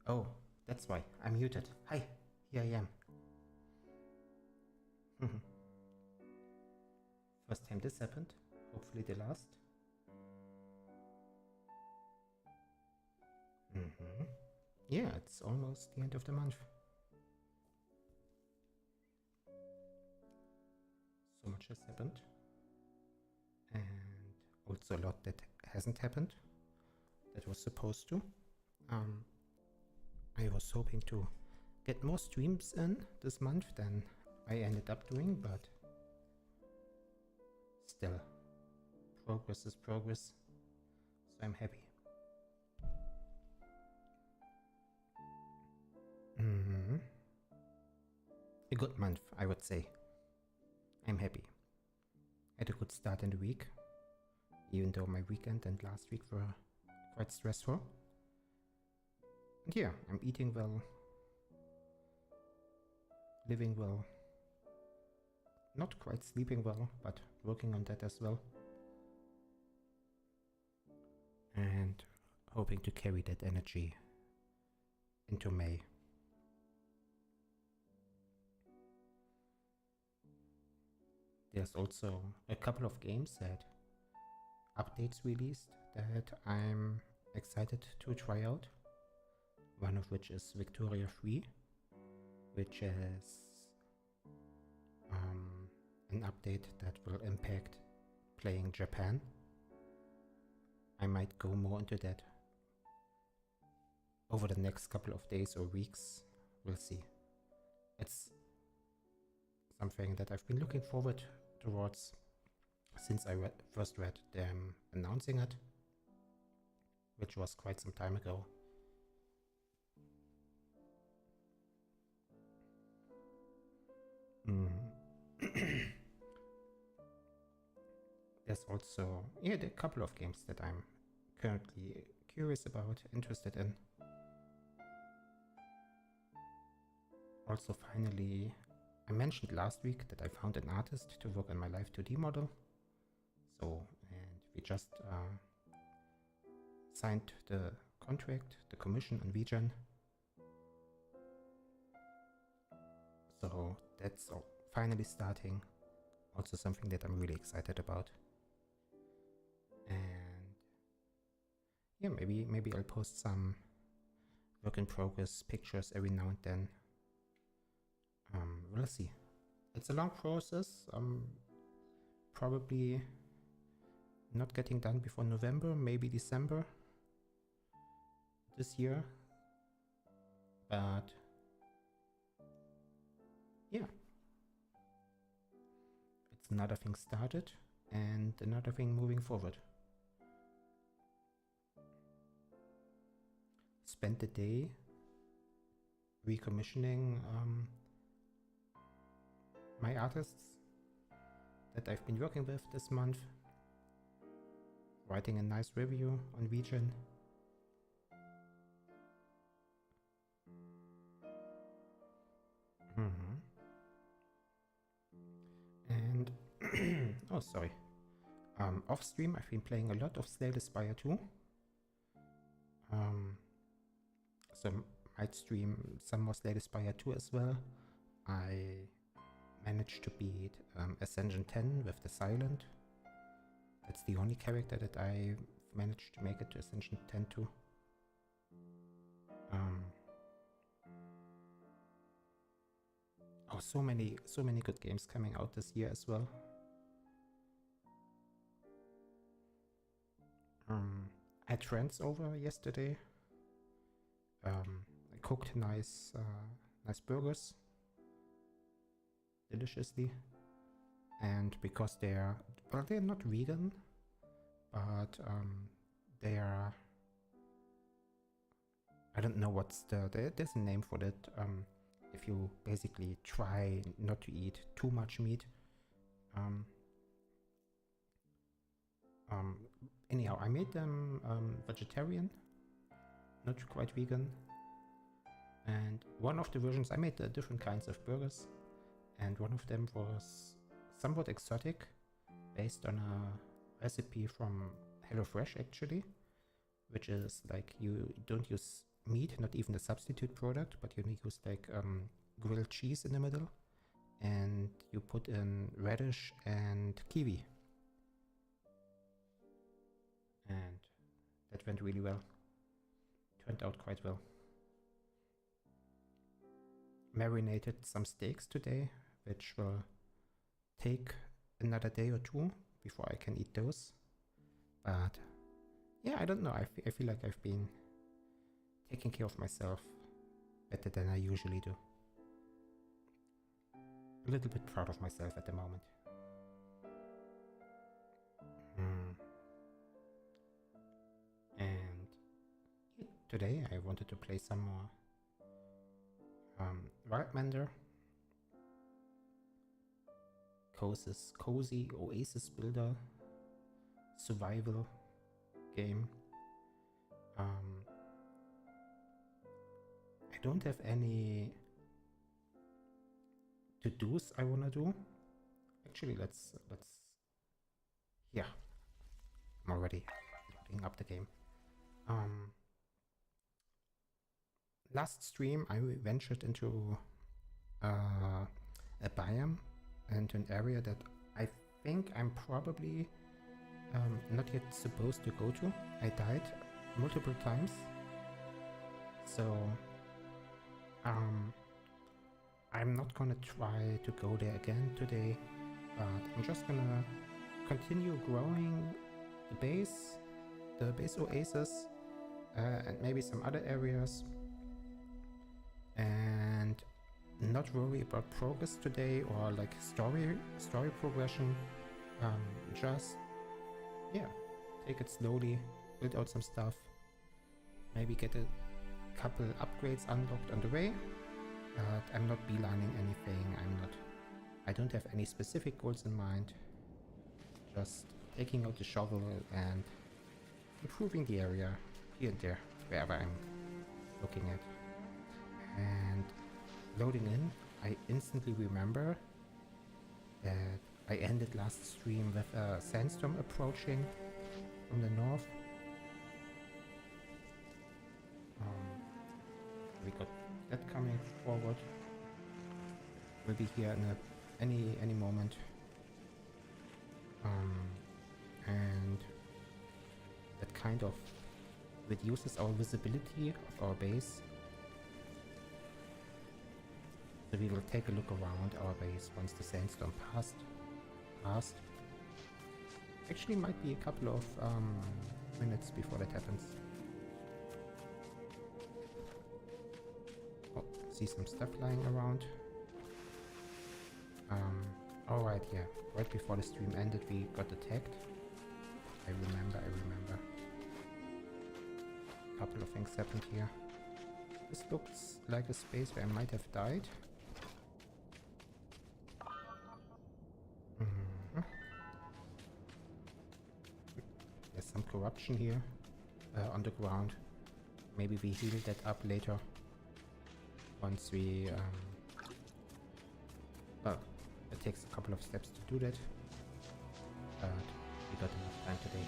Oh, that's why. I'm muted. Hi, here I am. First time this happened. Hopefully the last. Yeah, it's almost the end of the month. So much has happened. And also a lot that hasn't happened. That was supposed to. I was hoping to get more streams in this month than I ended up doing, but still, progress is progress, so I'm happy. A good month, I would say. I'm happy. Had a good start in the week, even though my weekend and last week were quite stressful. And yeah, I'm eating well, living well, not quite sleeping well, but working on that as well. And hoping to carry that energy into May. There's also a couple of games that updates released that I'm excited to try out. One of which is Victoria 3, which is an update that will impact playing Japan. I might go more into that over the next couple of days or weeks. We'll see. It's something that I've been looking forward towards since I first read them announcing it, which was quite some time ago. There's also, there are a couple of games that I'm currently curious about, interested in. Also, finally, I mentioned last week that I found an artist to work on my Live 2D model. So, and we just signed the contract, the commission on VGen. So that's finally starting. Also something that I'm really excited about. And yeah, maybe I'll post some work in progress pictures every now and then. We'll see. It's a long process. Probably not getting done before November, maybe December this year. But yeah, it's another thing started and another thing moving forward. Spent the day recommissioning my artists that I've been working with this month, writing a nice review on VGen. And oh, sorry. Off stream, I've been playing a lot of Slay the Spire 2. So might stream some more Slay the Spire 2 as well. I managed to beat Ascension 10 with the Silent. That's the only character that I managed to make it to Ascension 10 to. Oh, so many good games coming out this year as well. I had friends over yesterday. I cooked nice burgers, deliciously, and because they're not vegan, but they are, I don't know what's there's a name for that. If you basically try not to eat too much meat. Anyhow, I made them vegetarian, not quite vegan. And one of the versions, I made different kinds of burgers. And one of them was somewhat exotic, based on a recipe from HelloFresh actually, which is like you don't use meat, not even a substitute product, but you use like grilled cheese in the middle, and you put in radish and kiwi, and that went really well. Turned out quite well. Marinated some steaks today, which will take another day or two before I can eat those. But yeah, I don't know. I feel like I've been taking care of myself better than I usually do. A little bit proud of myself at the moment. And today I wanted to play some more Wildmender. Cozy Oasis builder survival game. I don't have any to-dos I wanna do. Actually, let's yeah, I'm already loading up the game. Last stream I ventured into a biome and an area that I think I'm probably not yet supposed to go to. I died multiple times, so I'm not gonna try to go there again today, but I'm just gonna continue growing the base Oasis, and maybe some other areas, and not worry about progress today or like story progression. Just yeah, take it slowly, build out some stuff, maybe get a couple upgrades unlocked on the way, but I'm not beelining anything. I don't have any specific goals in mind, just taking out the shovel and improving the area here and there wherever I'm looking at. And loading in, I instantly remember that I ended last stream with a sandstorm approaching from the north. We got that coming forward. We'll be here in any moment. And that kind of reduces our visibility of our base. So we will take a look around our base once the sandstorm passed. Actually might be a couple of minutes before that happens. Oh, see some stuff lying around. Alright, yeah. Right before the stream ended we got attacked. I remember. A couple of things happened here. This looks like a space where I might have died. There's some corruption here on the ground. Maybe we heal that up later. Once we... well, it takes a couple of steps to do that. But we got enough time today.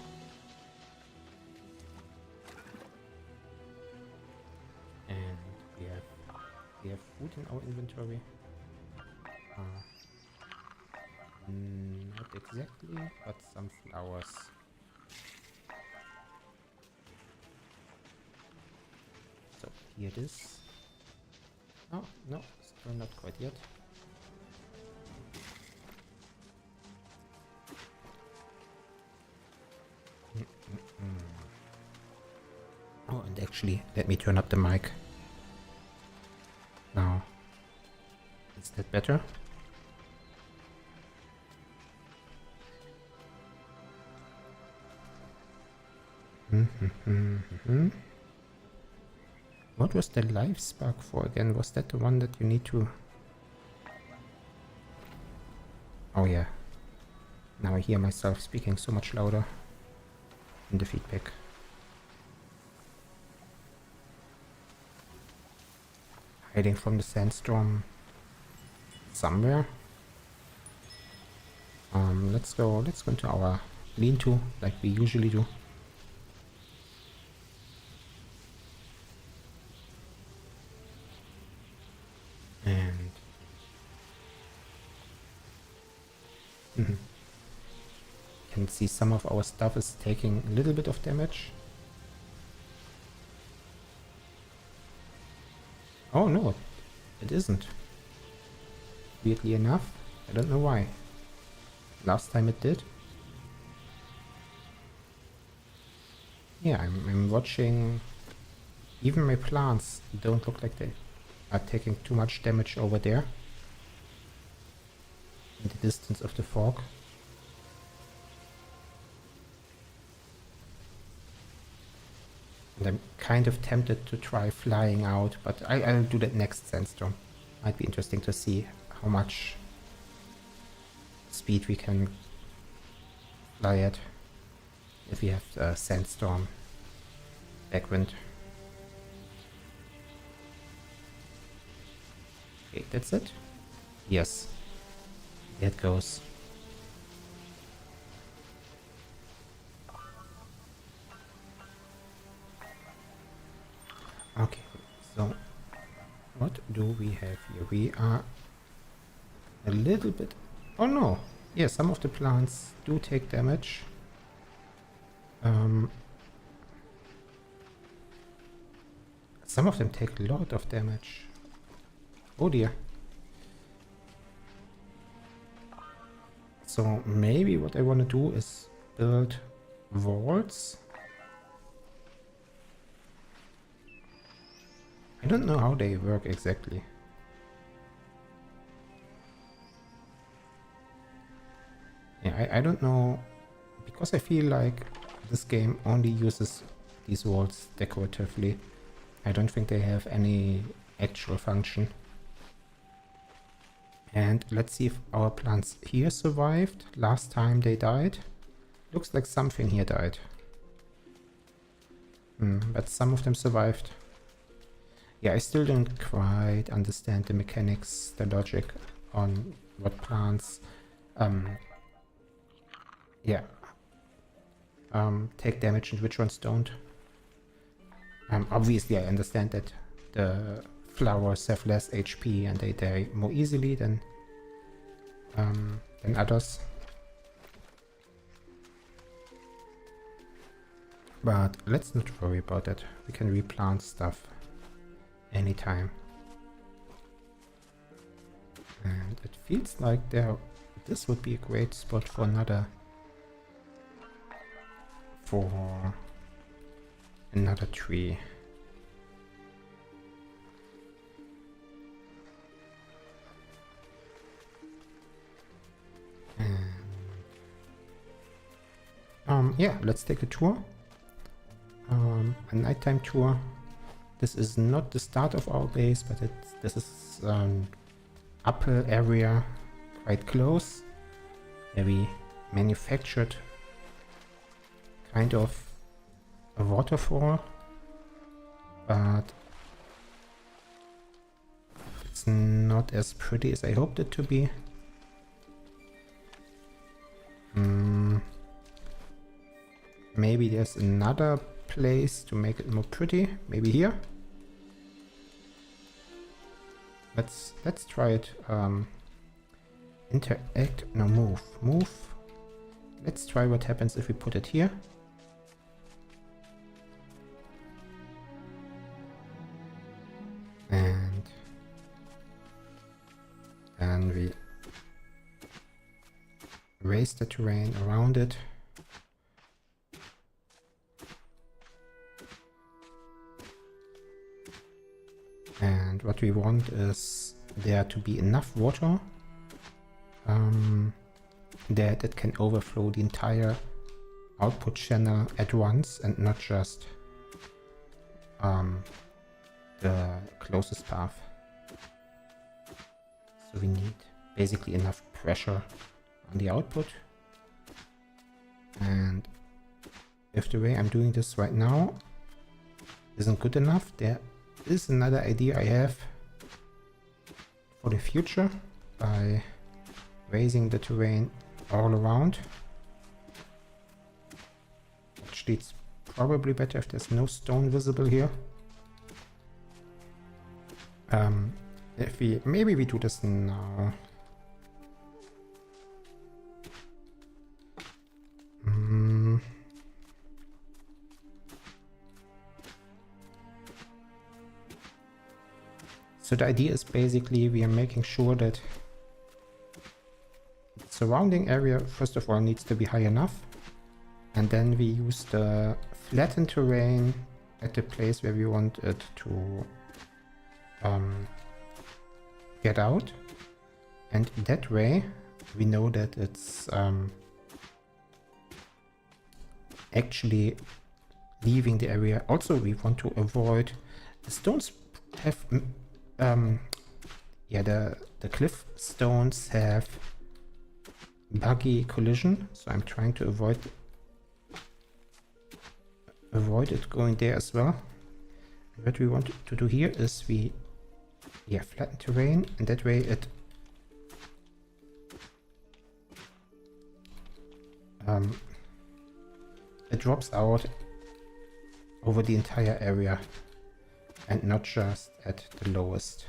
And we have food in our inventory. Not exactly, but some flowers. So here it is. Oh, no, still not quite yet. Oh, and actually, let me turn up the mic. Now, is that better? What was the live spark for again? Was that the one that you need to... Oh yeah. Now I hear myself speaking so much louder in the feedback. Hiding from the sandstorm somewhere. Let's go into our lean-to like we usually do. And can see some of our stuff is taking a little bit of damage. Oh no, it isn't. Weirdly enough, I don't know why. Last time it did. Yeah, I'm watching. Even my plants don't look like they are taking too much damage over there. In the distance of the fog. And I'm kind of tempted to try flying out, but I'll do that next sandstorm. Might be interesting to see how much speed we can fly at if we have a sandstorm backwind. Okay, that's it? Yes. There it goes. Okay, so what do we have here? We are a little bit... Oh no! Yeah, some of the plants do take damage. Some of them take a lot of damage. Oh dear. So maybe what I want to do is build walls. I don't know how they work exactly. Yeah, I don't know, because I feel like this game only uses these walls decoratively. I don't think they have any actual function. And let's see if our plants here survived. Last time they died. Looks like something here died. But some of them survived. Yeah, I still don't quite understand the mechanics, the logic on what plants take damage and which ones don't. Obviously I understand that the flowers have less HP and they die more easily than others. But let's not worry about that. We can replant stuff anytime. And it feels like this would be a great spot for another tree. And yeah, let's take a tour. A nighttime tour. This is not the start of our base, but this is upper area quite close, where we manufactured kind of a waterfall, but it's not as pretty as I hoped it to be. Maybe there's another place to make it more pretty. Maybe here. Let's try it. Interact. No, move. Let's try what happens if we put it here. And then we raise the terrain around it. And what we want is there to be enough water that it can overflow the entire output channel at once and not just the closest path. So we need basically enough pressure on the output. And if the way I'm doing this right now isn't good enough, there is another idea I have for the future by raising the terrain all around. Actually, it's probably better if there's no stone visible here. If we, maybe we do this now. So the idea is basically we are making sure that the surrounding area first of all needs to be high enough, and then we use the flattened terrain at the place where we want it to get out, and that way we know that it's actually leaving the area. Also, we want to avoid the stones have yeah, the cliff stones have buggy collision, so I'm trying to avoid it going there as well. What we want to do here is we flatten terrain, and that way it drops out over the entire area and not just at the lowest.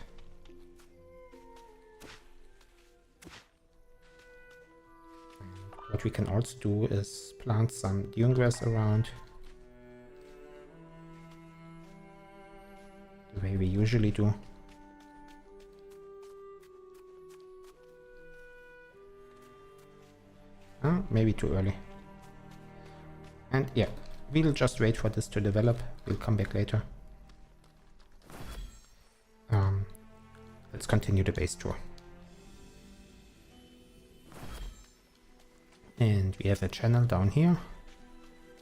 And what we can also do is plant some dune grass around, the way we usually do. Maybe too early. And yeah, we'll just wait for this to develop. We'll come back later. Let's continue the base tour. And we have a channel down here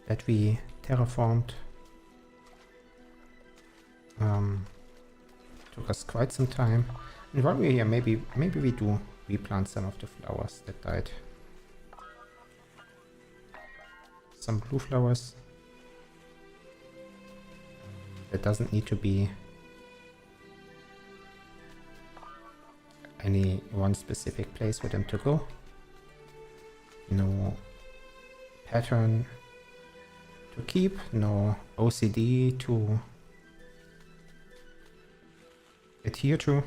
that we terraformed. Took us quite some time. And while we're here, maybe we do replant some of the flowers that died. Some blue flowers. That doesn't need to be any one specific place for them to go. No pattern to keep, no OCD to adhere to.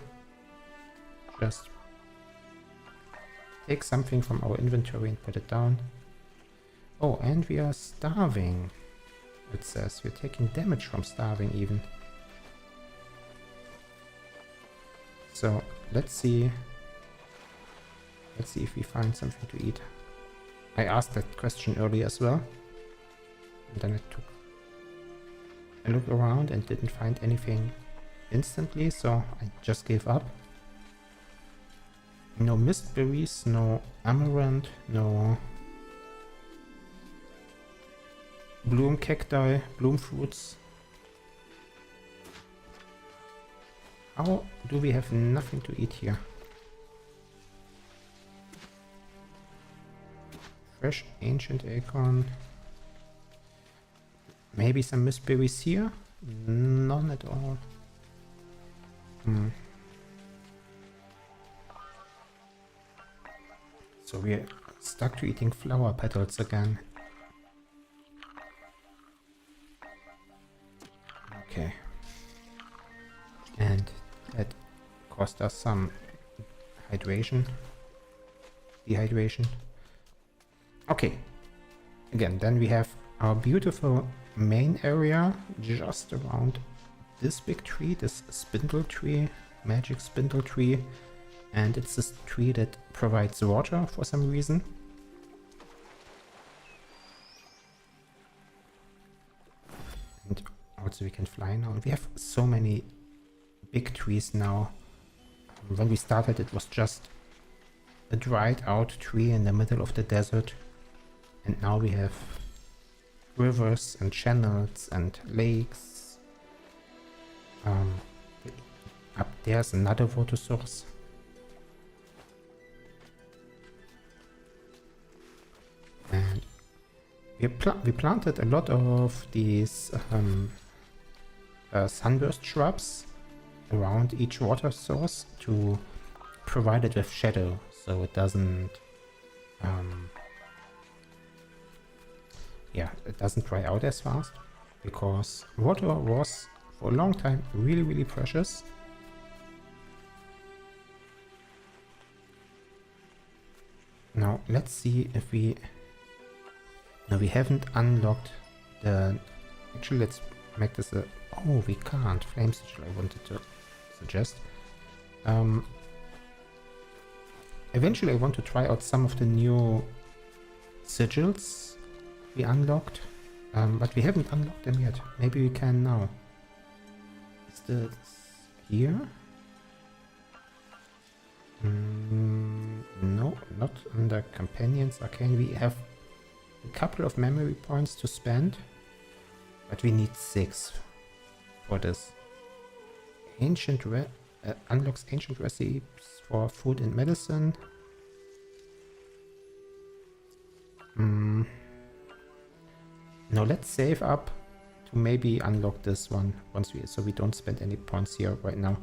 Just take something from our inventory and put it down. Oh, and we are starving. It says we're taking damage from starving even. So let's see if we find something to eat. I asked that question earlier as well, and then I took a look around and didn't find anything instantly, so I just gave up. No mist berries, no amaranth, no bloom cacti, bloom fruits. How do we have nothing to eat here? Fresh ancient acorn. Maybe some mist berries here? None at all. So we're stuck to eating flower petals again. Okay. And that cost us some dehydration. Okay. Again, then we have our beautiful main area just around this big tree, this spindle tree, magic spindle tree. And it's this tree that provides water for some reason. And also we can fly now. And we have so many big trees now. When we started, it was just a dried out tree in the middle of the desert. And now we have rivers and channels and lakes. Up there's another water source. And we planted a lot of these sunburst shrubs around each water source to provide it with shadow, so it doesn't it doesn't dry out as fast, because water was for a long time really precious. Now let's see if we... No, we haven't unlocked the... Actually, let's make this a... Oh, we can't. Flame sigil, I wanted to suggest. Eventually I want to try out some of the new sigils we unlocked. But we haven't unlocked them yet. Maybe we can now. Is this here? No, not under companions. Arcane. We have a couple of memory points to spend, but we need 6 for this. Ancient unlocks ancient recipes for food and medicine. Now let's save up to maybe unlock this one once so we don't spend any points here right now.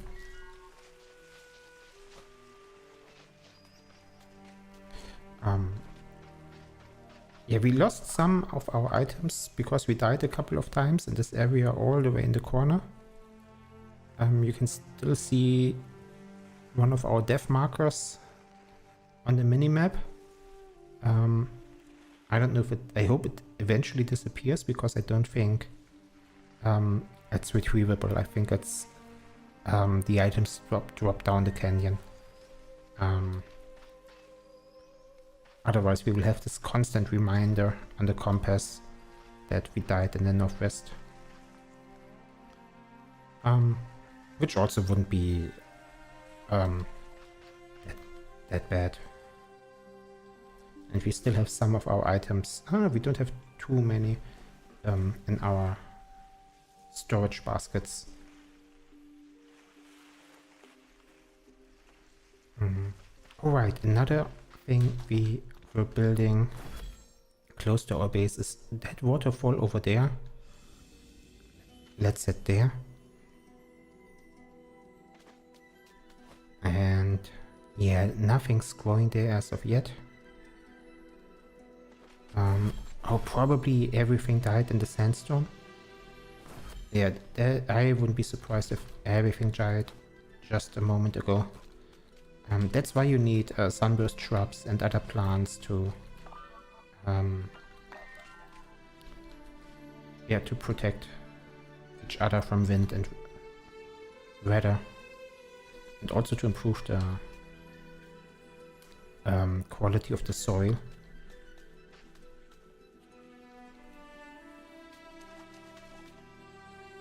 Yeah, we lost some of our items because we died a couple of times in this area all the way in the corner. You can still see one of our death markers on the minimap. I don't know if I hope it eventually disappears because I don't think it's retrievable. I think it's the items drop down the canyon. Otherwise we will have this constant reminder on the compass that we died in the northwest. Which also wouldn't be that bad. And we still have some of our items. We don't have too many in our storage baskets. Alright, another thing we were building close to our base is that waterfall over there. Let's set there. And yeah, nothing's growing there as of yet. Oh, probably everything died in the sandstorm. Yeah, I wouldn't be surprised if everything died just a moment ago. That's why you need sunburst shrubs and other plants to yeah, to protect each other from wind and weather, and also to improve the quality of the soil.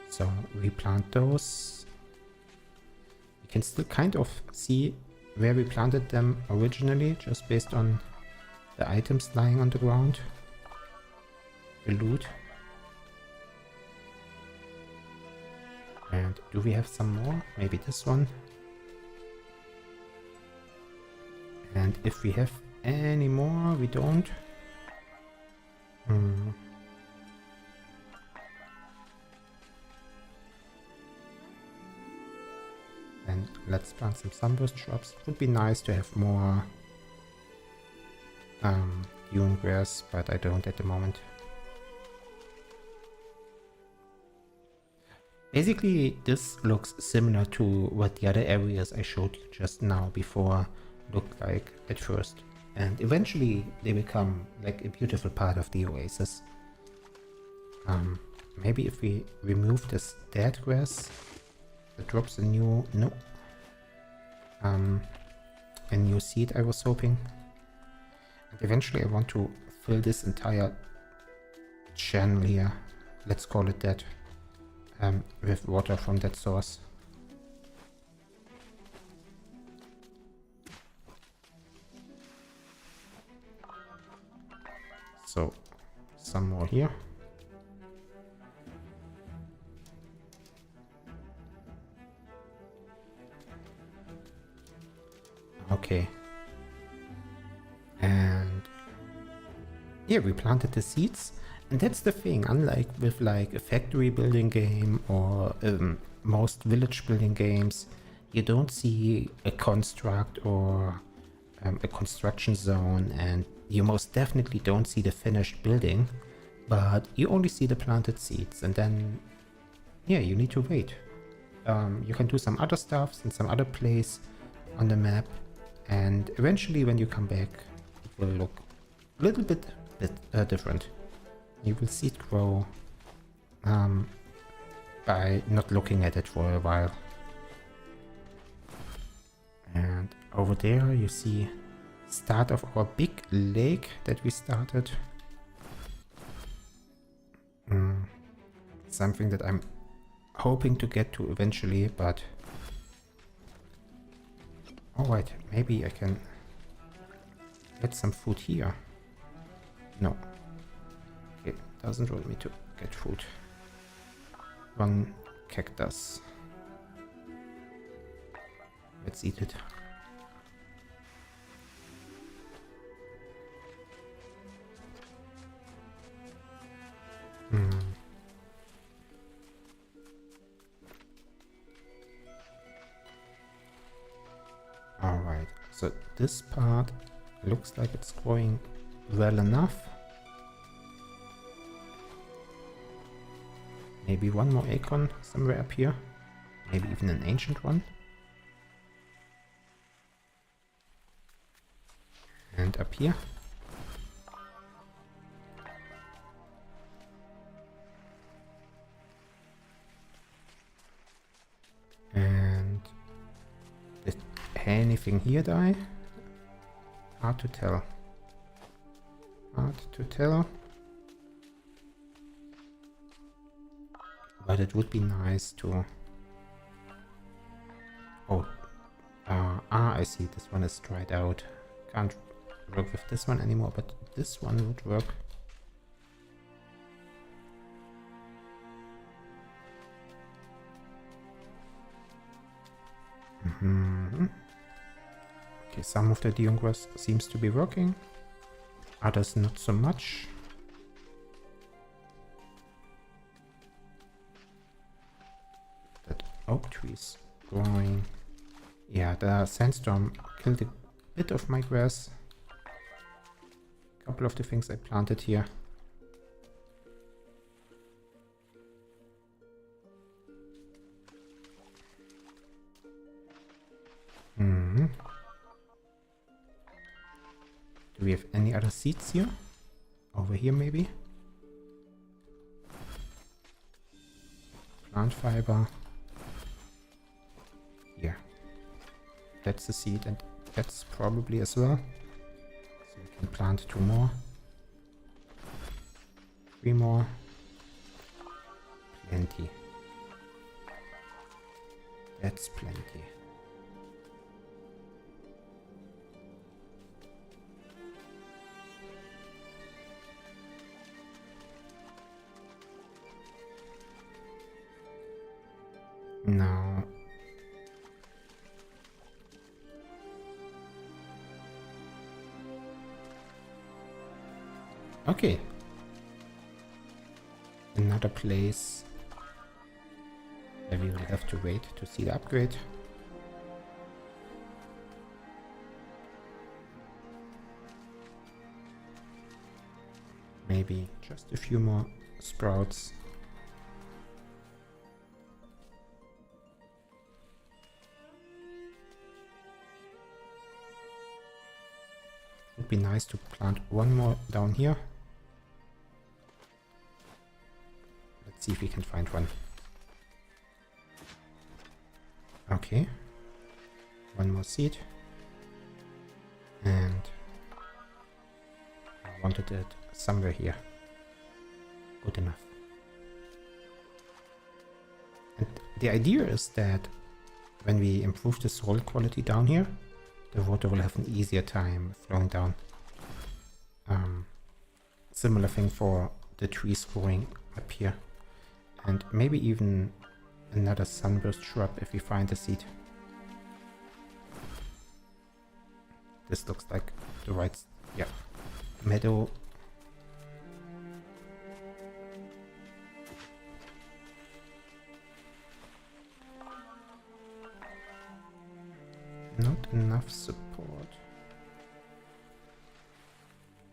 So replant those. You can still kind of see where we planted them originally, just based on the items lying on the ground, the loot. And do we have some more? Maybe this one. And if we have any more, we don't. And let's plant some sunburst shrubs. It would be nice to have more dune grass, but I don't at the moment. Basically, this looks similar to what the other areas I showed you just now before looked like at first. And eventually they become like a beautiful part of the oasis. Maybe if we remove this dead grass, it drops a new, a new seed, I was hoping. And eventually I want to fill this entire channel here, let's call it that, with water from that source. So, some more here. Okay. And yeah, we planted the seeds, and that's the thing. Unlike with like a factory building game or most village building games, you don't see a construct or a construction zone, and you most definitely don't see the finished building, but you only see the planted seeds, and then yeah, you need to wait. You can do some other stuff in some other place on the map, and eventually when you come back, will look a little bit different. You will see it grow by not looking at it for a while. And over there you see start of our big lake that we started. Something that I'm hoping to get to eventually, but alright, maybe I can get some food here. No, it doesn't want me to get food. One cactus. Let's eat it. Alright, so this part looks like it's growing well enough. Maybe one more acorn somewhere up here. Maybe even an ancient one. And up here. And did anything here die? Hard to tell. Hard to tell. But it would be nice to... Oh. I see. This one is dried out. Can't work with this one anymore, but this one would work. Okay, some of the Dion grass seems to be working. Others not so much. That oak trees growing. Yeah, the sandstorm killed a bit of my grass. A couple of the things I planted here. Do we have any other seeds here? Over here maybe? Plant fiber. Here. That's the seed and that's probably as well. So we can plant 2 more. 3 more. Plenty. That's plenty. Now, okay, another place where we will have to wait to see the upgrade. Maybe just a few more sprouts. Would be nice to plant 1 more down here. Let's see if we can find one. Okay. 1 more seed. And I wanted it somewhere here. Good enough. And the idea is that when we improve the soil quality down here, the water will have an easier time flowing down. Similar thing for the trees growing up here. And maybe even another sunburst shrub if we find a seed. This looks like the right... yeah. Meadow. Not enough support.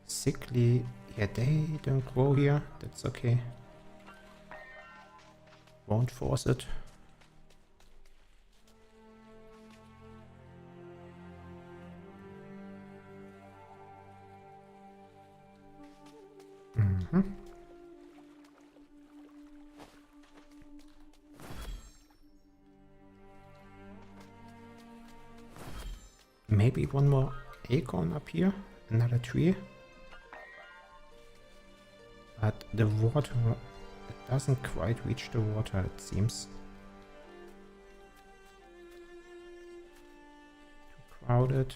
Sickly, yeah, they don't grow here. That's okay. Won't force it. Maybe one more acorn up here, another tree. But the water, it doesn't quite reach the water, it seems. Too crowded.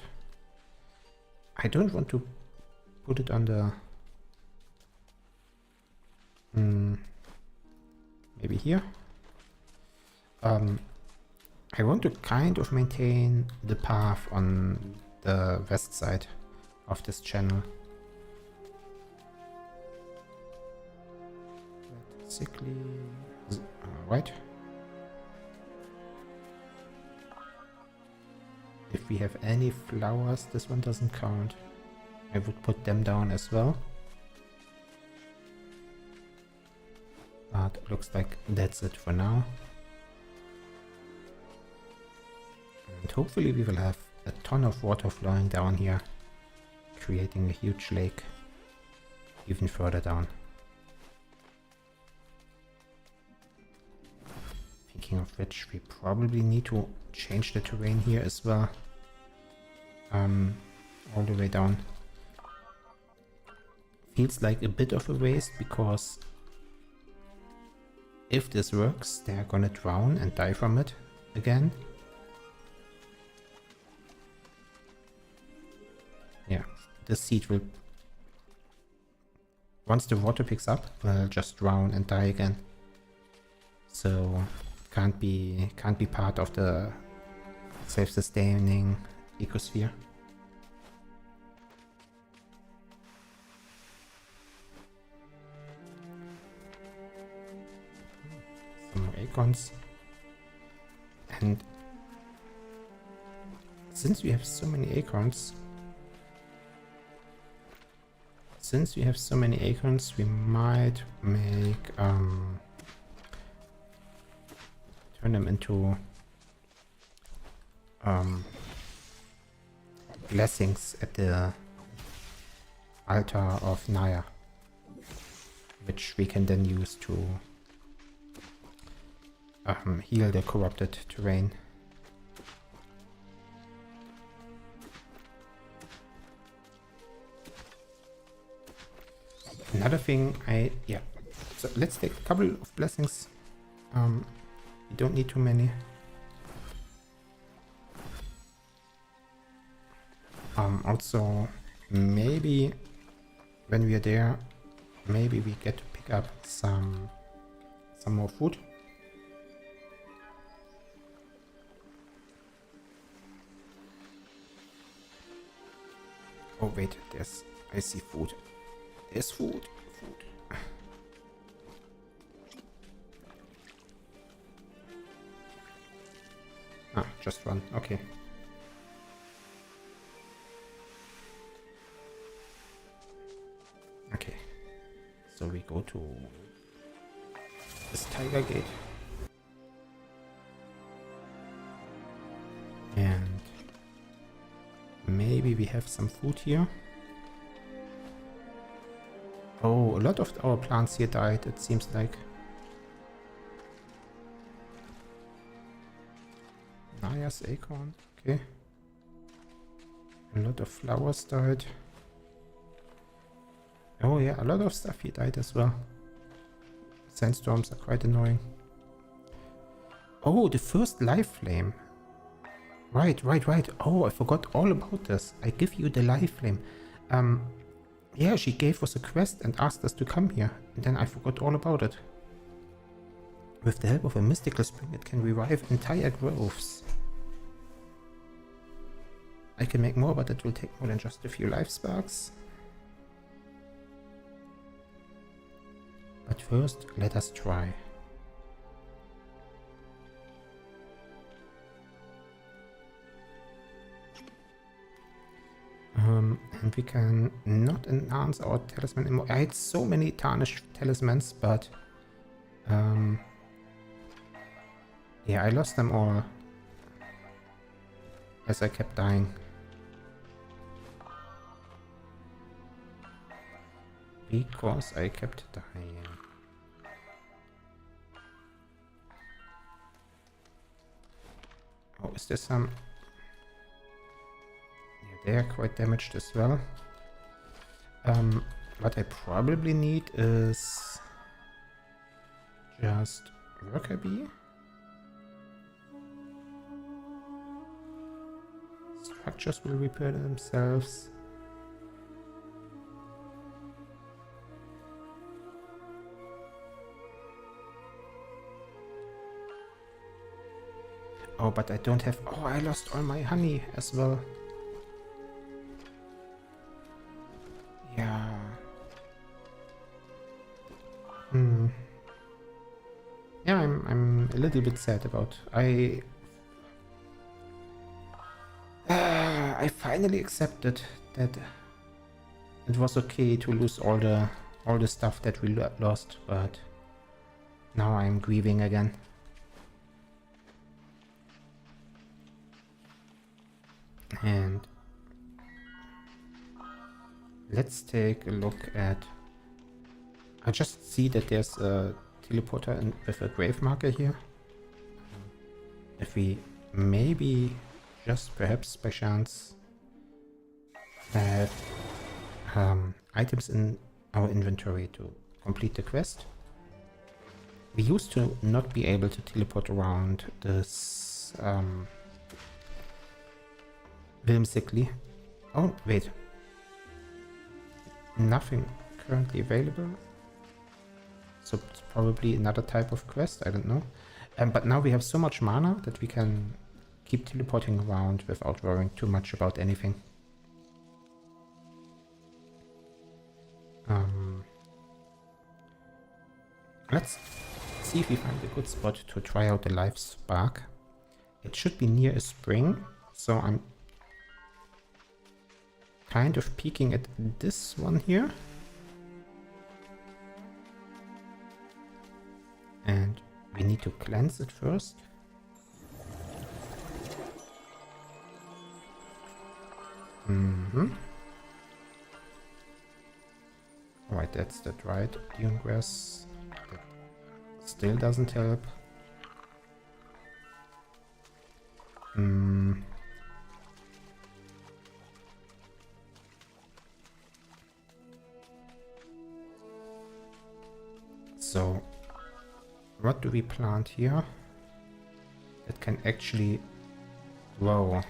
I don't want to put it on the... maybe here. I want to kind of maintain the path on the west side of this channel. Basically, right. If we have any flowers, this one doesn't count. I would put them down as well. But looks like that's it for now. And hopefully we will have a ton of water flowing down here, creating a huge lake even further down. Thinking of which, we probably need to change the terrain here as well. All the way down. Feels like a bit of a waste because if this works, they're gonna drown and die from it again. Yeah, the seed will, once the water picks up, will just drown and die again. So can't be part of the self-sustaining ecosphere. Some more acorns. And since we have so many acorns, we might make turn them into blessings at the altar of Naya, which we can then use to heal the corrupted terrain. Another thing, so let's take a couple of blessings. We don't need too many. Also, maybe when we are there, maybe we get to pick up some more food. Oh wait, I see food. There's food. Ah, just one. Okay. Okay. So we go to this tiger gate. And maybe we have some food here. Oh, a lot of our plants here died, it seems like. Naya's acorn, okay. A lot of flowers died. Oh yeah, a lot of stuff here died as well. Sandstorms are quite annoying. Oh, the first life flame. Right. Oh, I forgot all about this. I give you the life flame. Yeah, she gave us a quest and asked us to come here. And then I forgot all about it. With the help of a mystical spring, it can revive entire groves. I can make more, but it will take more than just a few life sparks. But first, let us try. And we can not enhance our talisman anymore. I had so many tarnished talismans, but yeah, I lost them all as I kept dying. Because I kept dying. Oh, is there some... Yeah, they are quite damaged as well. What I probably need is... just worker bee. Structures will repair themselves. Oh, but I don't have... Oh, I lost all my honey as well. Yeah. Yeah, I'm a little bit sad about... I finally accepted that it was okay to lose all the stuff that we lost, but now I'm grieving again. And let's take a look at... I just see that there's a teleporter with a grave marker here. If we maybe, just perhaps by chance, have items in our inventory to complete the quest. We used to not be able to teleport around this whimsically. Oh, wait. Nothing currently available. So it's probably another type of quest, I don't know. But now we have so much mana that we can keep teleporting around without worrying too much about anything. Let's see if we find a good spot to try out the life spark. It should be near a spring, so I'm kind of peeking at this one here. And we need to cleanse it first. Alright, that's the dried dune grass. That still doesn't help. So, what do we plant here that can actually grow?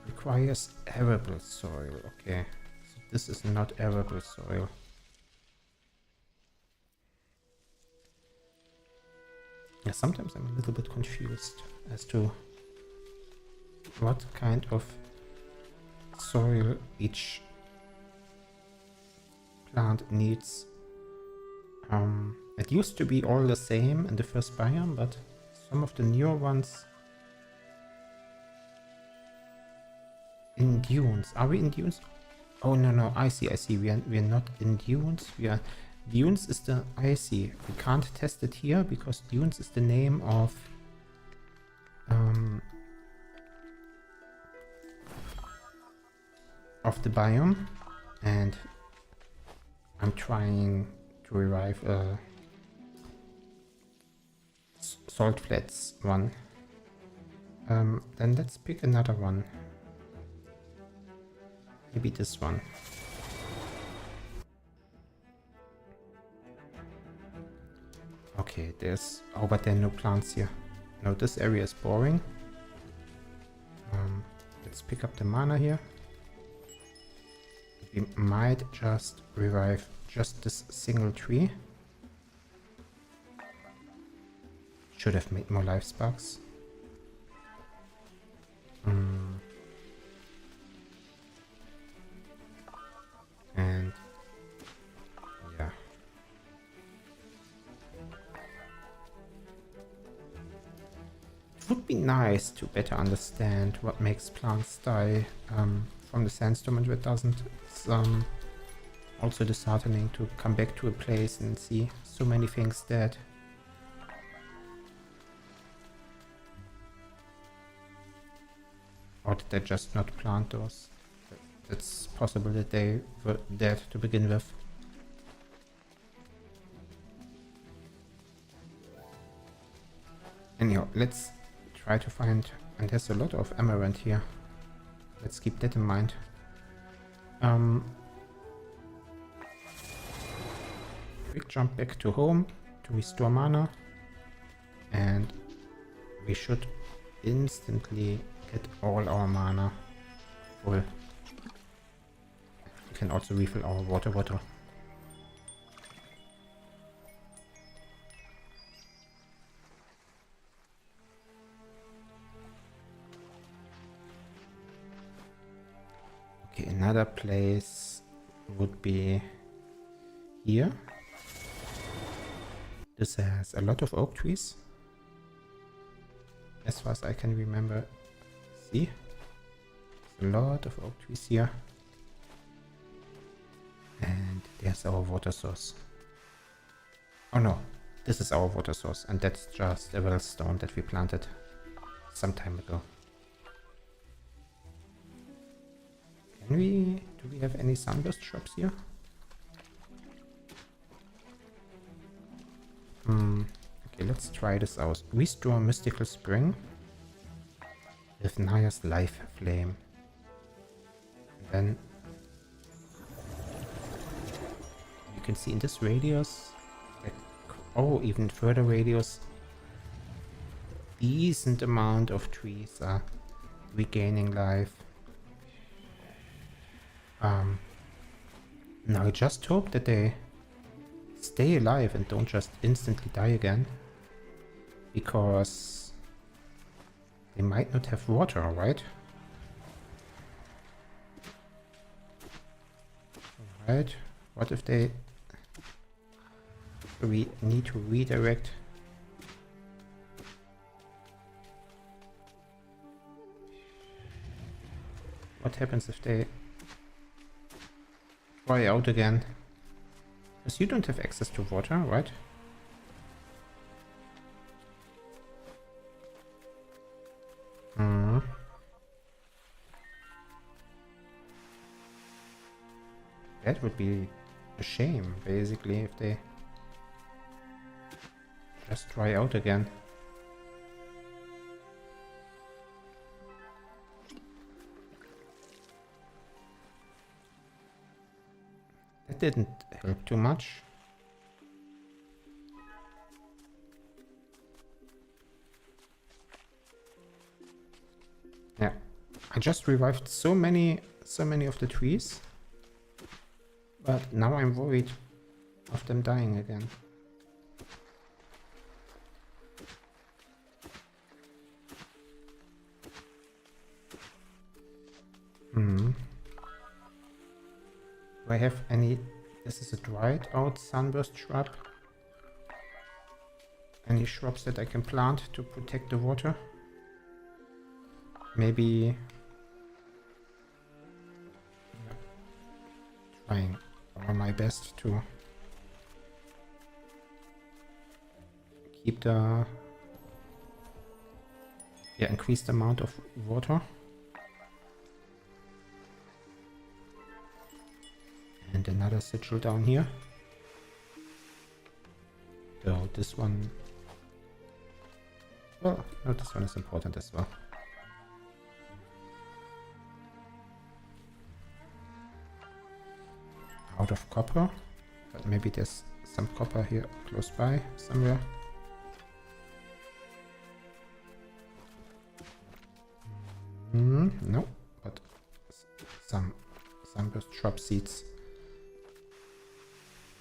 Requires arable soil. Okay, so this is not arable soil. Yeah, sometimes I'm a little bit confused as to what kind of soil each plant needs. It used to be all the same in the first biome, but some of the newer ones... In dunes. Are we in dunes? Oh, no, I see. We are not in dunes. Dunes is the... I see. We can't test it here because dunes is the name of... of the biome. And I'm trying to revive a salt flats one. Then let's pick another one. Maybe this one. Okay, there's... Oh, but there are no plants here. No, this area is boring. Let's pick up the mana here. We might just revive just this single tree. Should have made more life sparks. And yeah. It would be nice to better understand what makes plants die from the sandstorm and what doesn't. It's also disheartening to come back to a place and see so many things dead. Or did they just not plant those? it's possible that they were dead to begin with. Anyhow, let's try to find... And there's a lot of amaranth here. Let's keep that in mind. Quick jump back to home to restore mana. And we should instantly get all our mana full. We can also refill our water bottle. Okay, another place would be here. This has a lot of oak trees, as far as I can remember. See? There's a lot of oak trees here. And there's our water source. Oh no, this is our water source, and that's just a wellstone that we planted some time ago. Do we have any sunburst shops here? Okay, let's try this out. Restore Mystical Spring with Naya's Life Flame. And then you can see in this radius, like, oh, even further radius, decent amount of trees are regaining life. Now I just hope that they stay alive and don't just instantly die again, because they might not have water, right? Alright, what if we need to redirect? What happens if they dry out again? Because you don't have access to water, right? That would be a shame, basically, if they just dry out again. That didn't help too much. Yeah, I just revived so many of the trees, but now I'm worried of them dying again. Do I have any... This is a dried out sunburst shrub. Any shrubs that I can plant to protect the water? Maybe... Trying my best to keep the... Yeah, increased amount of water. And another sigil down here. So this one... Well, no, this one is important as well. Out of copper, but maybe there's some copper here close by somewhere. No, but some sunburst shrub seeds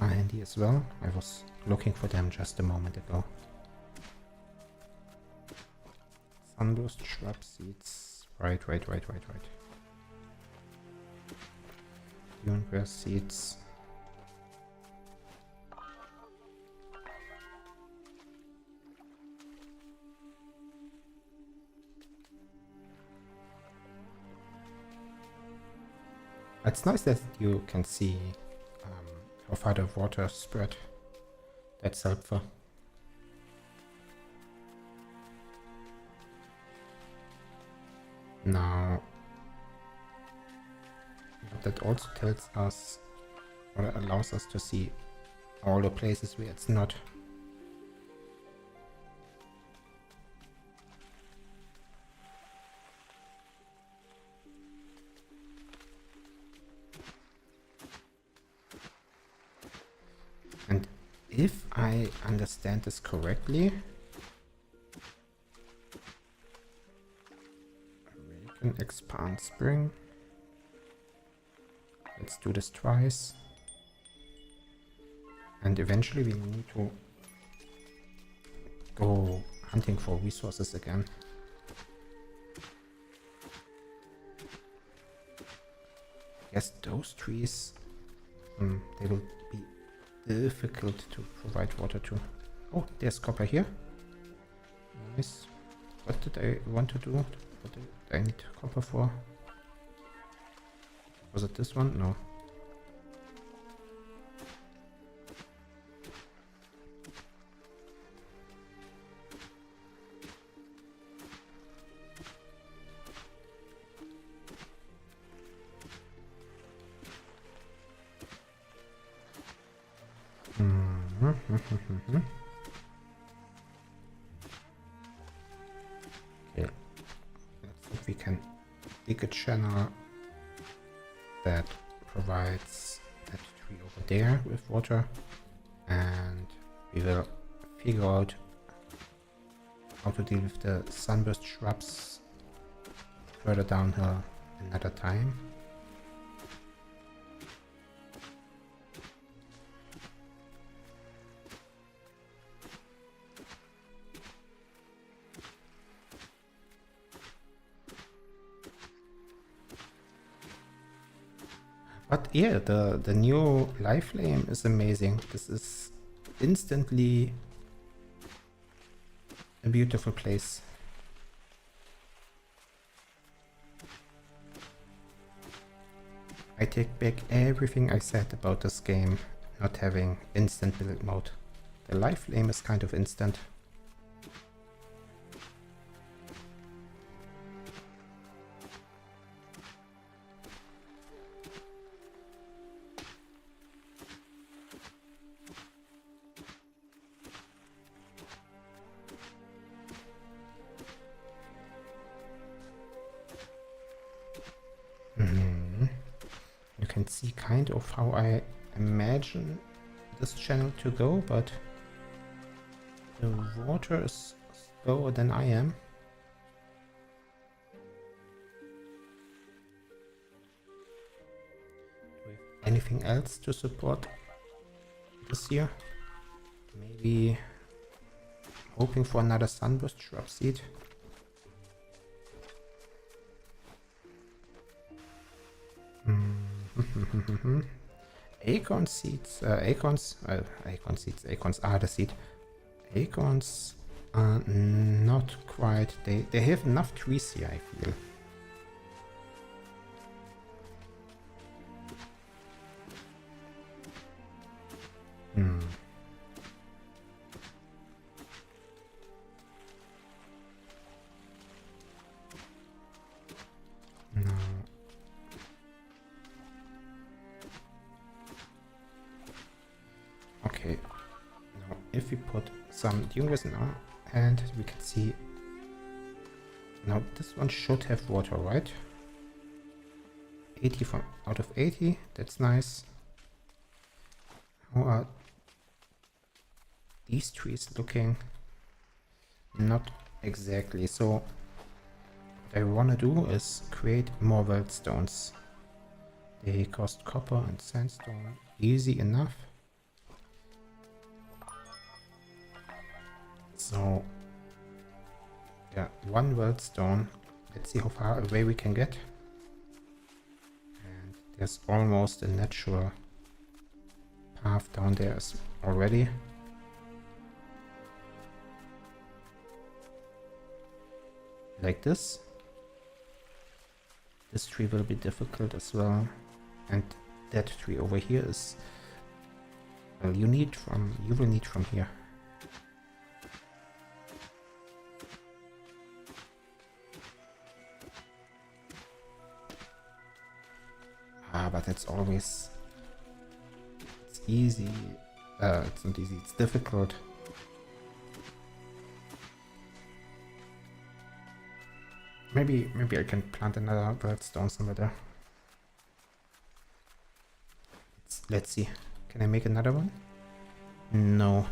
are handy as well. I was looking for them just a moment ago. Sunburst shrub seeds. Right. Dune grass seeds. It's nice that you can see how far the water spread. That's helpful. Now that also tells us, or allows us to see all the places where it's not. And if I understand this correctly, we can expand spring. Let's do this twice. And eventually we need to go hunting for resources again. I guess those trees, they will be difficult to provide water to. Oh, there's copper here. Nice. What did I want to do? What did I need copper for? Was it this one? No. Okay. Let's see if we can dig a channel that provides that tree over there with water, and we will figure out how to deal with the sunburst shrubs further downhill another time. But yeah, the new life flame is amazing. This is instantly a beautiful place. I take back everything I said about this game not having instant build mode. The life flame is kind of instant. You can see kind of how I imagine this channel to go, but the water is slower than I am. Do we have anything else to support this year? Maybe hoping for another sunburst shrub seed. Acorn seeds, acorns are the seed. Acorns are not quite, they have enough trees here, I feel. No. Okay, now if we put some dune resin on, and we can see, now this one should have water, right? 80 from out of 80, that's nice. How are these trees looking? Not exactly. So what I want to do is create more wellstones. They cost copper and sandstone, easy enough. So yeah, one wellstone. Let's see how far away we can get. And there's almost a natural path down there already. Like this. This tree will be difficult as well. And that tree over here is, well, you will need from here. but it's always... It's easy. It's not easy, it's difficult. Maybe I can plant another redstone somewhere there. Let's see. Can I make another one? No.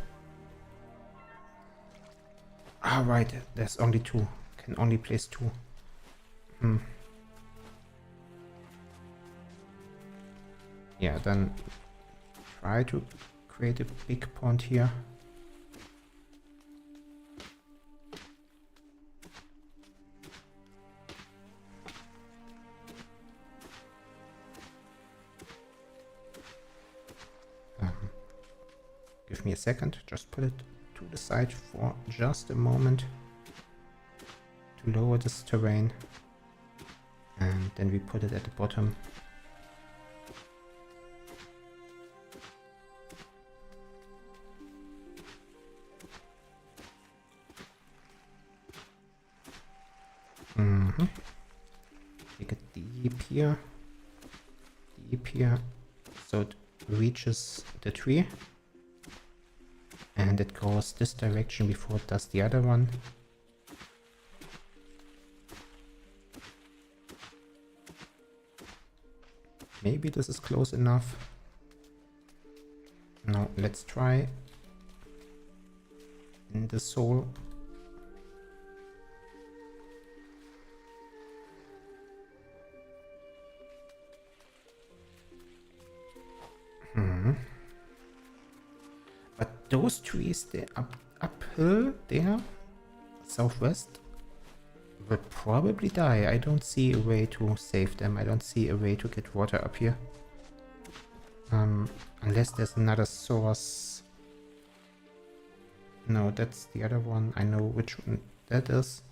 Ah, right. There's only 2. Can only place 2. Yeah, then try to create a big pond here. Give me a second, just put it to the side for just a moment to lower this terrain, and then we put it at the bottom. Make it deep here, so it reaches the tree. And it goes this direction before it does the other one. Maybe this is close enough. Now let's try in the soul. But those trees, they're uphill there, southwest, will probably die. I don't see a way to save them. I don't see a way to get water up here. Unless there's another source. No, that's the other one. I know which one that is.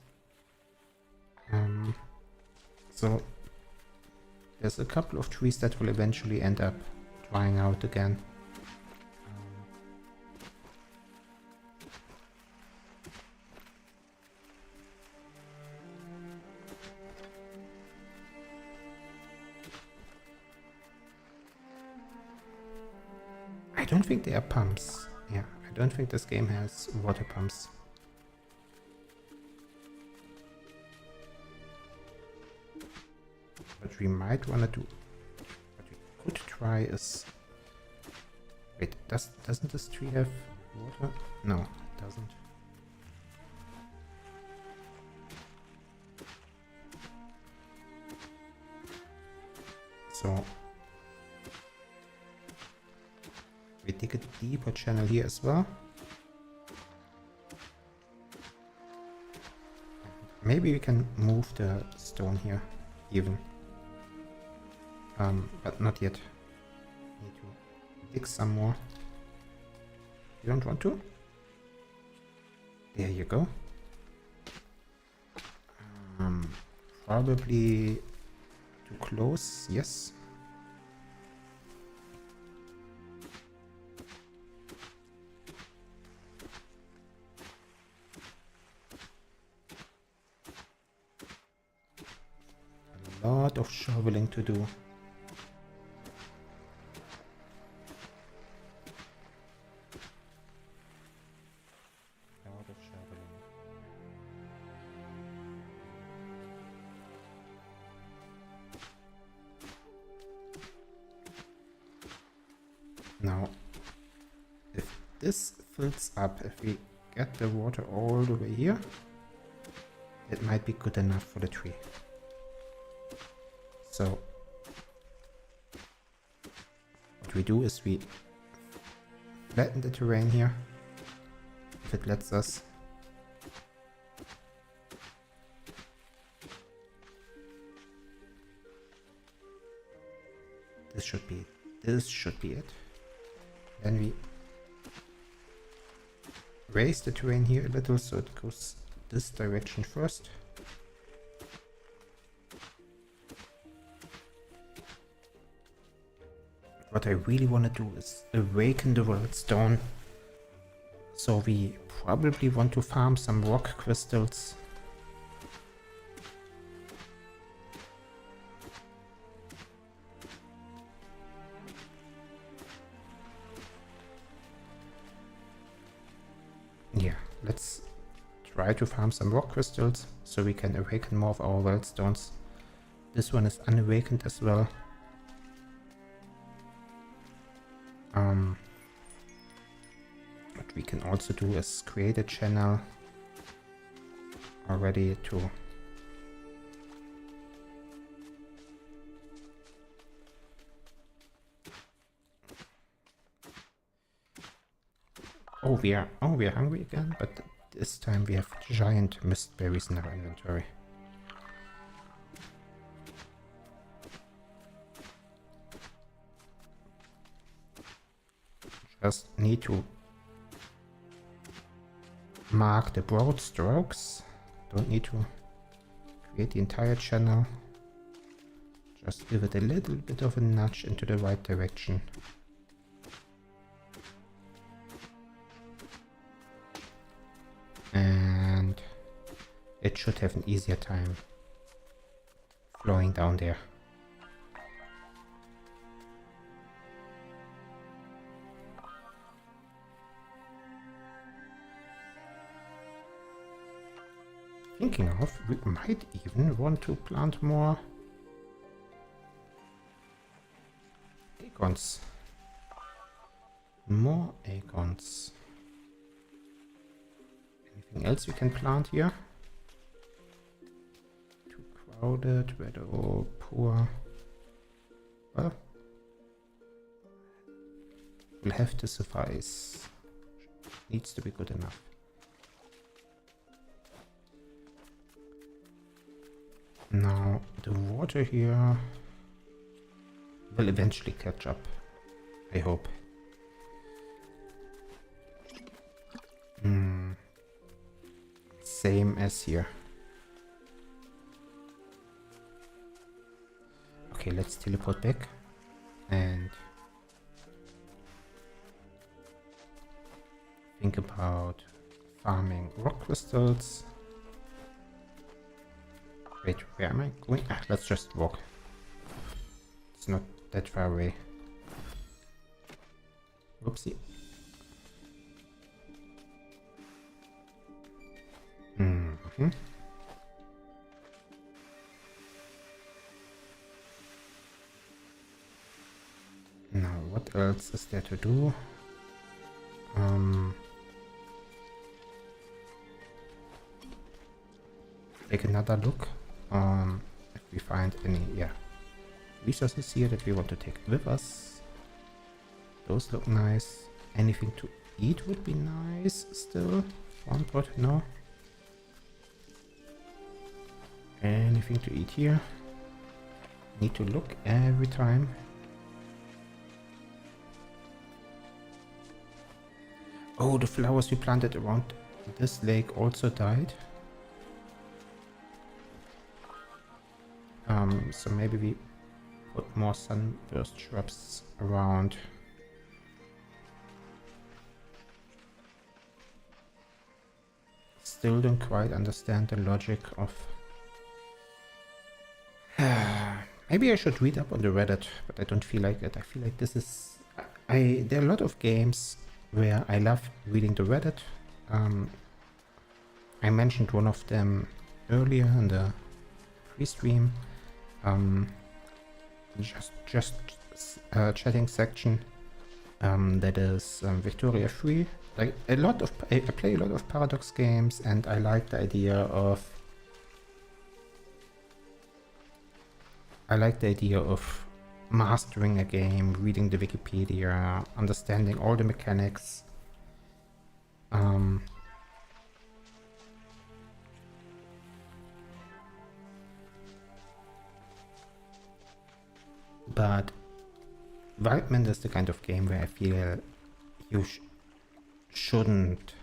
So there's a couple of trees that will eventually end up drying out again. I don't think there are pumps. Yeah, I don't think this game has water pumps. What we might want to do, what we could try is... Wait, doesn't this tree have water? No, it doesn't. So we dig a deeper channel here as well. Maybe we can move the stone here even. But not yet. Need to dig some more. You don't want to? There you go. Probably too close, yes. A lot of shoveling to do. Now, if this fills up, if we get the water all the way here, it might be good enough for the tree. So, what we do is we flatten the terrain here, if it lets us. This should be it. This should be it. Then we raise the terrain here a little so it goes this direction first. What I really want to do is awaken the redstone. So we probably want to farm some rock crystals. try to farm some rock crystals so we can awaken more of our wellstones. This one is unawakened as well. What we can also do is create a channel already to we are hungry again, but this time we have giant mist berries in our inventory. Just need to mark the broad strokes. Don't need to create the entire channel. Just give it a little bit of a nudge into the right direction. And it should have an easier time flowing down there. Thinking of, we might even want to plant more acorns. More acorns. Anything else we can plant here? Too crowded, weather, or poor. Well, will have to suffice. Needs to be good enough. Now, the water here will eventually catch up, I hope. Same as here. Okay, let's teleport back and think about farming rock crystals. Wait, where am I going? Ah, let's just walk. It's not that far away. Whoopsie. Now, what else is there to do? Take another look. If we find any, resources here that we want to take with us. Those look nice. Anything to eat would be nice still. One pot, no. Anything to eat here? Need to look every time. Oh, the flowers we planted around this lake also died. So maybe we put more sunburst shrubs around. Still don't quite understand the logic of... Maybe I should read up on the Reddit, but I don't feel like it. I feel like this is... there are a lot of games where I love reading the Reddit. I mentioned one of them earlier in the pre-stream. Just chatting section. That is Victoria Free. Like I play a lot of Paradox games, and I like the idea of mastering a game, reading the Wikipedia, understanding all the mechanics. But Wildmender is the kind of game where I feel you shouldn't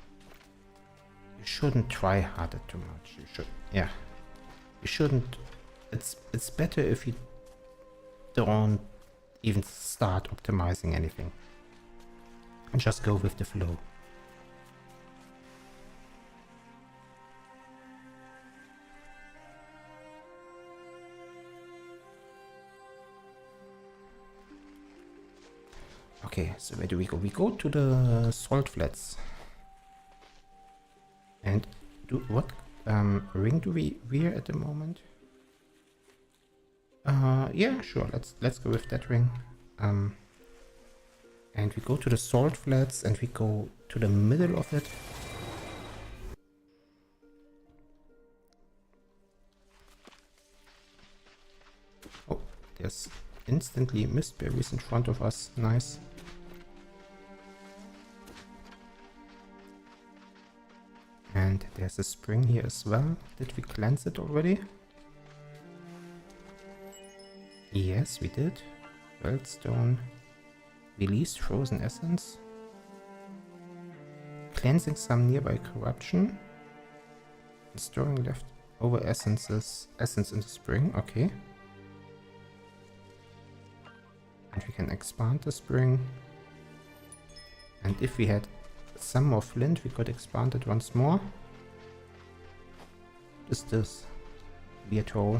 try harder too much. You shouldn't. It's better if you don't even start optimizing anything and just go with the flow. Okay, so where do we go? We go to the salt flats. And What ring do we wear at the moment? Yeah, sure. Let's go with that ring. And we go to the salt flats and we go to the middle of it. Oh, there's instantly mist berries in front of us. Nice. And there's a spring here as well. Did we cleanse it already? Yes, we did. Wellstone. Release frozen essence. Cleansing some nearby corruption. And storing leftover essence in the spring. Okay. And we can expand the spring. And if we had some more flint, we could expand it once more. Is this weird hole?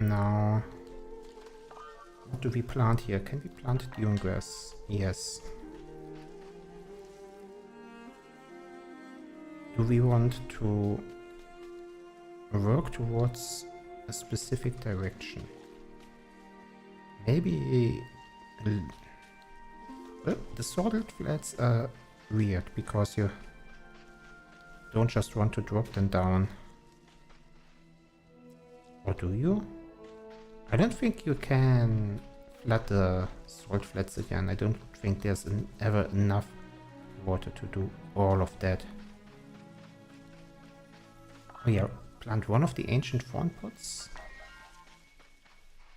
Now, what do we plant here? Can we plant dune grass? Yes. Do we want to work towards a specific direction? Maybe well, the sorted flats are weird because you don't just want to drop them down. Or do you? I don't think you can flood the salt flats again. I don't think there's ever enough water to do all of that. Oh yeah, plant one of the ancient thorn pots.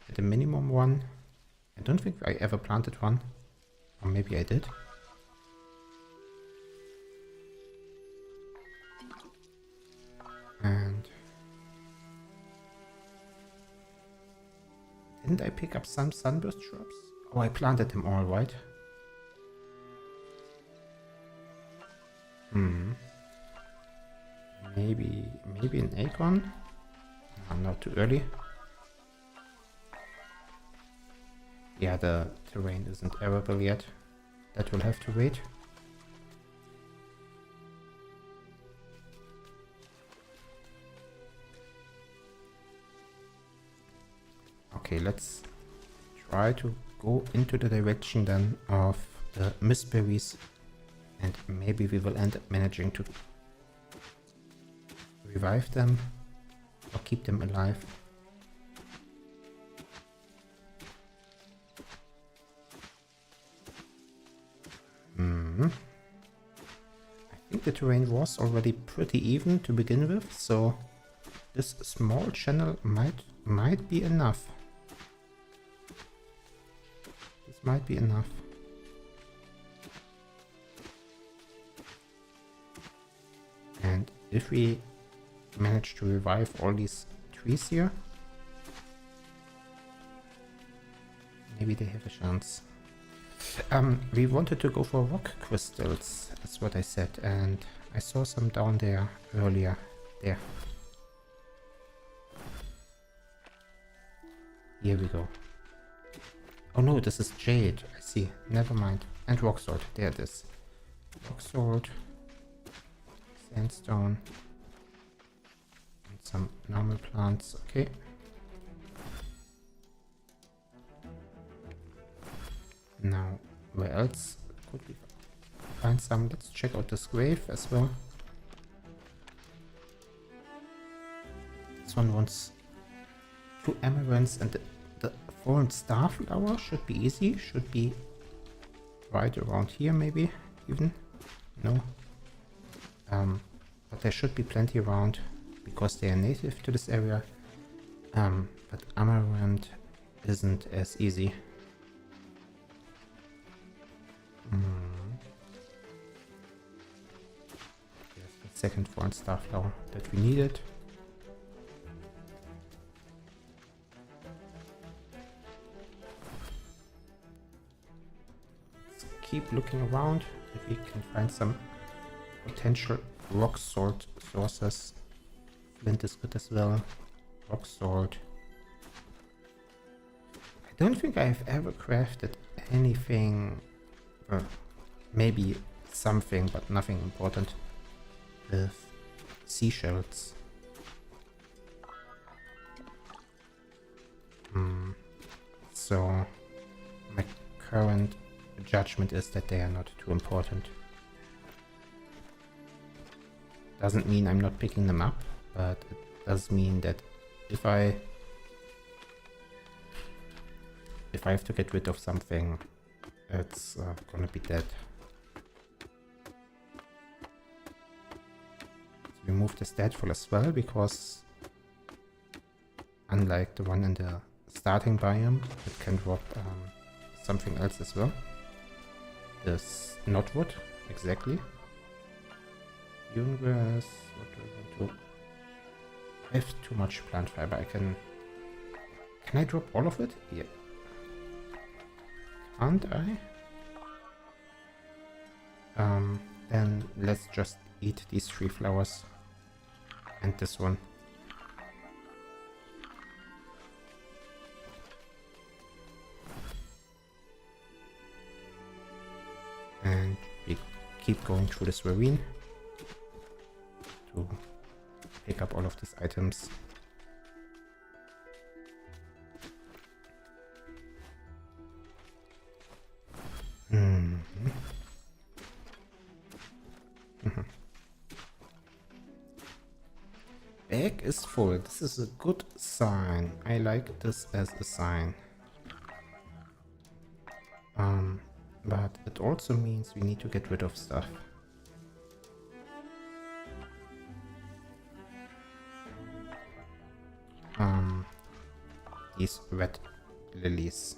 At the minimum one. I don't think I ever planted one. Or maybe I did. And didn't I pick up some sunburst shrubs? Oh, I planted them all, right? Maybe an acorn? Oh, not too early. Yeah, the terrain isn't arable yet. That will have to wait. Okay, let's try to go into the direction then of the mist berries, and maybe we will end up managing to revive them or keep them alive. I think the terrain was already pretty even to begin with, so this small channel might be enough. This might be enough. And if we manage to revive all these trees here, maybe they have a chance. We wanted to go for rock crystals, that's what I said, and I saw some down there earlier. There. Here we go. Oh no, this is jade. I see. Never mind. And rock salt. There it is. Rock salt. Sandstone. And some normal plants. Okay. Now, where else could we find some? Let's check out this grave as well. This one wants 2 amaranths, and the fallen starflower should be easy. Should be right around here, maybe even. No. But there should be plenty around because they are native to this area. But amaranth isn't as easy. There's the second fallen starflower that we needed. Let's keep looking around if we can find some potential rock salt sources. Flint is good as well. Rock salt. I I don't think I've ever crafted anything, maybe something, but nothing important, with seashells. So my current judgment is that they are not too important. Doesn't mean I'm not picking them up, but it does mean that if I have to get rid of something, it's gonna be dead. Let's remove the statue as well, because unlike the one in the starting biome, it can drop something else as well. This knotwood, exactly. Grass, what do I want to... I have too much plant fiber. Can I drop all of it? Yeah. Can't I? Then let's just eat these 3 flowers. And this one. And we keep going through this ravine to pick up all of these items. Bag is full. This is a good sign. I like this as a sign. But it also means we need to get rid of stuff. These red lilies.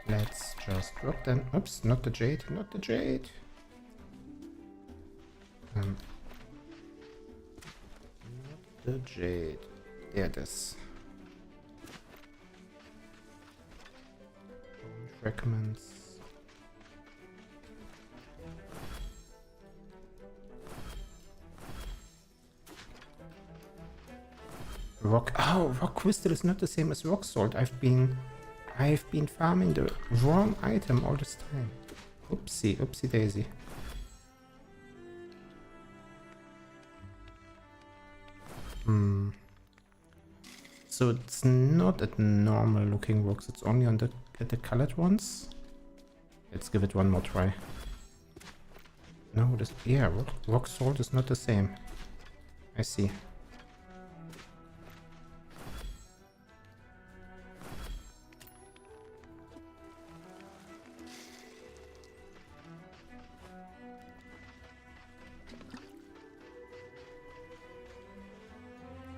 Let's just drop them. Oops, not the jade, not the jade. Not the jade. There it is. Bone fragments. Rock crystal is not the same as rock salt. I've been farming the wrong item all this time. Oopsie daisy. So it's not at normal looking rocks, it's only on the colored ones. Let's give it one more try. No, rock salt is not the same. I see.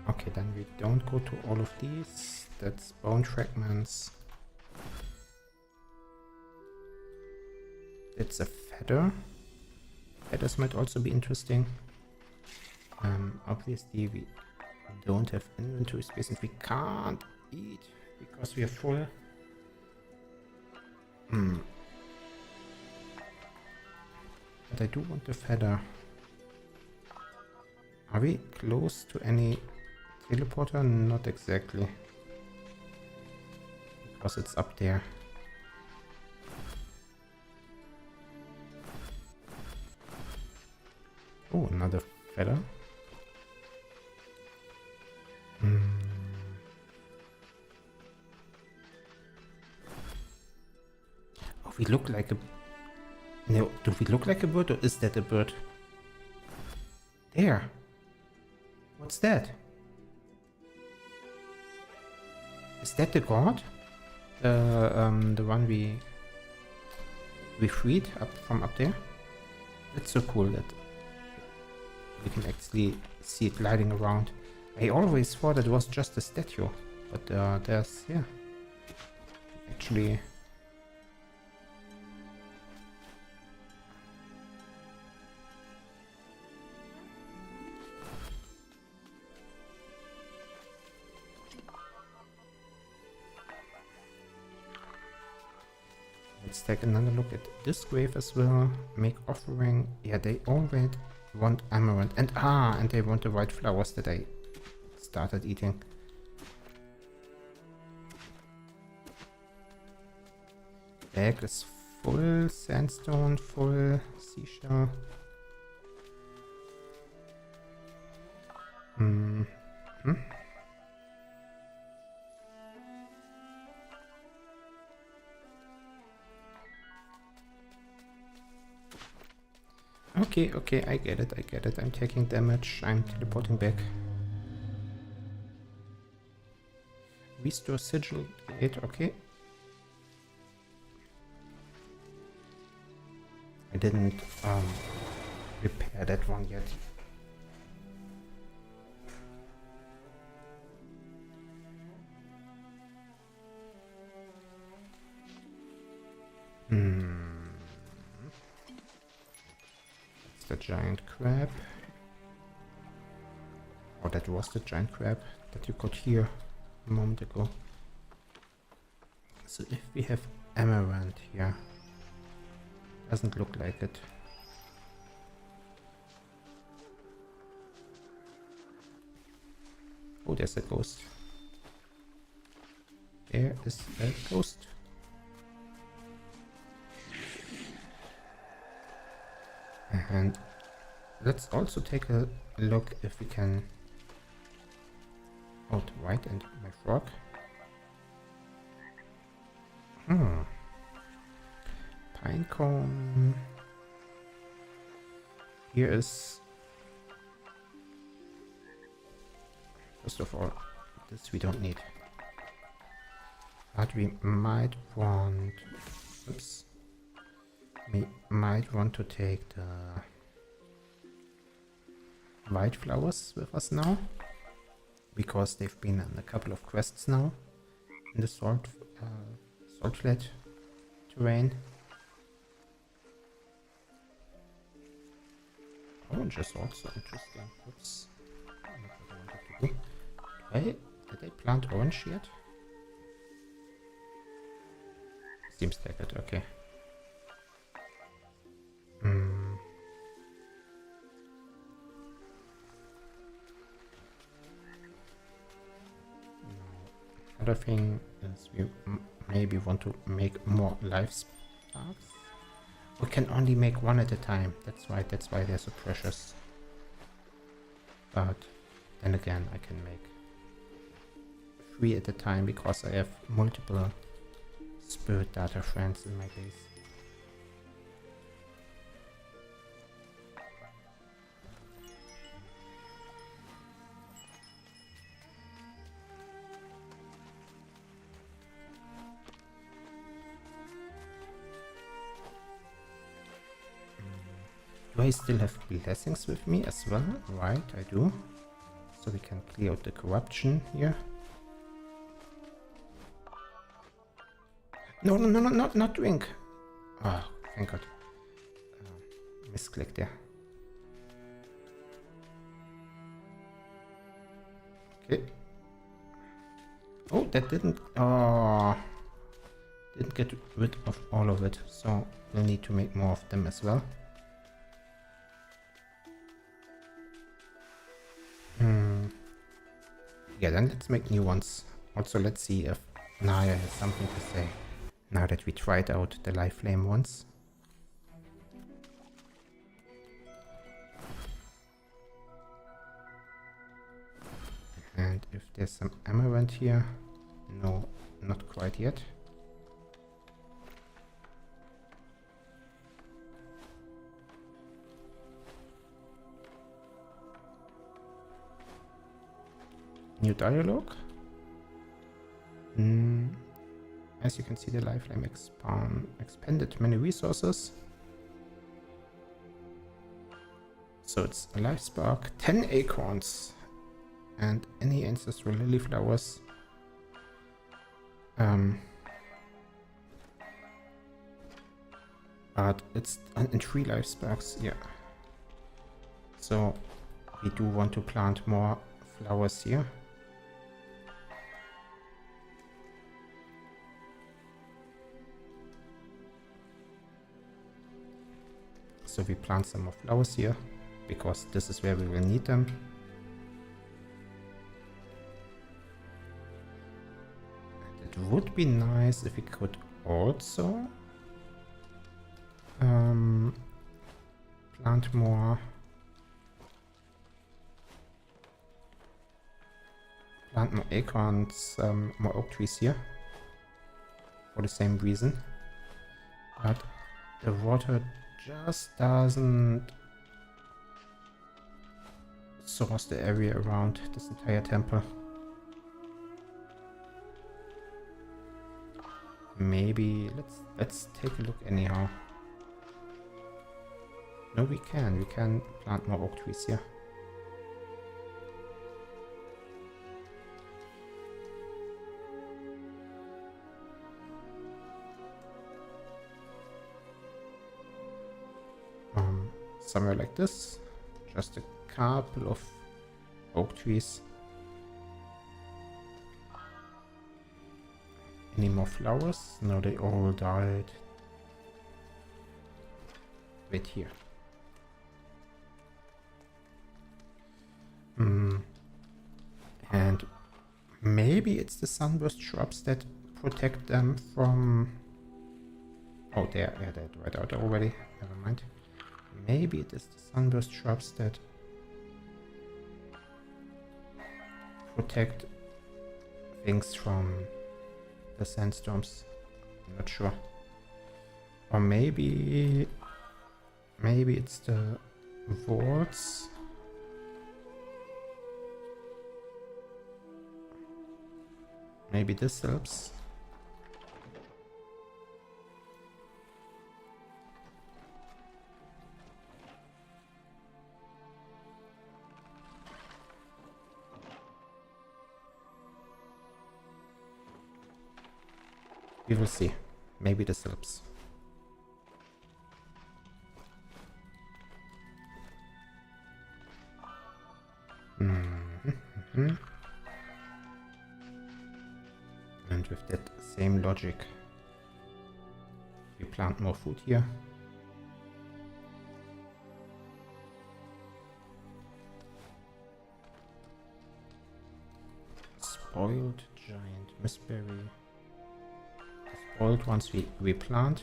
Okay, then we don't go to all of these. That's bone fragments. It's a feather. Feathers might also be interesting. Obviously we don't have inventory space and we can't eat because we are full. But I do want the feather. Are we close to any teleporter? Not exactly. Because it's up there. Oh, another feather. Oh, we look like a... No, do we look like a bird or is that a bird? There. What's that? Is that the god? The one we freed up from up there? That's so cool that we can actually see it gliding around. I always thought it was just a statue, but there's, yeah, actually... Let's take another look at this grave as well. Make offering. Yeah, they always want amaranth. And they want the white flowers that I started eating. bag is full sandstone, full seashell. Okay, okay, I get it, I get it. I'm taking damage, I'm teleporting back. Restore sigil gate, okay. I didn't repair that one yet. That's the giant crab. Oh, that was the giant crab that you got here a moment ago. So if we have amaranth here, doesn't look like it. Oh, there's a ghost. There is a ghost. And let's also take a look if we can... Oh, the white and my frog. Pinecone. Here is... First of all, this we don't need. But we might want... Oops. We might want to take the white flowers with us now, because they've been on a couple of quests now in the salt-flat terrain. Orange is also interesting. Oops. Not what I wanted to do. Did I plant orange yet? Seems like it, okay. Another thing is we maybe want to make more life sparks. We can only make one at a time. That's right, that's why they're so precious. But then again, I can make 3 at a time because I have multiple spirit data friends in my base. Do I still have blessings with me as well? Right, I do. So we can clear out the corruption here. No, not drink. Oh, thank God. Misclick there. Okay. Oh, that didn't... Oh, didn't get rid of all of it. So we'll need to make more of them as well. Yeah, then let's make new ones. Also, let's see if Naya has something to say now that we tried out the life flame ones. And if there's some amaranth here. No, not quite yet. New dialogue. As you can see, the life flame expended many resources. So it's a life spark, 10 acorns, and any ancestral lily flowers. But it's in 3 life sparks, yeah. So we do want to plant more flowers here. So we plant some more flowers here, because this is where we will need them. And it would be nice if we could also plant more acorns, more oak trees here for the same reason, but the water just doesn't source the area around this entire temple. Maybe let's take a look anyhow. No, we can plant more oak trees here. Somewhere like this, just a couple of oak trees. Any more flowers? No, they all died. Wait here. And maybe it's the sunburst shrubs that protect them from... Oh, they're right out already. Never mind. Maybe it is the sunburst shrubs that protect things from the sandstorms. I'm not sure. Or maybe it's the wards. Maybe this helps. We will see. Maybe this helps. And with that same logic, we plant more food here. Spoiled giant misberry. Spoiled ones we plant.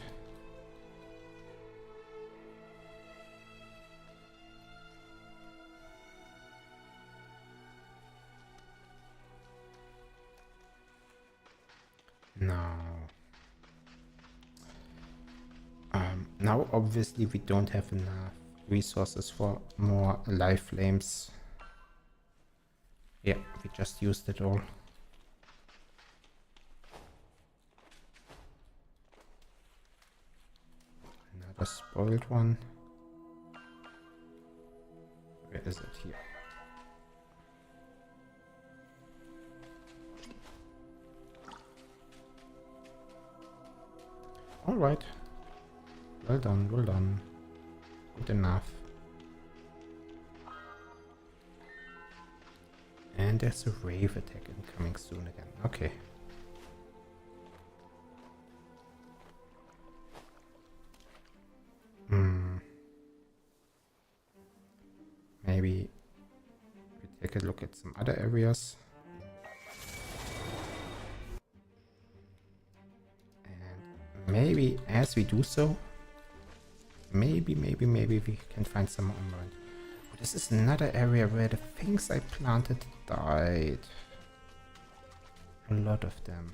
Now obviously we don't have enough resources for more live flames. Yeah, we just used it all. Another spoiled one. Where is it? Here. All right. Well done, well done. Good enough. And there's a rave attack incoming soon again. Okay. Maybe we take a look at some other areas. And maybe as we do so, maybe we can find some more emerald. Oh, this is another area where the things I planted died. A lot of them.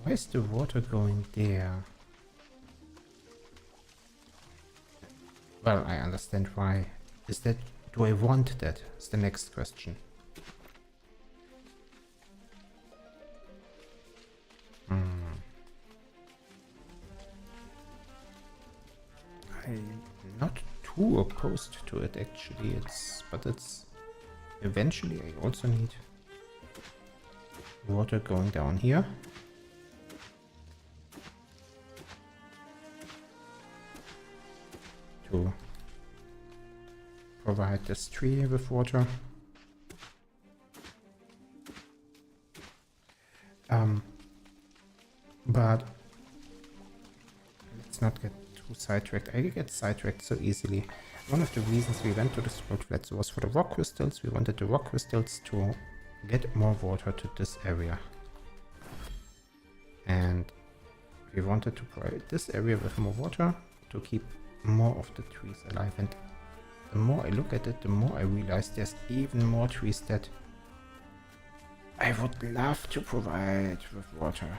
Why is the water going there? Well, I understand why. Is that... do I want that? Is the next question. I'm not too opposed to it actually. But it's eventually I also need water going down here. To provide this tree with water. But let's not get too sidetracked. I get sidetracked so easily. One of the reasons we went to the Scroll Flats was for the rock crystals. We wanted the rock crystals to get more water to this area. And We wanted to provide this area with more water to keep more of the trees alive, and the more I look at it, the more I realize there's even more trees that I would love to provide with water.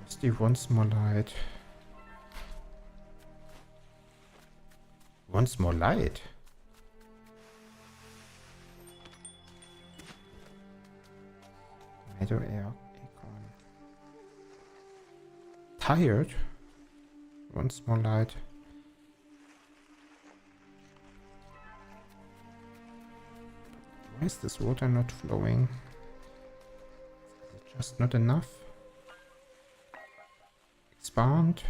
First, he wants more light. Wants more light? Tomato air acorn. Tired? Wants more light. Why is this water not flowing? Is it just not enough? Expand.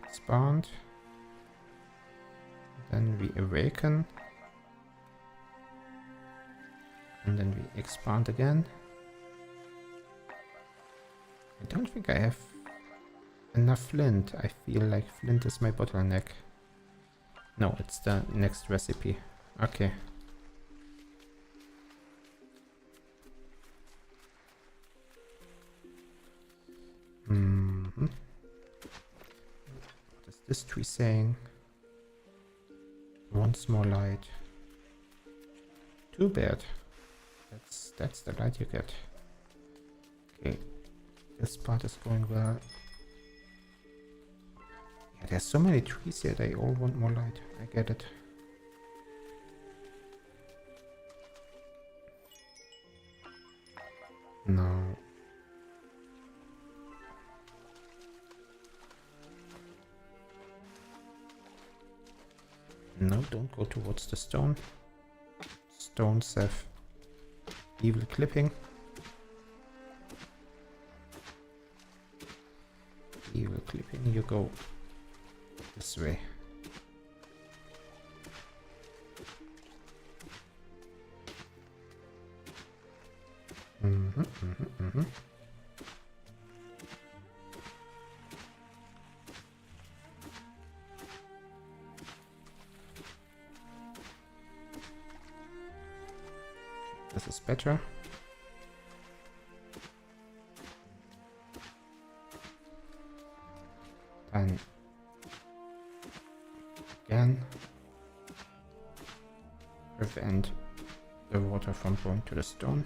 Expand. Then we awaken. And then we expand again. I don't think I have enough flint. I feel like flint is my bottleneck. No, it's the next recipe. Okay. What is this tree saying? Wants more light. Too bad. That's the light you get. Okay. This part is going well. Yeah, there's so many trees here, they all want more light. I get it. No. No, don't go towards the stone. Stones have evil clipping. Evil clipping, you go this way. This is better. And again, prevent the water from going to the stone.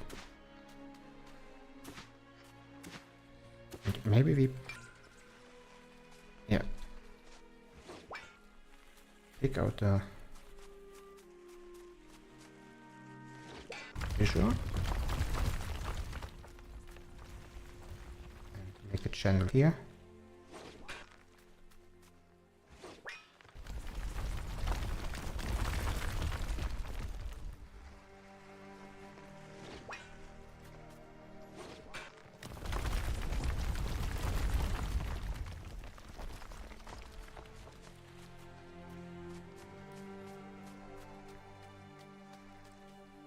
And maybe we, yeah, pick out the fissure and make a channel here.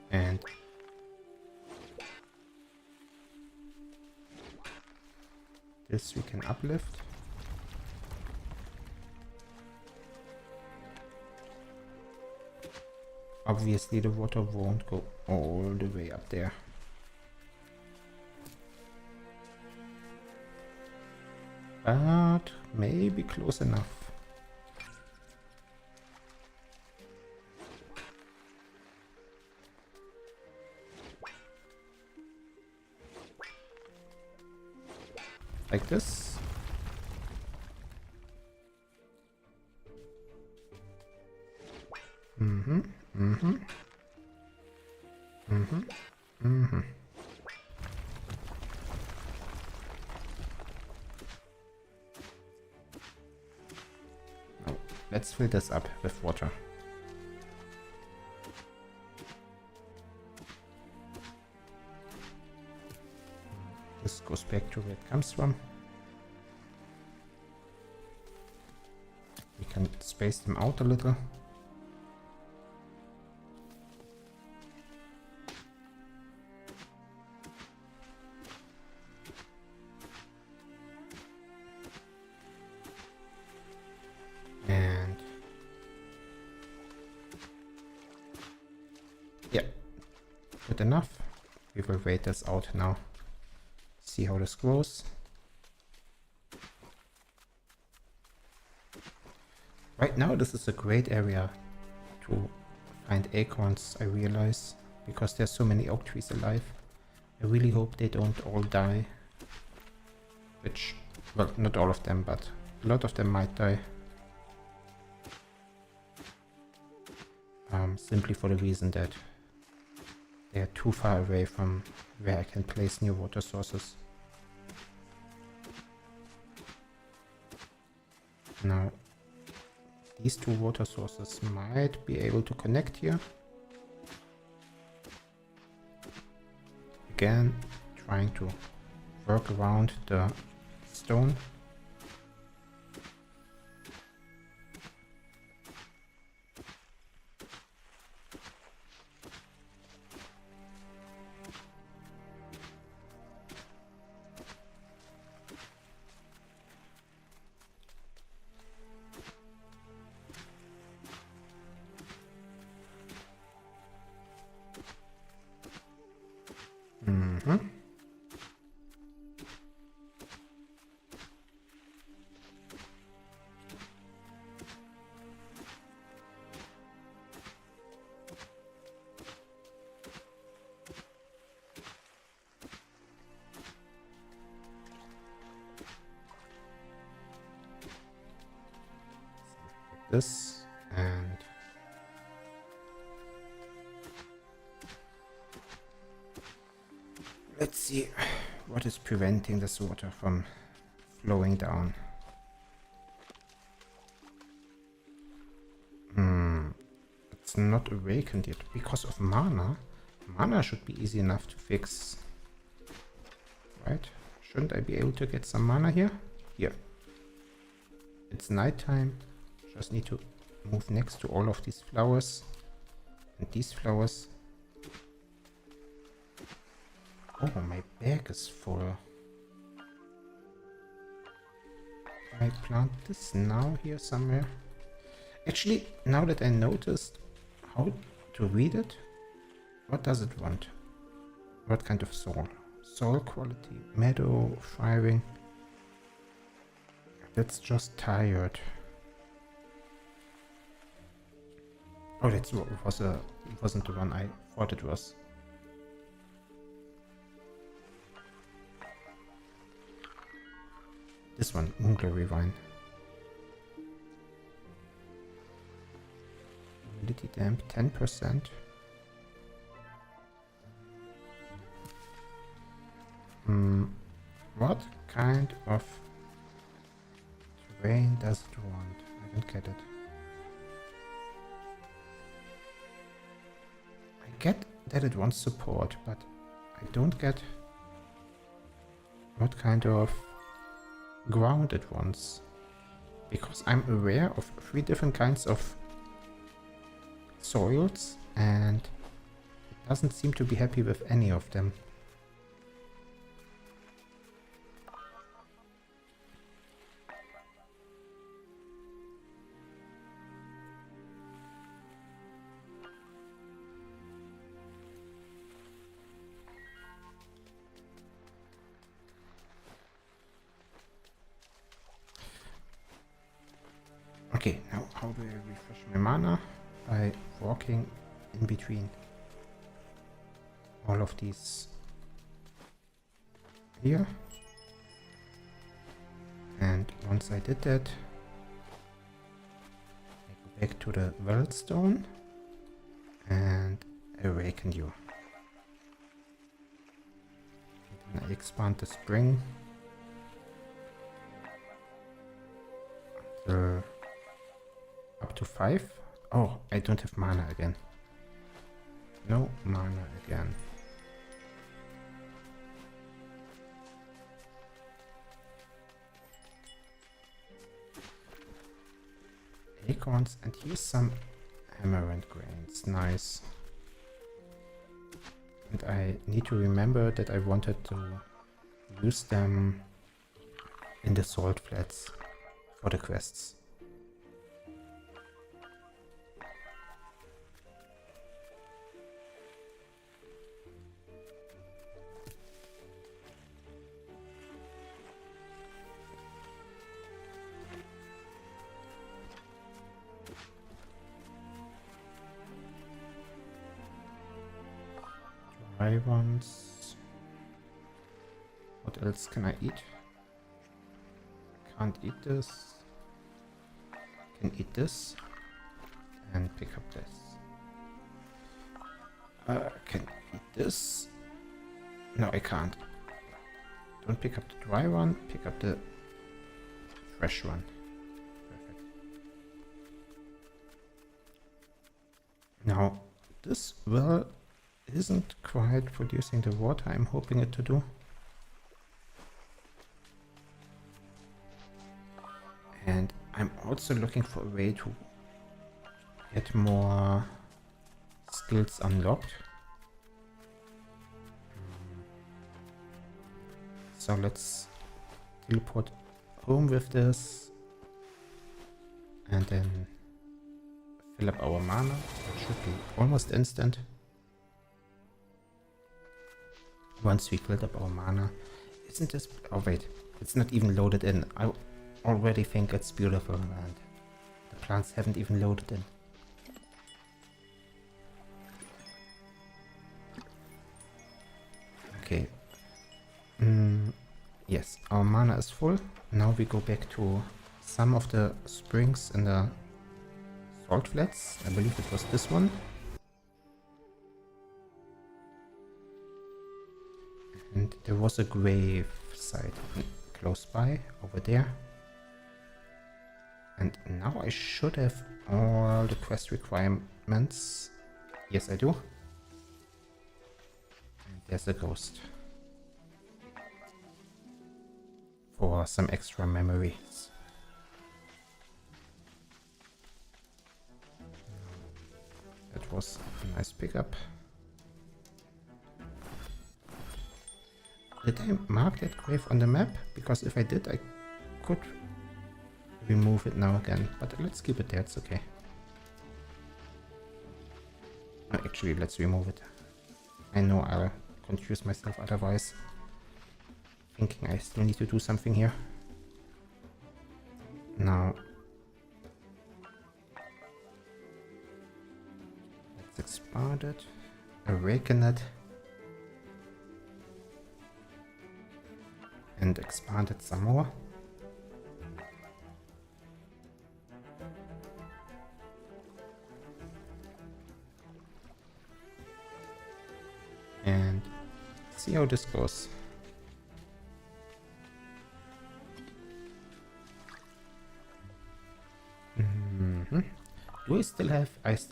And this we can uplift. Obviously the water won't go all the way up there. But maybe close enough. Like this. Now, let's fill this up with water. This goes back to where it comes from. We can space them out a little. And Yeah, good enough. We will wait this out now. See how this grows. Right now this is a great area to find acorns, I realize, because there's so many oak trees alive. I really hope they don't all die. Which, well, not all of them, but a lot of them might die. Simply for the reason that they are too far away from where I can place new water sources. Now, these two water sources might be able to connect here. Again, trying to work around the stone. This and let's see what is preventing this water from flowing down. It's not awakened yet because of mana. Mana should be easy enough to fix, right? Shouldn't I be able to get some mana here? Here. It's nighttime. Just need to move next to all of these flowers and these flowers. Oh, my bag is full. I plant this now here somewhere. Actually, now that I noticed how to read it, what does it want? What kind of soil? Soil quality, meadow, firing. That's just tired. Oh, it wasn't the one I thought it was. This one, Moonglory Vine. Humidity damp 10%. What kind of terrain does it want? I don't get it. I get that it wants support, but I don't get what kind of ground it wants. Because I'm aware of 3 different kinds of soils and it doesn't seem to be happy with any of them. Okay, now how do I refresh my mana? By walking in between all of these here. And once I did that, I go back to the Wellstone and awaken you. And then I expand the spring until up to 5. Oh, I don't have mana again. No mana again. Acorns, and here's some amaranth grains. Nice. And I need to remember that I wanted to use them in the salt flats for the quests. dry ones. What else can I eat? Can't eat this. Can eat this. And pick up this. Can eat this. No, I can't. Don't pick up the dry one. Pick up the fresh one. Perfect. Now, this well isn't quite producing the water I'm hoping it to do. And I'm also looking for a way to get more skills unlocked. So let's teleport home with this and then fill up our mana. It should be almost instant. Once we filled up our mana. Isn't this... Oh wait, it's not even loaded in. I already think it's beautiful and the plants haven't even loaded in. Okay. Yes, our mana is full. Now we go back to some of the springs in the salt flats. I believe it was this one. And there was a grave site close by over there. And now I should have all the quest requirements. Yes, I do. And there's a ghost. For some extra memories. That was a nice pickup. Did I mark that grave on the map? Because if I did, I could remove it now again. But let's keep it there, it's okay. Actually, let's remove it. I know I'll confuse myself otherwise. Thinking I still need to do something here. Now let's expand it, awaken it, and expand it some more. And see how this goes. Do I still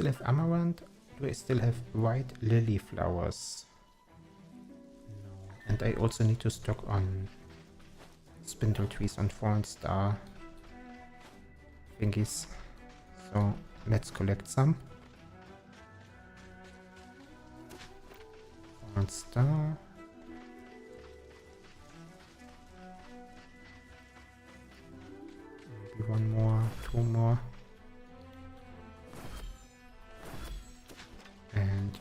have amaranth? Do I still have white lily flowers? No. And I also need to stock on spindle trees on fallen star thingies. So let's collect some. Fallen star. Maybe one more, two more. And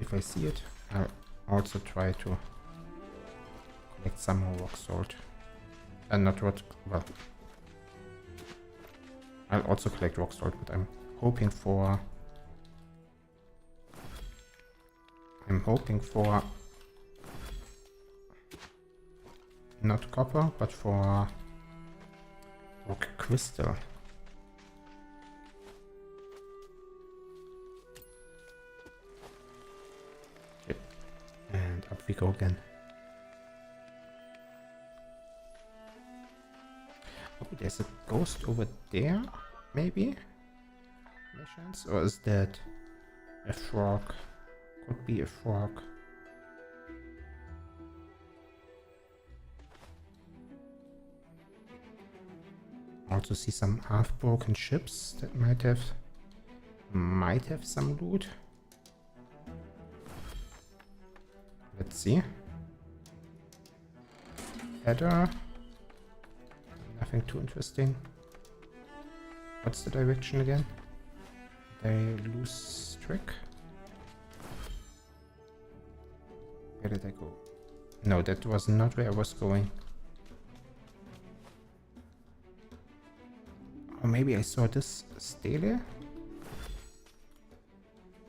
if I see it, I'll also try to collect some more rock salt. And not rock, well, I'll also collect rock salt, but I'm hoping for not copper, but for rock crystal. And up we go again. Oh, there's a ghost over there, maybe? By chance? Or is that a frog? Could be a frog. Also see some half-broken ships that might have some loot. Let's see. Header. Nothing too interesting. What's the direction again? Did I lose track? Where did I go? No, that was not where I was going. Or maybe I saw this stele?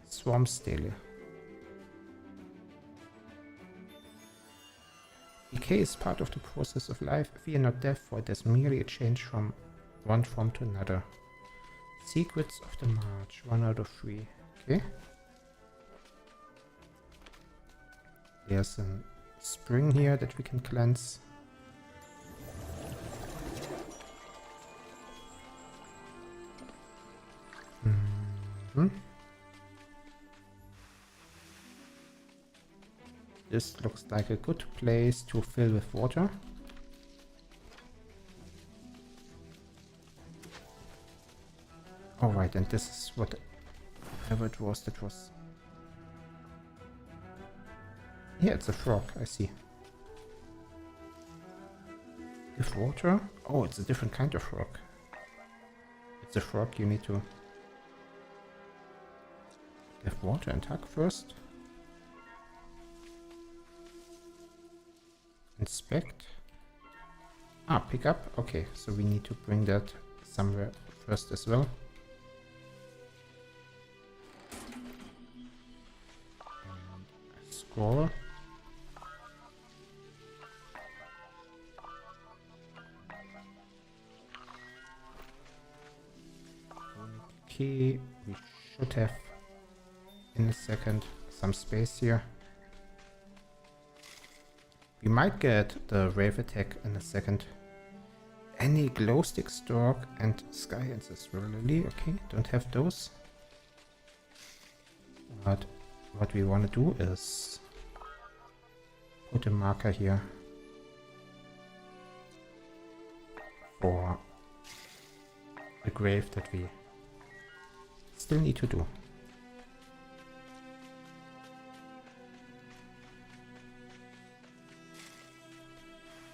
Swamp stele. Decay is part of the process of life. Fear not death, for it is merely a change from one form to another. Secrets of the March, 1 out of 3. Okay. There's a spring here that we can cleanse. This looks like a good place to fill with water. Alright, and this is whatever it was that was... Yeah, it's a frog, I see. Give water? Oh, it's a different kind of frog. It's a frog you need to give water and hug first. Inspect. Ah, pick up. Okay, so we need to bring that somewhere first as well. And scroll. Okay, we should have in a second some space here. We might get the Rave Attack in a second. Any glow stick stork and sky ancestral lily. Okay, don't have those. But what we want to do is put a marker here for the grave that we still need to do.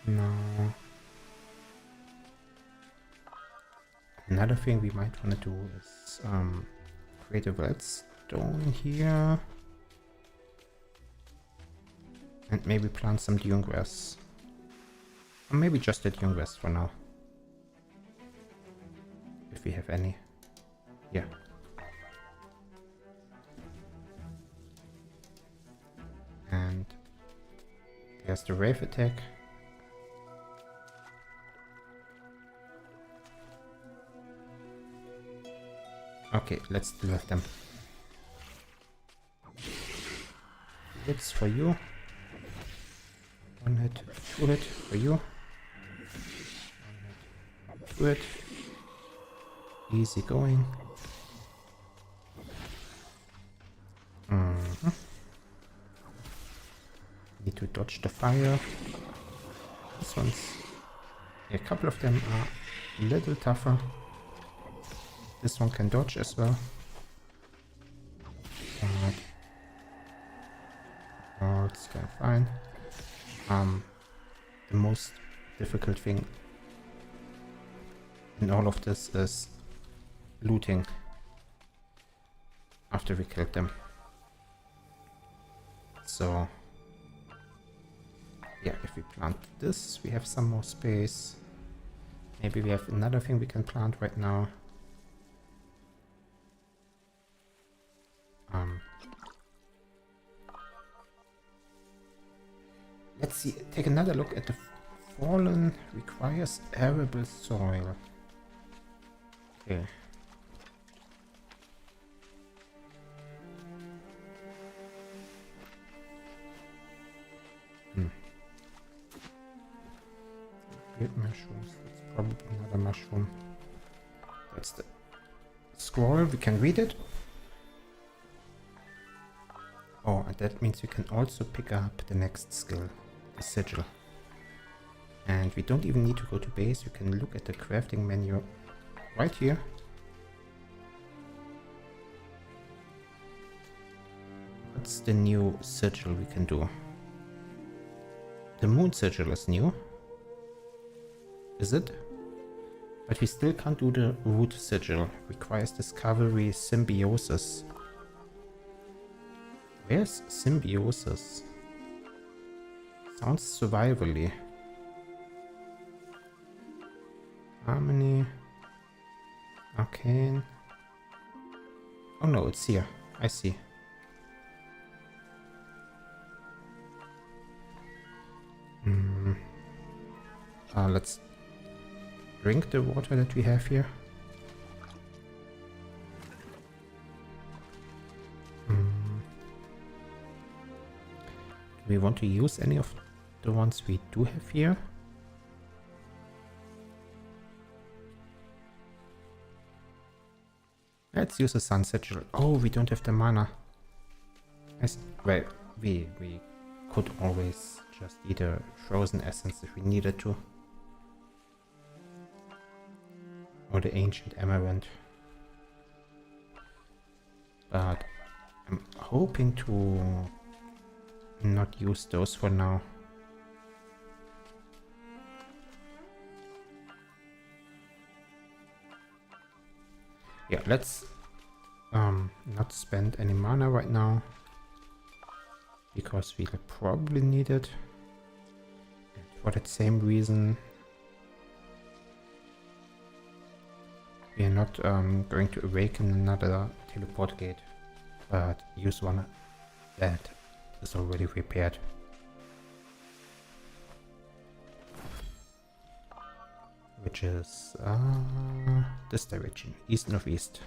Now, another thing we might want to do is create a redstone here. And maybe plant some dune grass. Or maybe just the dune grass for now. If we have any. Yeah. And there's the Rave Attack. Okay, let's still have them. Hits for you. 1 hit, 2 hit for you. 1 hit, 2 hit. Easy going. Need to dodge the fire. This one's... A couple of them are a little tougher. This one can dodge as well. But oh, it's kind of fine. The most difficult thing in all of this is looting after we killed them. So yeah, if we plant this, we have some more space. Maybe we have another thing we can plant right now. Let's see, take another look at the fallen. Requires arable soil. Okay. Great mushrooms. That's probably another mushroom. That's the scroll. We can read it. Oh, and that means we can also pick up the next skill, the sigil. And we don't even need to go to base. You can look at the crafting menu right here. What's the new sigil we can do? The moon sigil is new. Is it? But we still can't do the root sigil. Requires discovery symbiosis. Where's symbiosis? Sounds survivally. Harmony. Arcane. Oh no, it's here. I see. Let's drink the water that we have here. Do we want to use any of the ones we do have here? Let's use a sunset gel. Oh, we don't have the mana. Well, we could always just eat a frozen essence if we needed to. Or the ancient amaranth. But I'm hoping to not use those for now. Yeah, let's not spend any mana right now, because we'll probably need it. And for that same reason, we are not going to awaken another teleport gate, but use one that is already repaired. Which is this direction, east northeast.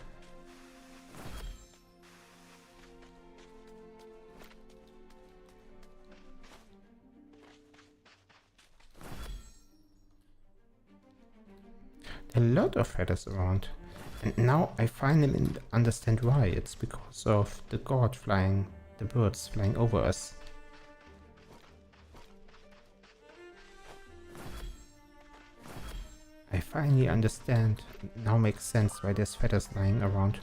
A lot of feathers around, and now I finally understand why. It's because of the god flying, the birds flying over us. I finally understand. Now makes sense why there's feathers lying around.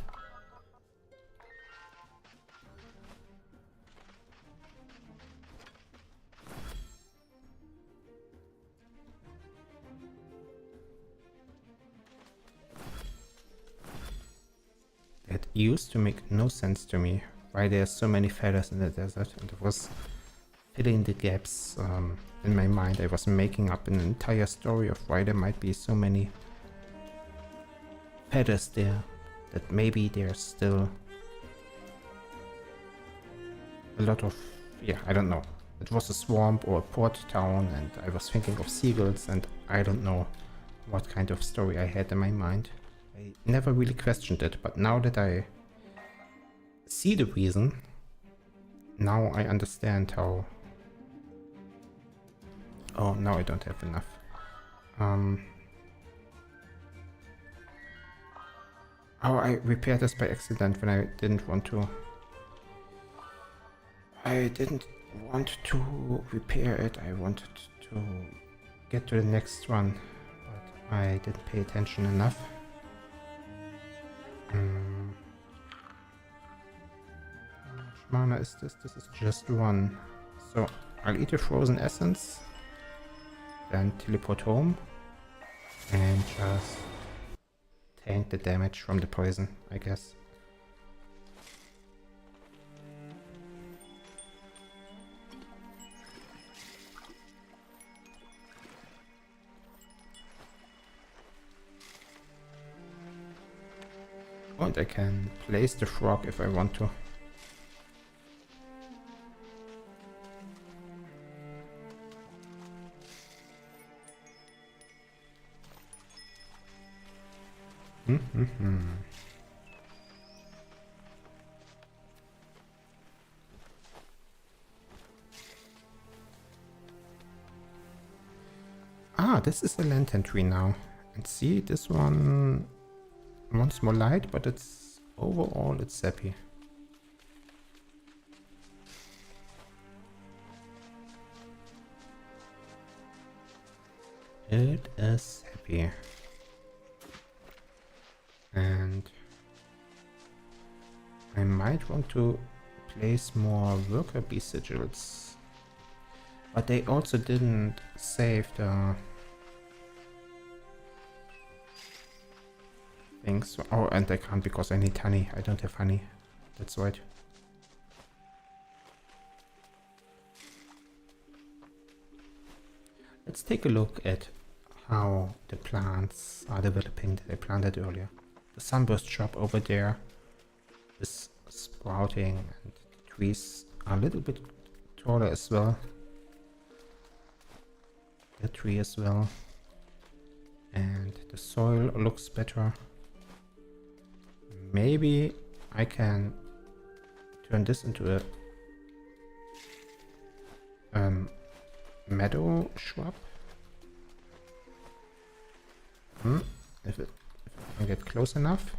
It used to make no sense to me why there's so many feathers in the desert, and it was filling the gaps in my mind. I was making up an entire story of why there might be so many feathers there, that maybe there's still a lot of, yeah, I don't know. It was a swamp or a port town, and I was thinking of seagulls, and I don't know what kind of story I had in my mind. I never really questioned it, but now that I see the reason, now I understand how. Oh, now I don't have enough. Oh, I repaired this by accident when I didn't want to. I didn't want to repair it. I wanted to get to the next one, but I didn't pay attention enough. How much mana is this? This is just one. So I'll eat a frozen essence, then teleport home, and just tank the damage from the poison, I guess. And I can place the frog if I want to. Ah, this is a lantern tree now. And see, this one wants more light, but it's overall it's sappy. It is happy. And I might want to place more worker bee sigils, but they also didn't save the things. Oh, and I can't because I need honey. I don't have honey. That's right. Let's take a look at how the plants are developing that I planted earlier. The sunburst shrub over there is sprouting, and the trees are a little bit taller as well. The tree as well. The soil looks better. Maybe I can turn this into a meadow shrub. If I can get close enough.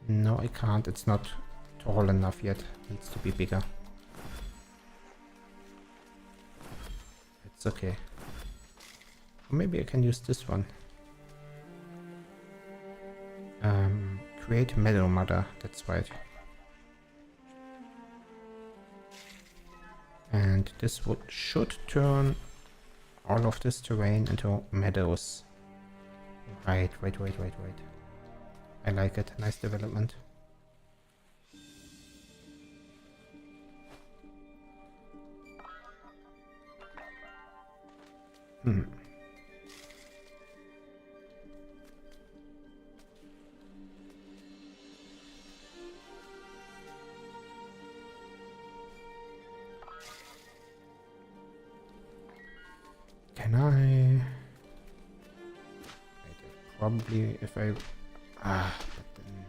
No, I can't. It's not tall enough yet. It needs to be bigger. It's okay. Or maybe I can use this one. Create meadow mother. That's right. And this should turn all of this terrain into meadows. Right. I like it. Nice development. Can I? Probably if I... but then...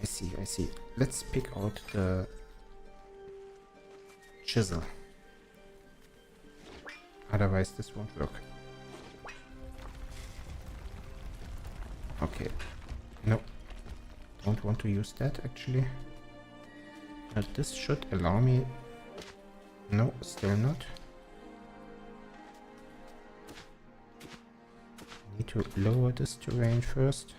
I see. Let's pick out the chisel. Otherwise this won't work. Okay. No. Don't want to use that actually. But this should allow me... No, still not. Need to lower this terrain first.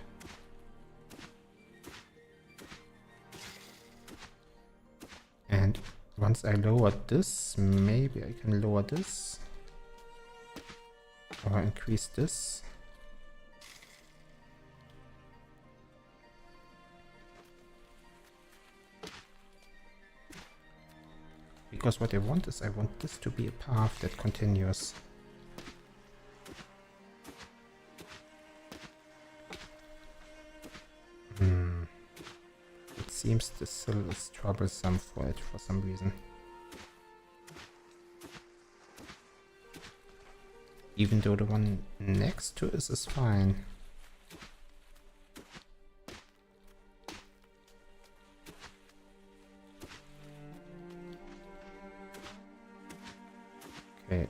And once I lower this, maybe I can lower this. Or increase this. Because what I want is I want this to be a path that continues. It seems the sill is troublesome for it for some reason. Even though the one next to it is fine. Okay.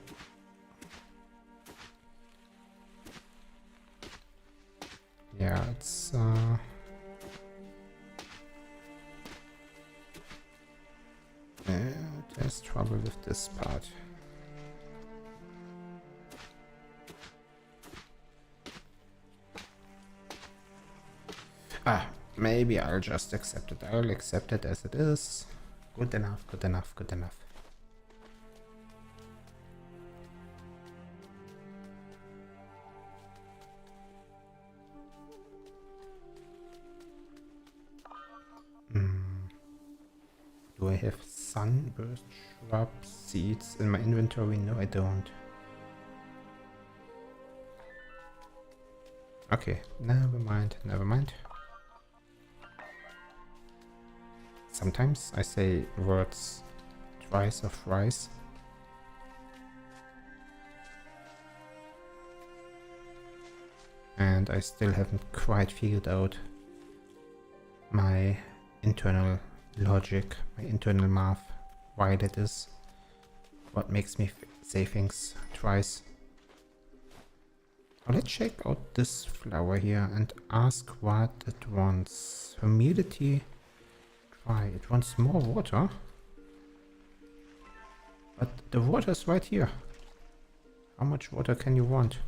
Yeah, it's there's trouble with this part. Maybe I'll just accept it. I'll accept it as it is. Good enough. Do I have sunburst shrub seeds in my inventory? No, I don't. Okay, never mind. Sometimes I say words twice or thrice. And I still haven't quite figured out my internal logic, my internal math, why that is. What makes me say things twice. Now let's check out this flower here and ask what it wants. Humidity. Why? It wants more water. But the water is right here. How much water can you want?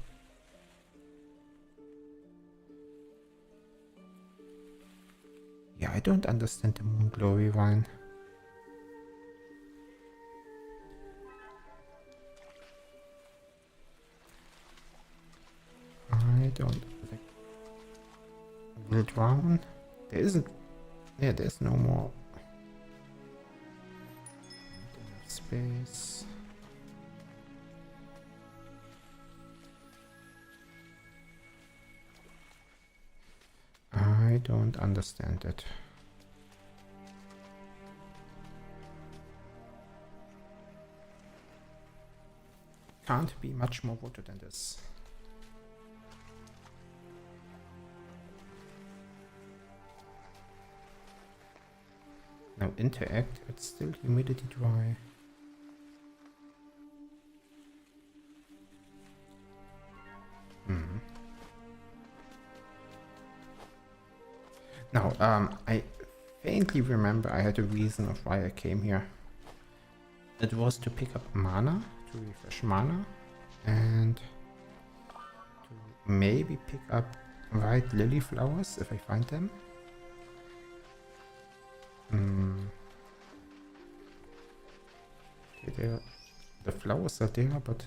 Yeah, I don't understand the moon glory vine. I don't... Will drown? There isn't... Yeah, there's no more... Not enough space. I don't understand it. Can't be much more water than this. Now interact, it's still humidity dry. Now, I faintly remember I had a reason of why I came here. It was to pick up mana, to refresh mana, and to maybe pick up white lily flowers if I find them. Okay, the flowers are there, but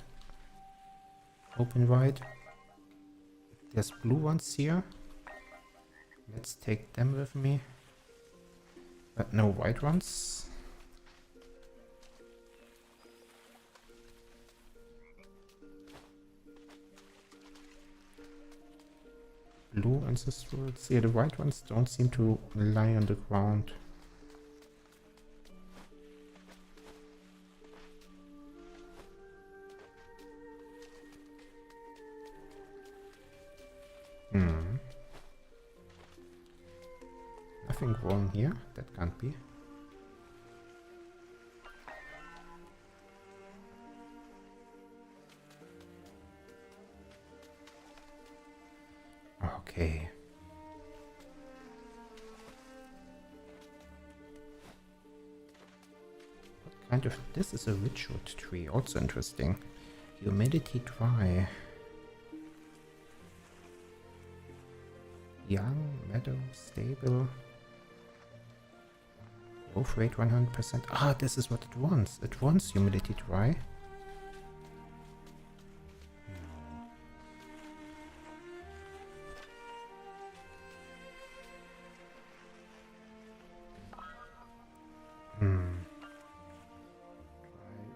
open wide. There's blue ones here. Let's take them with me. But no white ones. Blue ancestrals. Yeah, the white ones don't seem to lie on the ground. Nothing wrong here. That can't be. Okay. What kind of... This is a witchwood tree. Also interesting. Humidity dry. Young, meadow, stable. Growth rate 100%. Ah, this is what it wants. It wants humidity dry.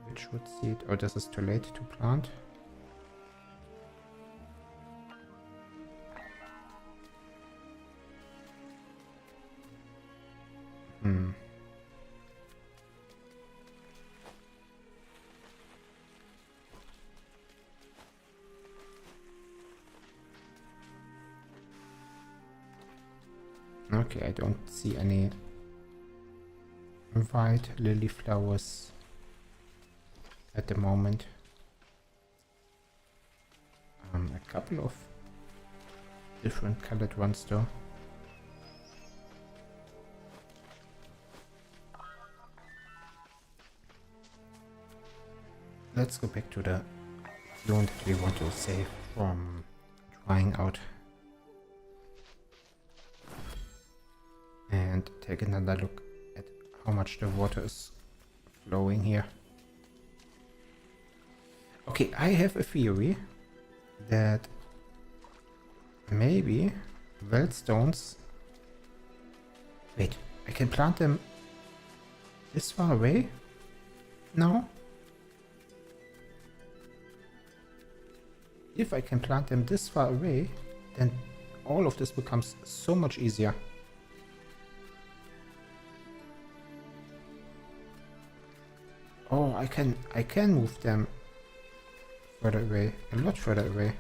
Witchwood seed. Oh, this is too late to plant. Okay, I don't see any white lily flowers at the moment. A couple of different colored ones though. Let's go back to the zone that we want to save from drying out. And take another look at how much the water is flowing here. Okay, I have a theory that maybe wellstones... Wait, I can plant them this far away? No? If I can plant them this far away, then all of this becomes so much easier. Oh, I can move them further away, a lot further away.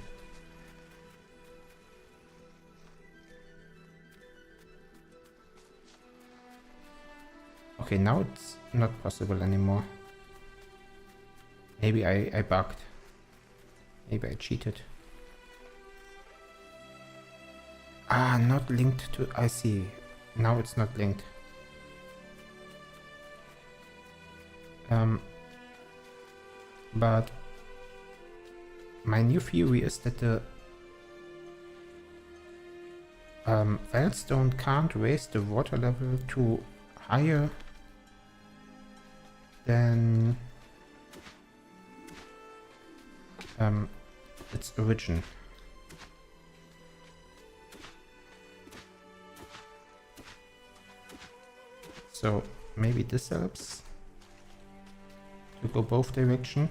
Okay, now it's not possible anymore. Maybe I bugged. Maybe I cheated. Ah, not linked to... I see. Now it's not linked. But my new theory is that the Wildstone can't raise the water level to higher than its origin. So maybe this helps to go both direction.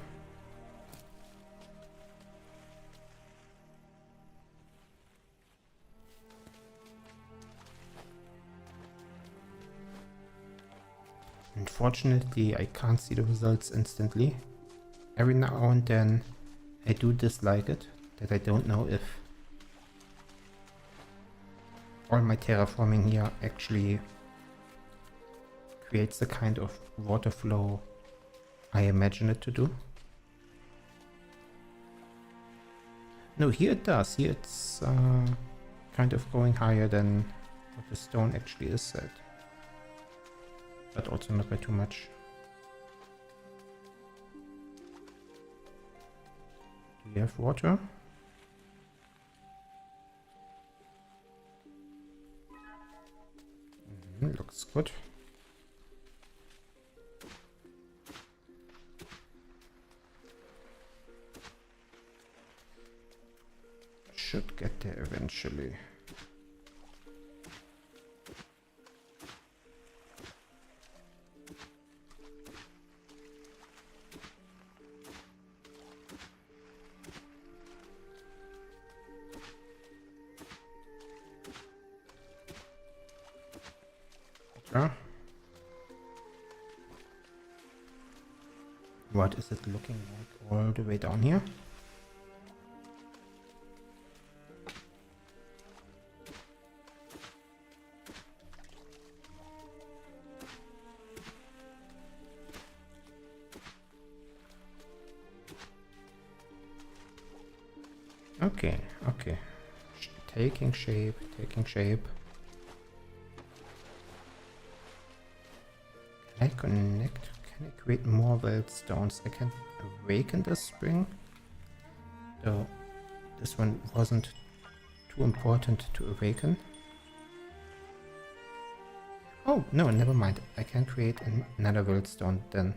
Unfortunately, I can't see the results instantly. Every now and then I do dislike it, that I don't know if all my terraforming here actually creates the kind of water flow I imagine it to do. No, here it does. Here it's kind of going higher than what the stone actually is set. But also not by too much. Do you have water? Looks good. Should get there eventually. What is it looking like all the way down here? Okay, okay. Taking shape, taking shape. Can I connect? Can I create more wild stones? I can awaken the spring. Though this one wasn't too important to awaken. Oh, no, never mind. I can create another wild stone then.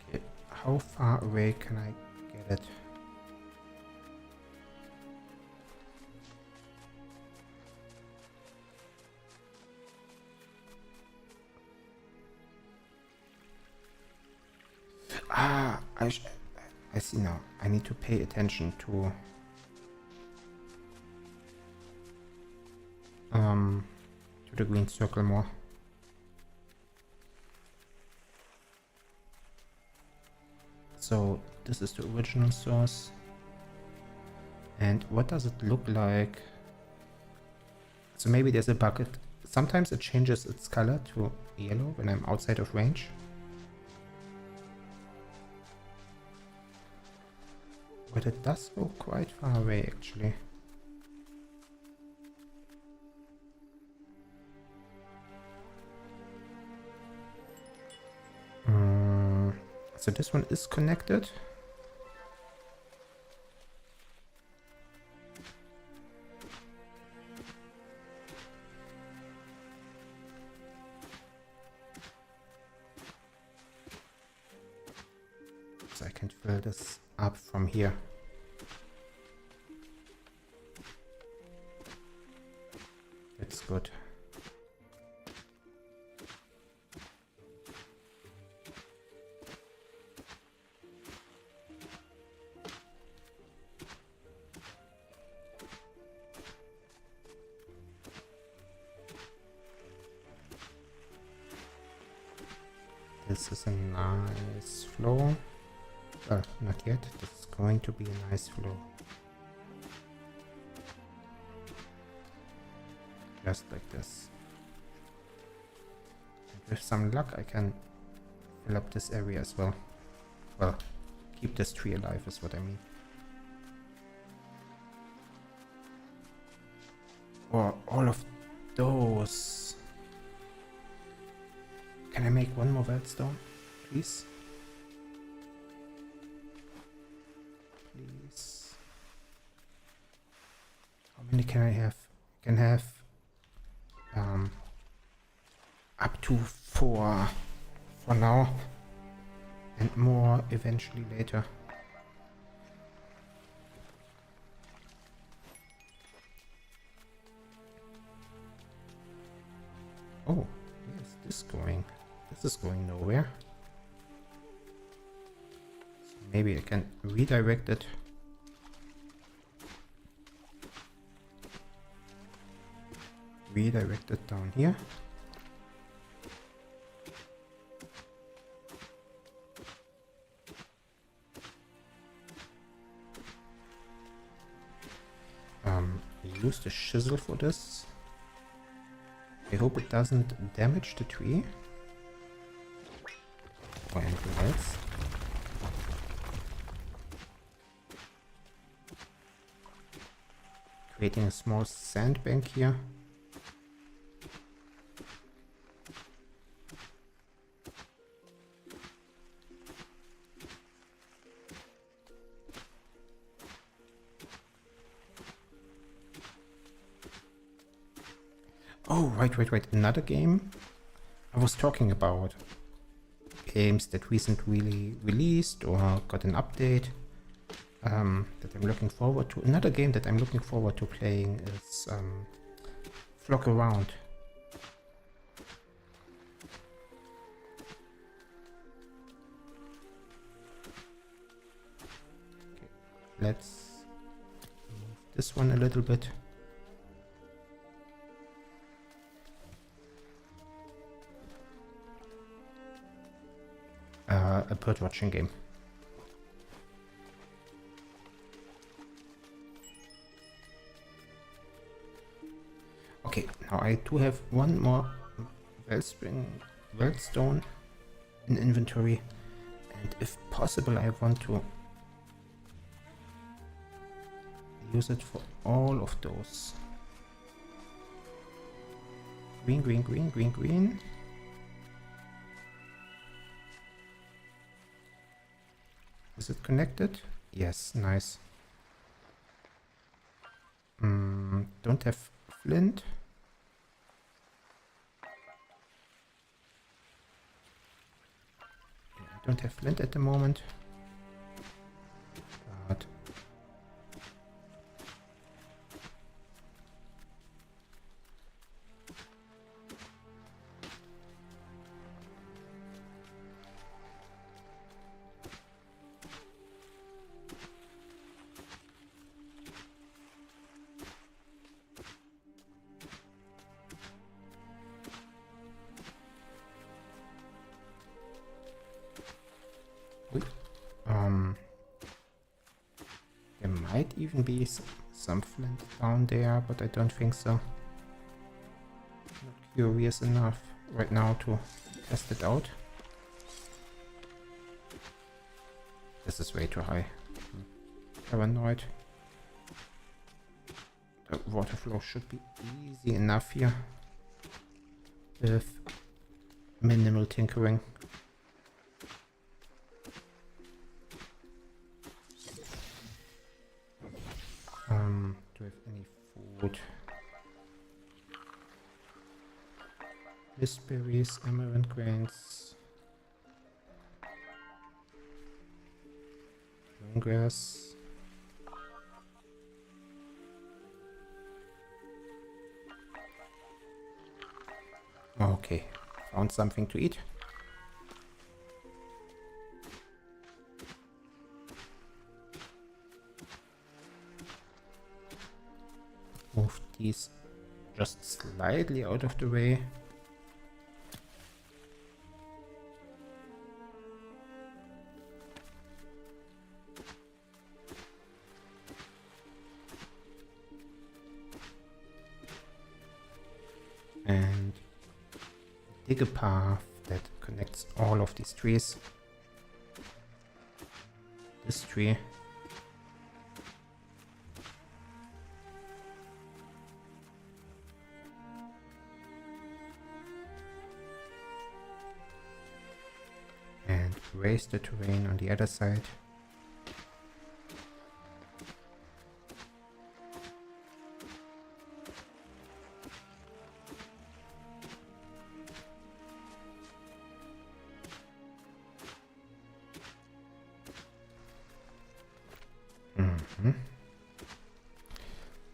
Okay, how far away can I get it? Ah, I see now. I need to pay attention to the green circle more. So this is the original source. And what does it look like? So maybe there's a bucket. Sometimes it changes its color to yellow when I'm outside of range. But it does go quite far away, actually. So this one is connected. So I can fill this up from here. That's good. This is a nice flow. Well, not yet. This is going to be a nice flow. Just like this. And with some luck I can fill up this area as well. Well, keep this tree alive is what I mean. Or all of those. Can I make one more wellstone, please? Please. How many can I have? I can have up to 4 for now, and more eventually later. Oh, where is this going? This is going nowhere. So maybe I can redirect it. Redirect it down here. use the chisel for this. I hope it doesn't damage the tree or anything else. Creating a small sandbank here. Oh, right. Another game I was talking about. Games that recently released or got an update that I'm looking forward to. Another game that I'm looking forward to playing is Flock Around. Okay, let's move this one a little bit. A bird watching game. Okay, now I do have one more Wellstone in inventory, and if possible I want to use it for all of those. Green. Is it connected? Yes, nice. Don't have flint. Yeah, I don't have flint at the moment. But there might even be some flint down there, but I don't think so. Not curious enough right now to test it out. This is way too high. Paranoid. The water flow should be easy enough here with minimal tinkering. Do I have any food? Berries, amaranth grains, grass. Okay, found something to eat. Move these just slightly out of the way. And dig a path that connects all of these trees. This tree. And raise the terrain on the other side.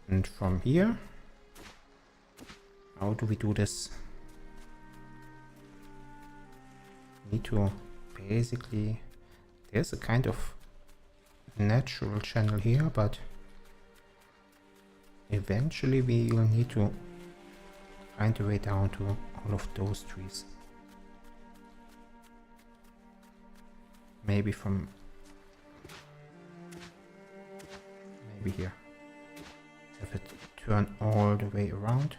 And from here, how do we do this? Need to basically, there's a kind of natural channel here, but eventually we will need to find a way down to all of those trees. Maybe from, maybe here. Have it turn all the way around.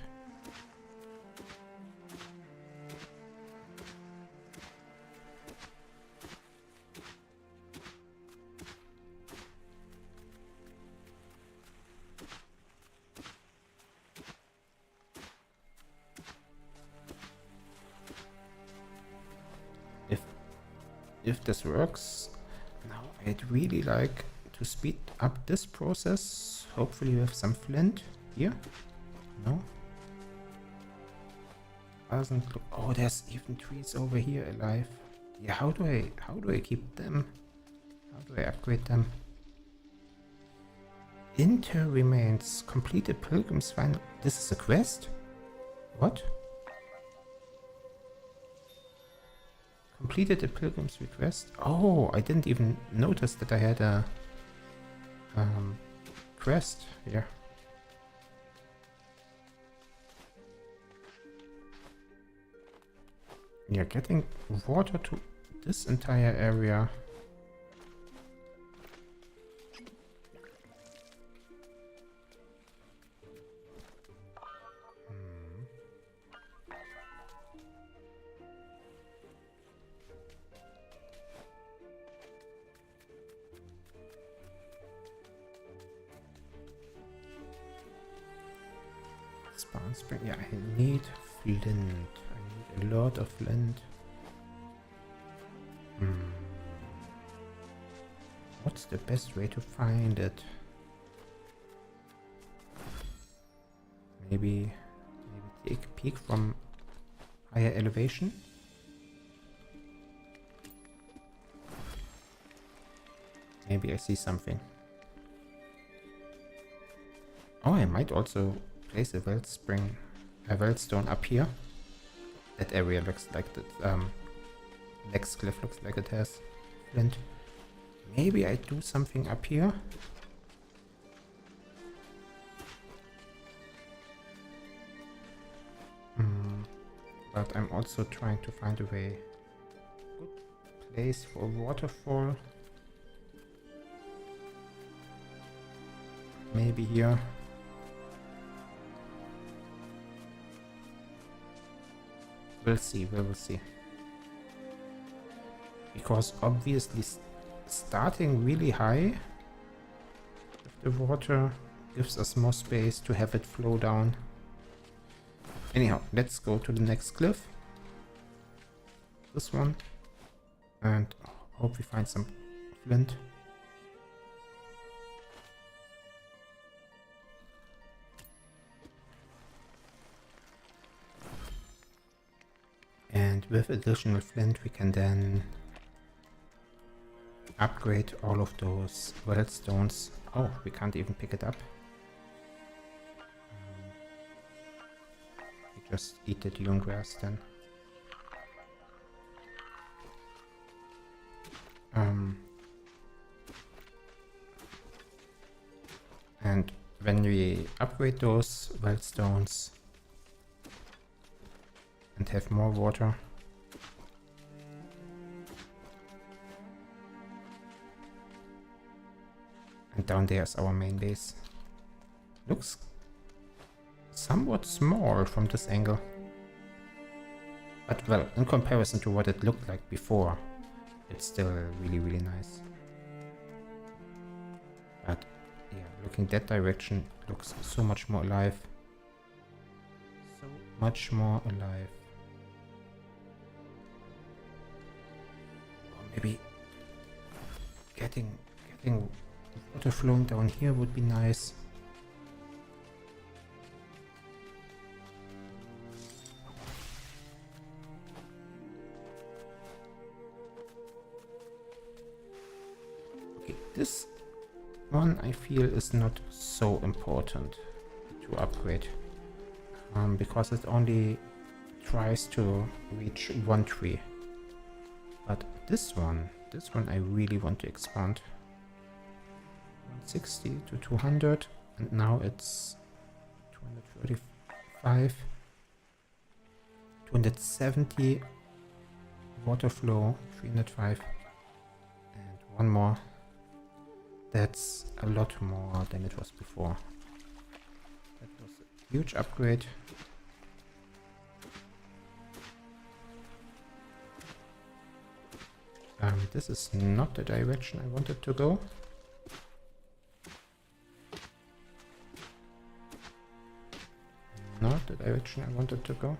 If this works, now I'd really like to speed up this process. Hopefully with some flint here. No? Doesn't look. Oh, there's even trees over here alive. Yeah, how do I keep them? How do I upgrade them? Inter remains. Completed Pilgrim's final. This is a quest? What? Completed a Pilgrim's request. Oh, I didn't even notice that I had a quest here. Yeah, getting water to this entire area. Spawn spring. Yeah, I need flint. I need a lot of flint. What's the best way to find it? Maybe take a peek from higher elevation. Maybe I see something. Oh, I might also place a Wildstone up here. That area looks like that. Next cliff looks like it has flint. Maybe I do something up here. But I'm also trying to find a way. Good place for a waterfall. Maybe here. We'll see, we will see. Because obviously starting really high with the water gives us more space to have it flow down. Anyhow, let's go to the next cliff. This one. And hope we find some flint. And with additional flint we can then upgrade all of those Wildstones. Oh, we can't even pick it up. We just eat the dune grass then. And when we upgrade those Wildstones and have more water, and down there is our main base. Looks somewhat small from this angle, but well, in comparison to what it looked like before, it's still really, really nice. But yeah, looking that direction looks so much more alive. So much more alive. Or maybe getting water flowing down here would be nice. Okay, this one I feel is not so important to upgrade, because it only tries to reach one tree. But this one I really want to expand. 160 to 200, and now it's 235, 270 water flow, 305, and one more. That's a lot more than it was before. That was a huge upgrade. This is not the direction I wanted to go. Not the direction I wanted to go.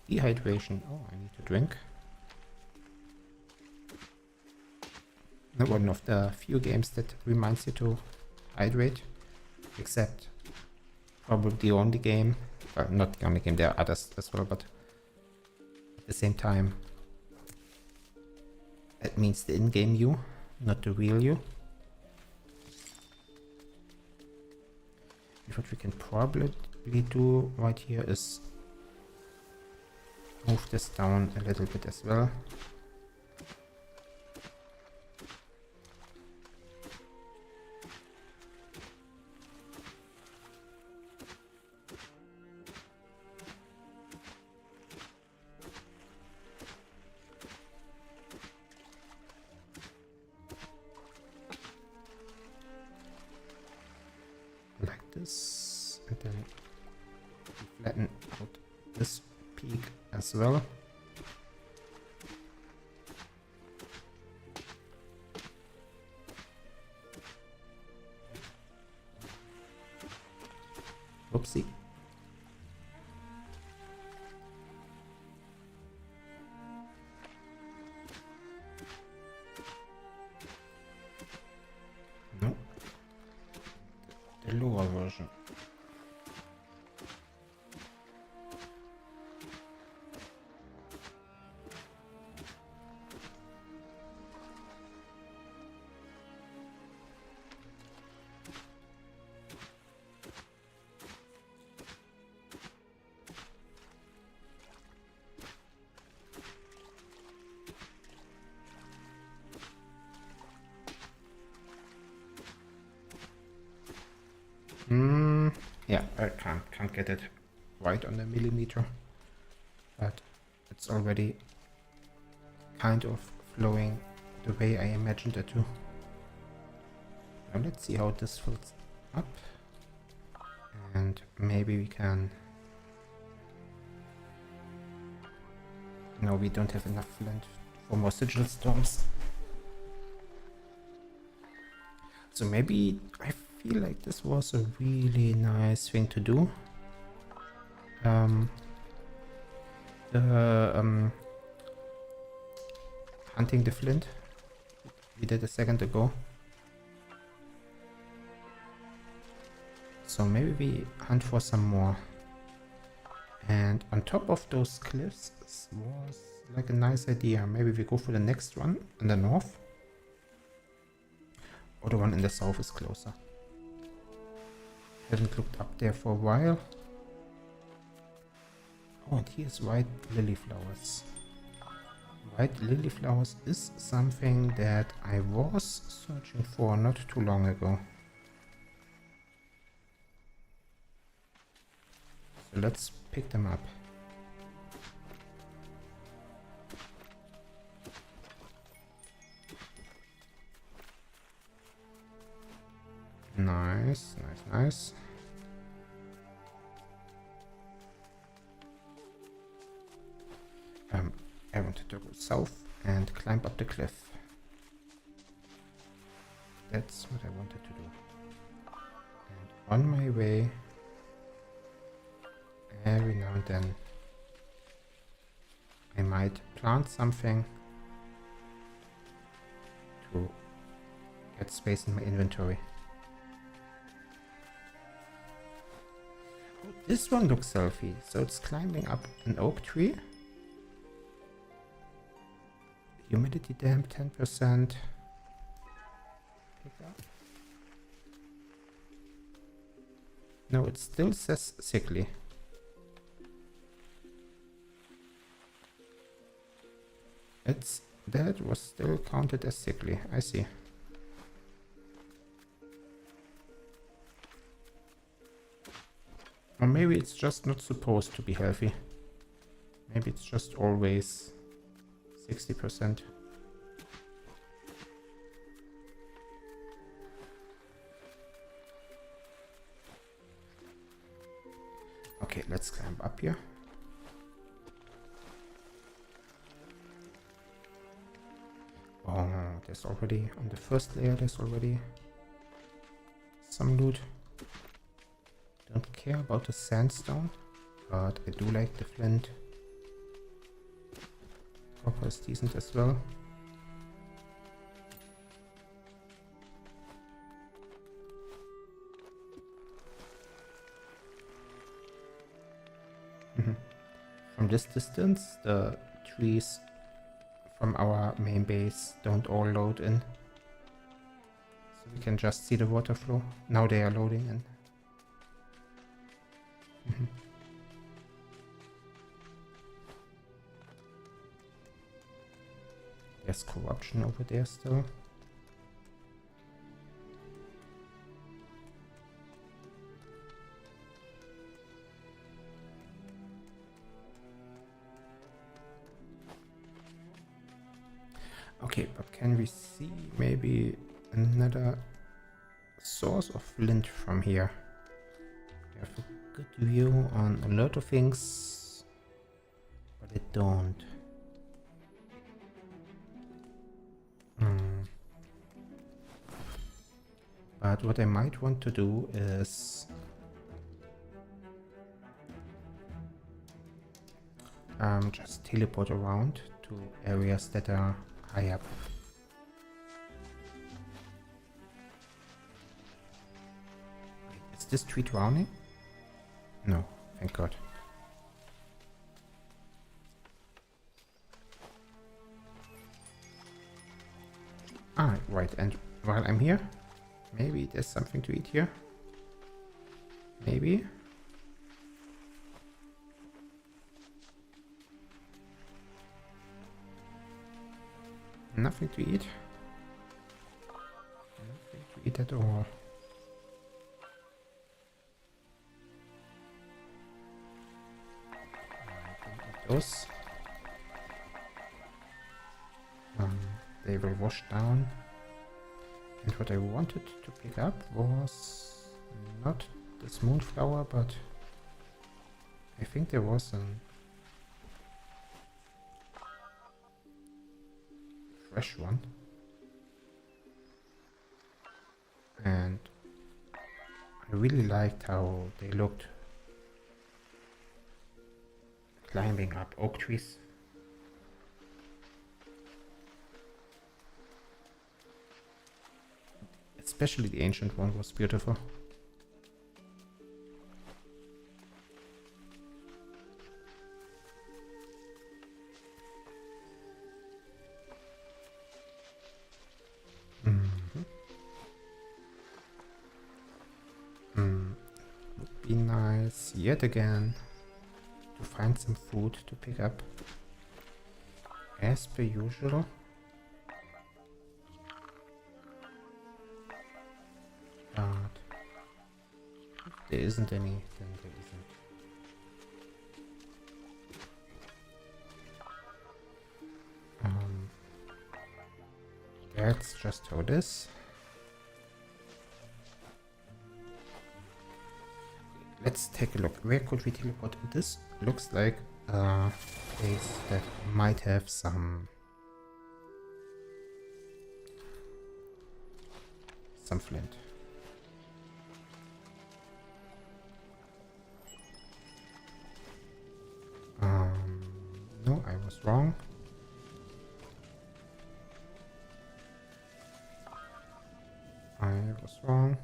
Dehydration. Oh, I need to drink. One of the few games that reminds you to hydrate, except probably the only game, well, not the only game, there are others as well, but at the same time, that means the in-game you, not the real you. And what we can probably do right here is move this down a little bit as well. Like this, and then flatten out this peak as well. Oopsie. No. The lower version. Yeah, I can't get it right on the millimeter, but it's already kind of flowing the way I imagined it to. Now let's see how this fills up, and maybe we can... No, we don't have enough flint for more sigil storms. So maybe I feel like this was a really nice thing to do. Hunting the flint we did a second ago. So maybe we hunt for some more. And on top of those cliffs was like a nice idea. Maybe we go for the next one in the north. Or the one in the south is closer. Haven't looked up there for a while. Oh, and here's white lily flowers. White lily flowers is something that I was searching for not too long ago. So let's pick them up. Nice, nice, nice. I wanted to go south and climb up the cliff. That's what I wanted to do. And on my way, every now and then, I might plant something to get space in my inventory. Oh, this one looks healthy, so it's climbing up an oak tree. Humidity damp 10%. Pick up. No, it still says sickly. That was still counted as sickly. I see. Or maybe it's just not supposed to be healthy. Maybe it's just always 60%. Okay, let's climb up here. Oh, there's already, on the first layer, there's already some loot. Don't care about the sandstone, but I do like the flint. Copper is decent as well. From this distance, the trees from our main base don't all load in. So we can just see the water flow. Now they are loading in. There's corruption over there still. Okay, but can we see maybe another source of flint from here? We have a good view on a lot of things, but it don't. But what I might want to do is just teleport around to areas that are high up. Is this tree drowning? No, thank God. Ah, right, and while I'm here, maybe there's something to eat here. Maybe. Nothing to eat. Nothing to eat at all. Those. They will wash down. And what I wanted to pick up was not this moonflower, but I think there was a fresh one. And I really liked how they looked climbing up oak trees. Especially the ancient one was beautiful. Would be nice yet again to find some food to pick up. As per usual. But if there isn't any, then there isn't. That's just how it is. Let's take a look. Where could we teleport? This looks like a place that might have some flint. No, I was wrong. I was wrong.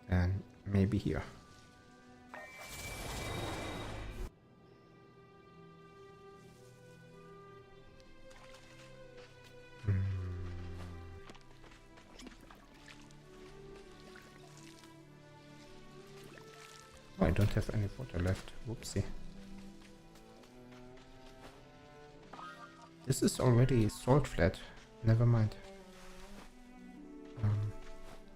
And maybe here. Oh, I don't have any water left. Whoopsie. This is already salt flat. Never mind.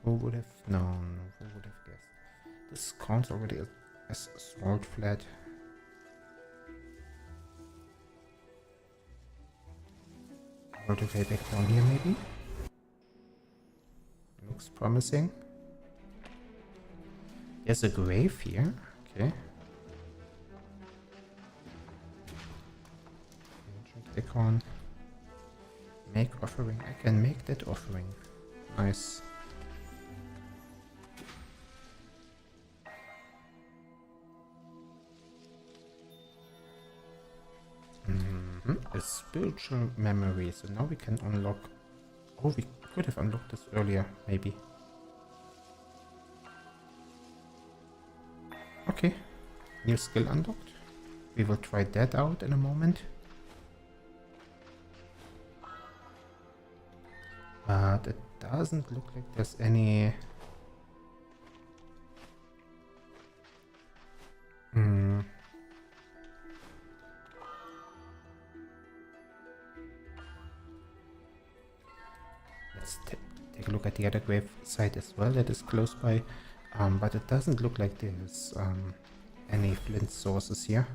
Who would have known? Who would have guessed? This counts already as sword flat. All the way back down here, maybe? Looks promising. There's a grave here. Okay. Ancient icon. Make offering. I can make that offering. Nice. A spiritual memory. So now we can unlock. Oh, we could have unlocked this earlier, maybe. Okay. New skill unlocked. We will try that out in a moment. But it doesn't look like there's any... Let's take a look at the other grave site as well that is close by. But it doesn't look like there's any flint sources here.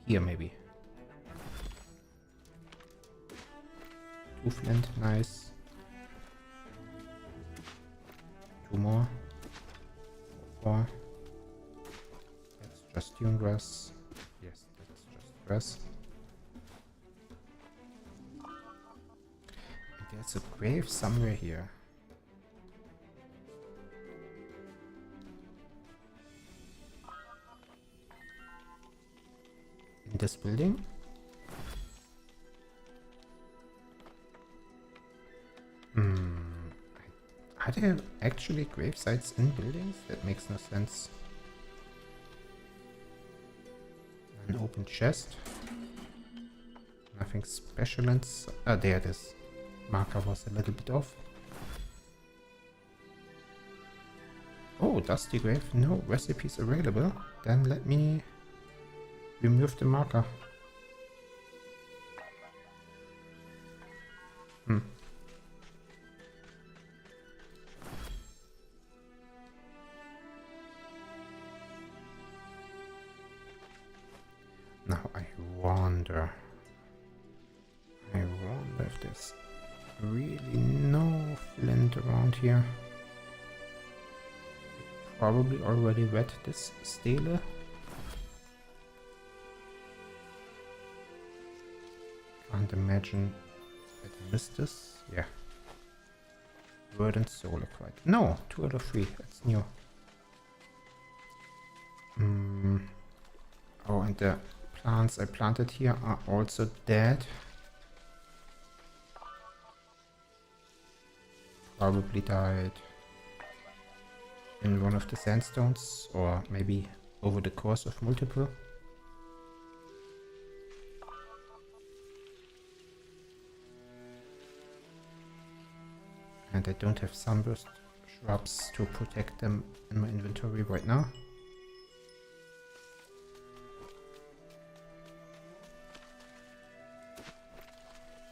Here maybe. 2 flint, nice. 2 more. 4. That's just dune grass. Yes, that's just grass. And there's a grave somewhere here. In this building? Are there actually grave sites in buildings? That makes no sense. An open chest. Nothing special inside. Ah, there it is. Marker was a little bit off. Oh, dusty grave. No recipes available. Then let me remove the marker. Now I wonder if there's really no flint around here. Probably already read this stele. Can't imagine that I missed this. Yeah. Word and soul acquired. No, 2 out of 3. That's new. Oh, and the plants I planted here are also dead. Probably died in one of the sandstones, or maybe over the course of multiple. And I don't have sunburst shrubs to protect them in my inventory right now.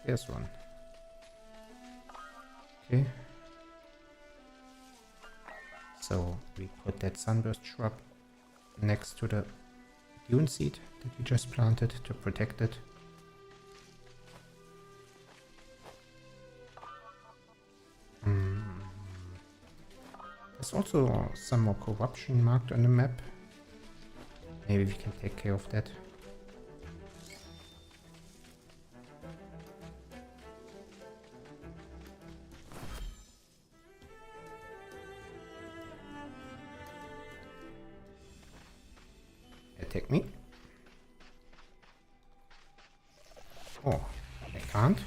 There's one. Okay. So we put that sunburst shrub next to the dune seed that we just planted to protect it. There's also some more corruption marked on the map. Maybe we can take care of that. Attack me. Oh, I can't.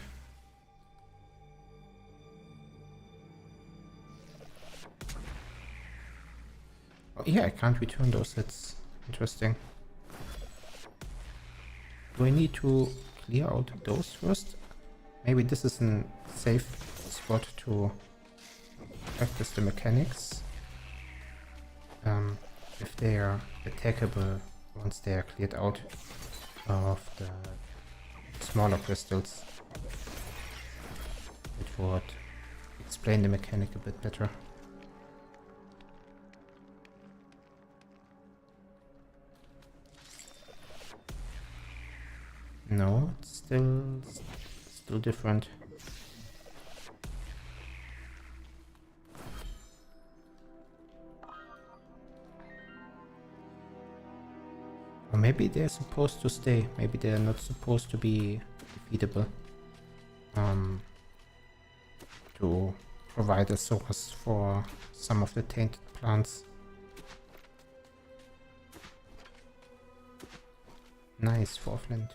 Oh, yeah, I can't return those. That's interesting. Do I need to clear out those first? Maybe this is a safe spot to practice the mechanics. If they are attackable once they are cleared out of the smaller crystals. It would explain the mechanic a bit better. No, it's still different. Or maybe they're supposed to stay. Maybe they're not supposed to be defeatable. To provide a source for some of the tainted plants. Nice for flint.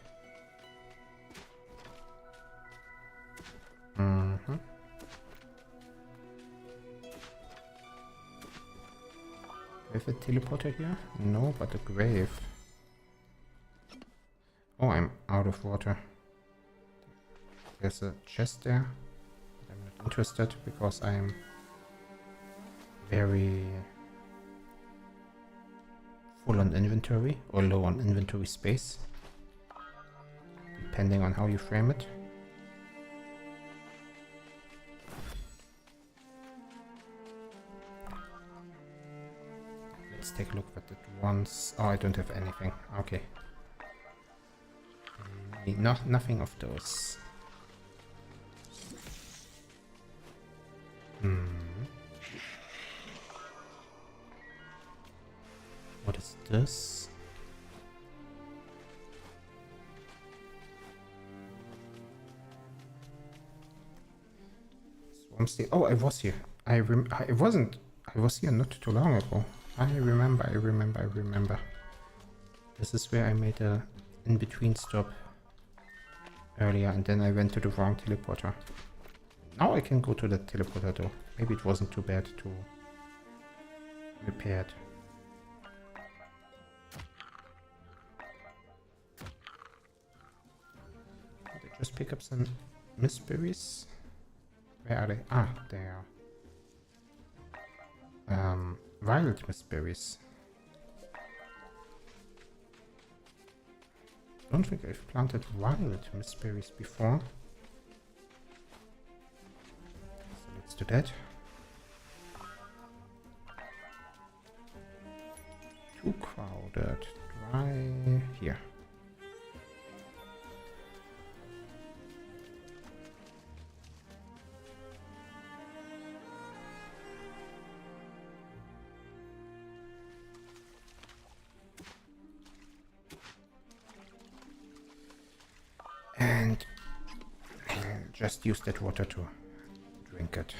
With a teleporter here? No, but a grave. Oh, I'm out of water. There's a chest there. I'm not interested because I'm very full on inventory or low on inventory space, depending on how you frame it. Let's take a look at it once. Oh, I don't have anything. Okay. Nothing of those. What is this? Swamp Steel. Oh, I was here. I was here not too long ago. I remember. This is where I made a in-between stop earlier, and then I went to the wrong teleporter. Now I can go to the teleporter though. Maybe it wasn't too bad to repair it. Did I just pick up some mistberries? Where are they? Ah, they are. Wild mistberries. I don't think I've planted wild mistberries before. So let's do that. Too crowded. Try here. And just use that water to drink it.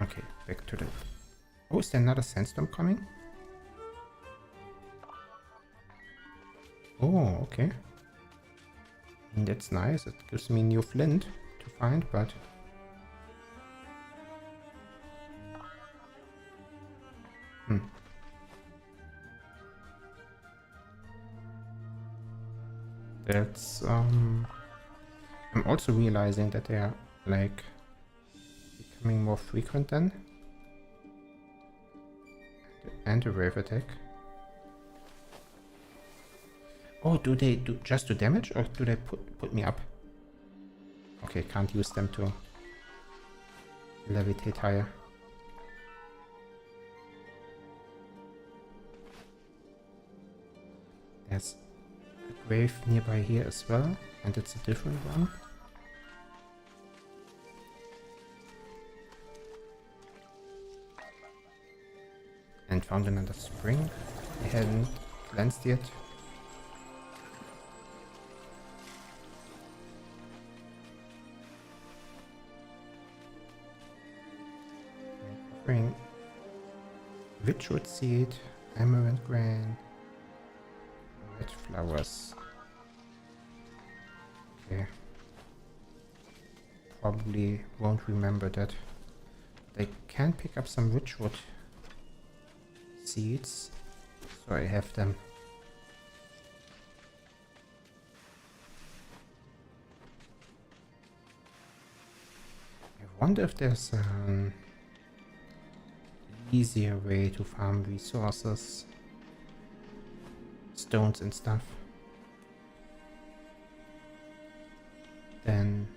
Okay, back to the... Oh, is there another sandstorm coming? Oh, okay. That's nice. It gives me new flint to find, but... That's, I'm also realizing that they are, like, becoming more frequent then. And a wave attack. Oh, do they just do damage, or do they put me up? Okay, can't use them to levitate higher. There's a grave nearby here as well, and it's a different one. And found another spring. I hadn't cleansed yet. Spring. Witchwood seed, amaranth grain, red flowers. Okay. Probably won't remember that. They can pick up some witchwood seeds, so I have them. I wonder if there's an easier way to farm resources. stones and stuff than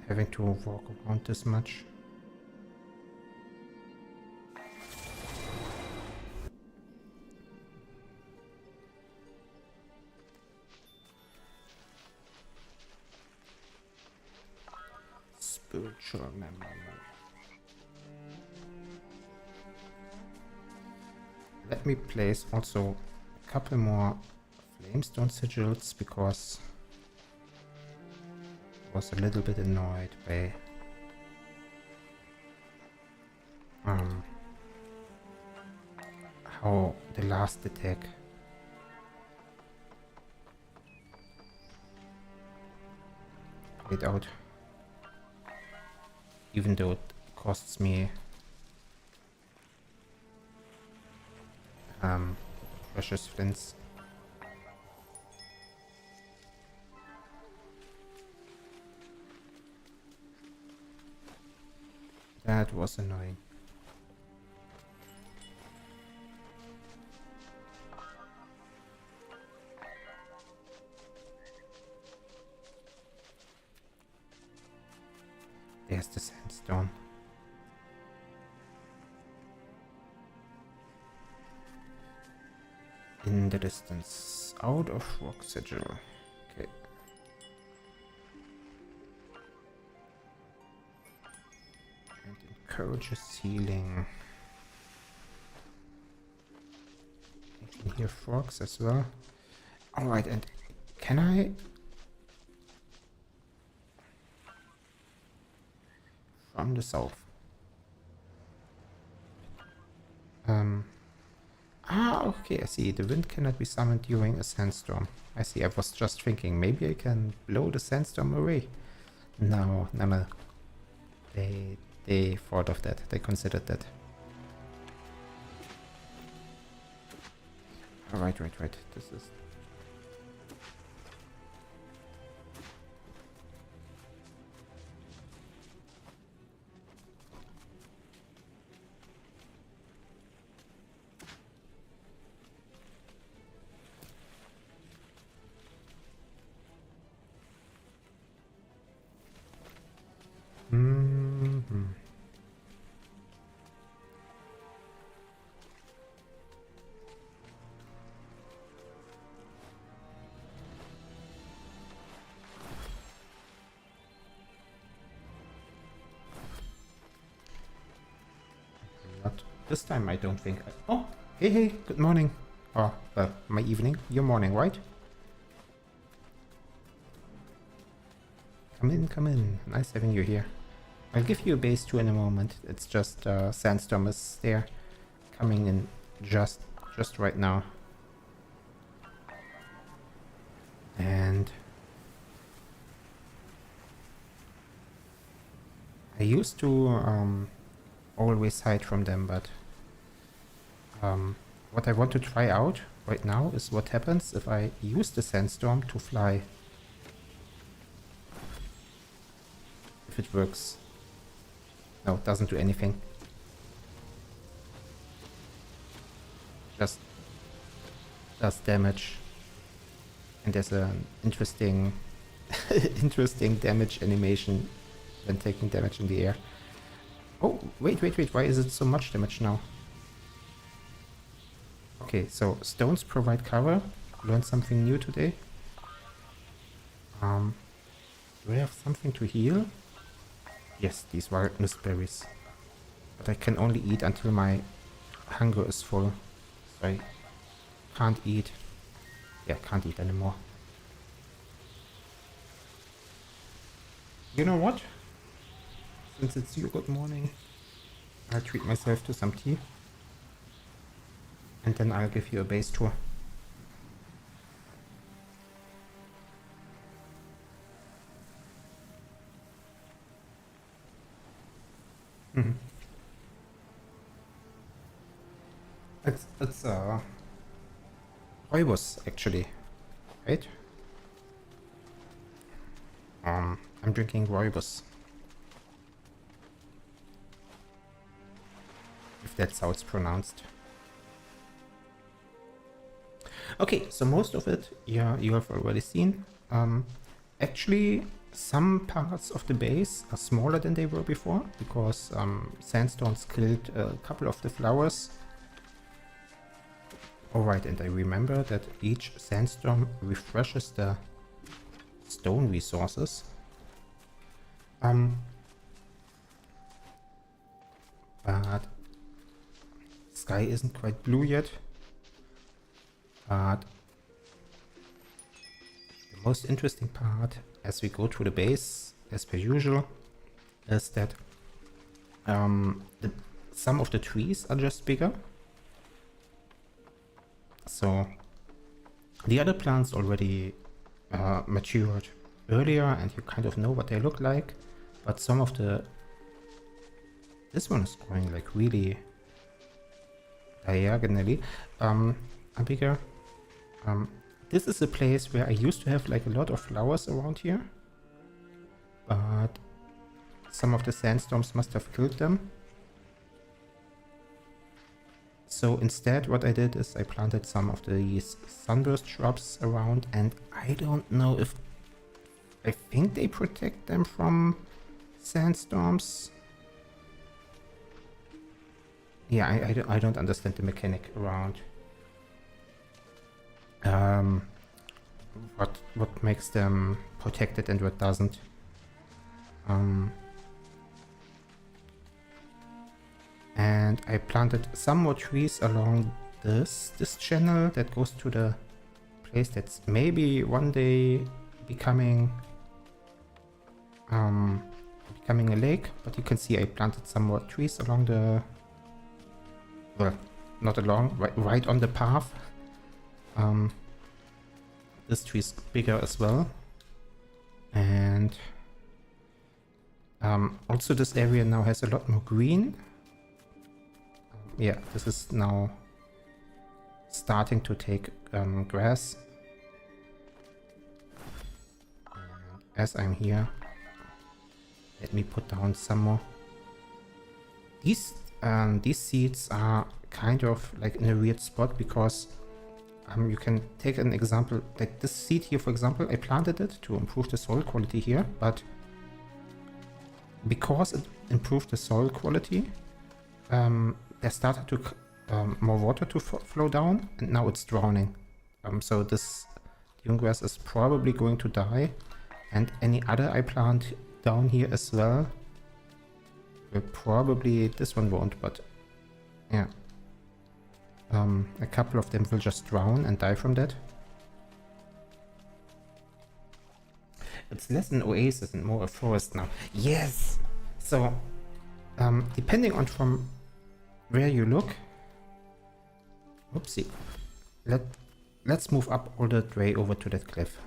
having to walk around this much. Spiritual memory. Let me place also a couple more flamestone sigils because I was a little bit annoyed by how the last attack played out, even though it costs me precious flints. That was annoying. There's the sandstone. In the distance, out of rock sigil. Okay. And encourages healing. I can hear frogs as well. Alright, and can I... From the south. Okay, I see. The wind cannot be summoned during a sandstorm. I see. I was just thinking, maybe I can blow the sandstorm away. No. They thought of that. They considered that. Right. This is... This time I don't think... Oh, hey, good morning. Oh, my evening. Your morning, right? Come in. Nice having you here. I'll give you a base too in a moment. It's just Sandstorm is there. Coming in just right now. And... I used to always hide from them, but what I want to try out right now is what happens if I use the sandstorm to fly. If it works. No, it doesn't do anything. Just does damage. And there's an interesting interesting damage animation when taking damage in the air. Oh, wait, why is it so much damage now? Okay, so stones provide cover. Learned something new today. Do I have something to heal? Yes, these wildness berries. But I can only eat until my hunger is full. So I can't eat. Yeah, can't eat anymore. You know what? Since it's your good morning, I'll treat myself to some tea. And then I'll give you a base tour. It's Rooibos actually, right? I'm drinking Rooibos. If that's how it's pronounced. Okay, so most of it, yeah, you have already seen. Actually, some parts of the base are smaller than they were before because sandstorms killed a couple of the flowers. Alright, and I remember that each sandstorm refreshes the stone resources. But sky isn't quite blue yet. But the most interesting part as we go through the base, as per usual, is that some of the trees are just bigger. So the other plants already matured earlier and you kind of know what they look like. But some of the... This one is growing like really diagonally are bigger. This is a place where I used to have like a lot of flowers around here. But some of the sandstorms must have killed them. So instead what I did is I planted some of these sunburst shrubs around, and I don't know if... I think they protect them from sandstorms. Yeah, I don't understand the mechanic around what makes them protected and what doesn't. And I planted some more trees along this channel that goes to the place that's maybe one day becoming a lake. But you can see I planted some more trees along the... Well, not along, right on the path. This tree is bigger as well. And also this area now has a lot more green. Yeah, this is now starting to take grass. And as I'm here, let me put down some more. These seeds are kind of like in a weird spot because you can take an example like this seed here, for example. I planted it to improve the soil quality here, but because it improved the soil quality, there started to more water to flow down, and now it's drowning. So this dune grass is probably going to die, and any other I plant down here as well will probably... This one won't, but yeah. A couple of them will just drown and die from that. It's less an oasis and more a forest now. Yes! So, depending on from where you look... Oopsie. Let's move up all the way over to that cliff.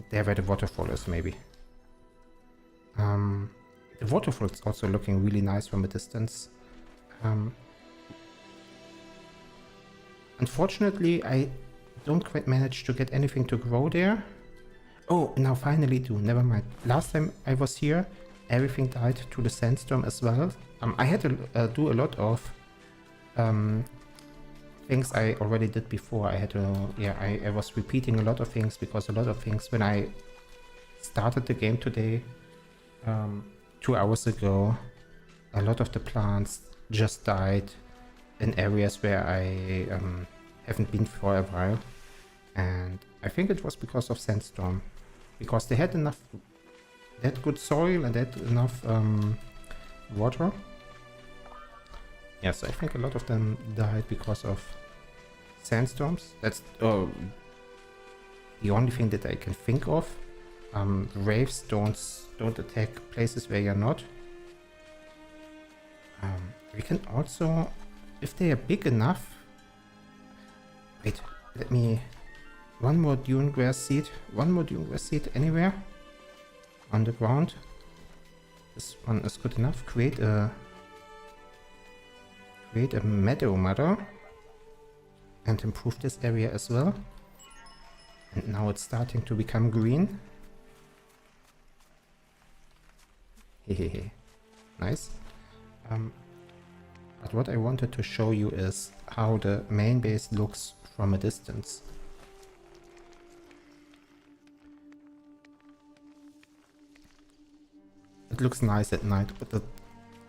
There where the waterfall is, maybe. The waterfall is also looking really nice from a distance. Unfortunately, I don't quite manage to get anything to grow there. Oh, now finally do. Never mind. Last time I was here, everything died to the sandstorm as well. I had to do a lot of things I already did before. I had to... Yeah, I was repeating a lot of things because a lot of things when I started the game today, 2 hours ago, a lot of the plants just died in areas where I haven't been for a while, and I think it was because of sandstorm, because they had enough, that good soil and that enough water. Yes, I think a lot of them died because of sandstorms. That's the only thing that I can think of. Waves don't attack places where you're not. We can also, if they are big enough... Wait, let me... One more dune grass seed anywhere on the ground. This one is good enough. Create a meadow mother and improve this area as well. And now it's starting to become green. Hehehe. Nice. But what I wanted to show you is how the main base looks from a distance. It looks nice at night, but it